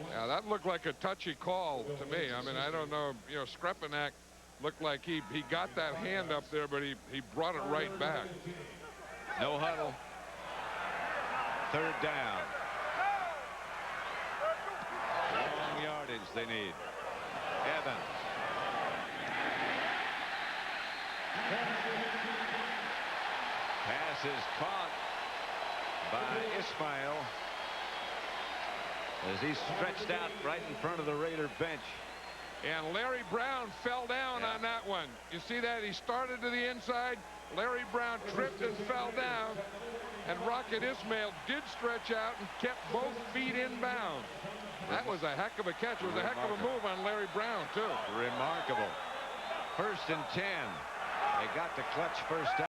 Yeah, that looked like a touchy call to me. I mean, I don't know. You know, Skrepenak looked like he got that hand up there, but he brought it right back. No huddle. 3rd down. Long yardage they need. Evans. Pass is caught by Ismail as he stretched out right in front of the Raider bench. And Larry Brown fell down on that one. You see that? He started to the inside. Larry Brown tripped and fell down. And Rocket Ismail did stretch out and kept both feet inbound. That was a heck of a catch. It was a heck of a move on Larry Brown, too. Remarkable. 1st and 10. They got the clutch first down.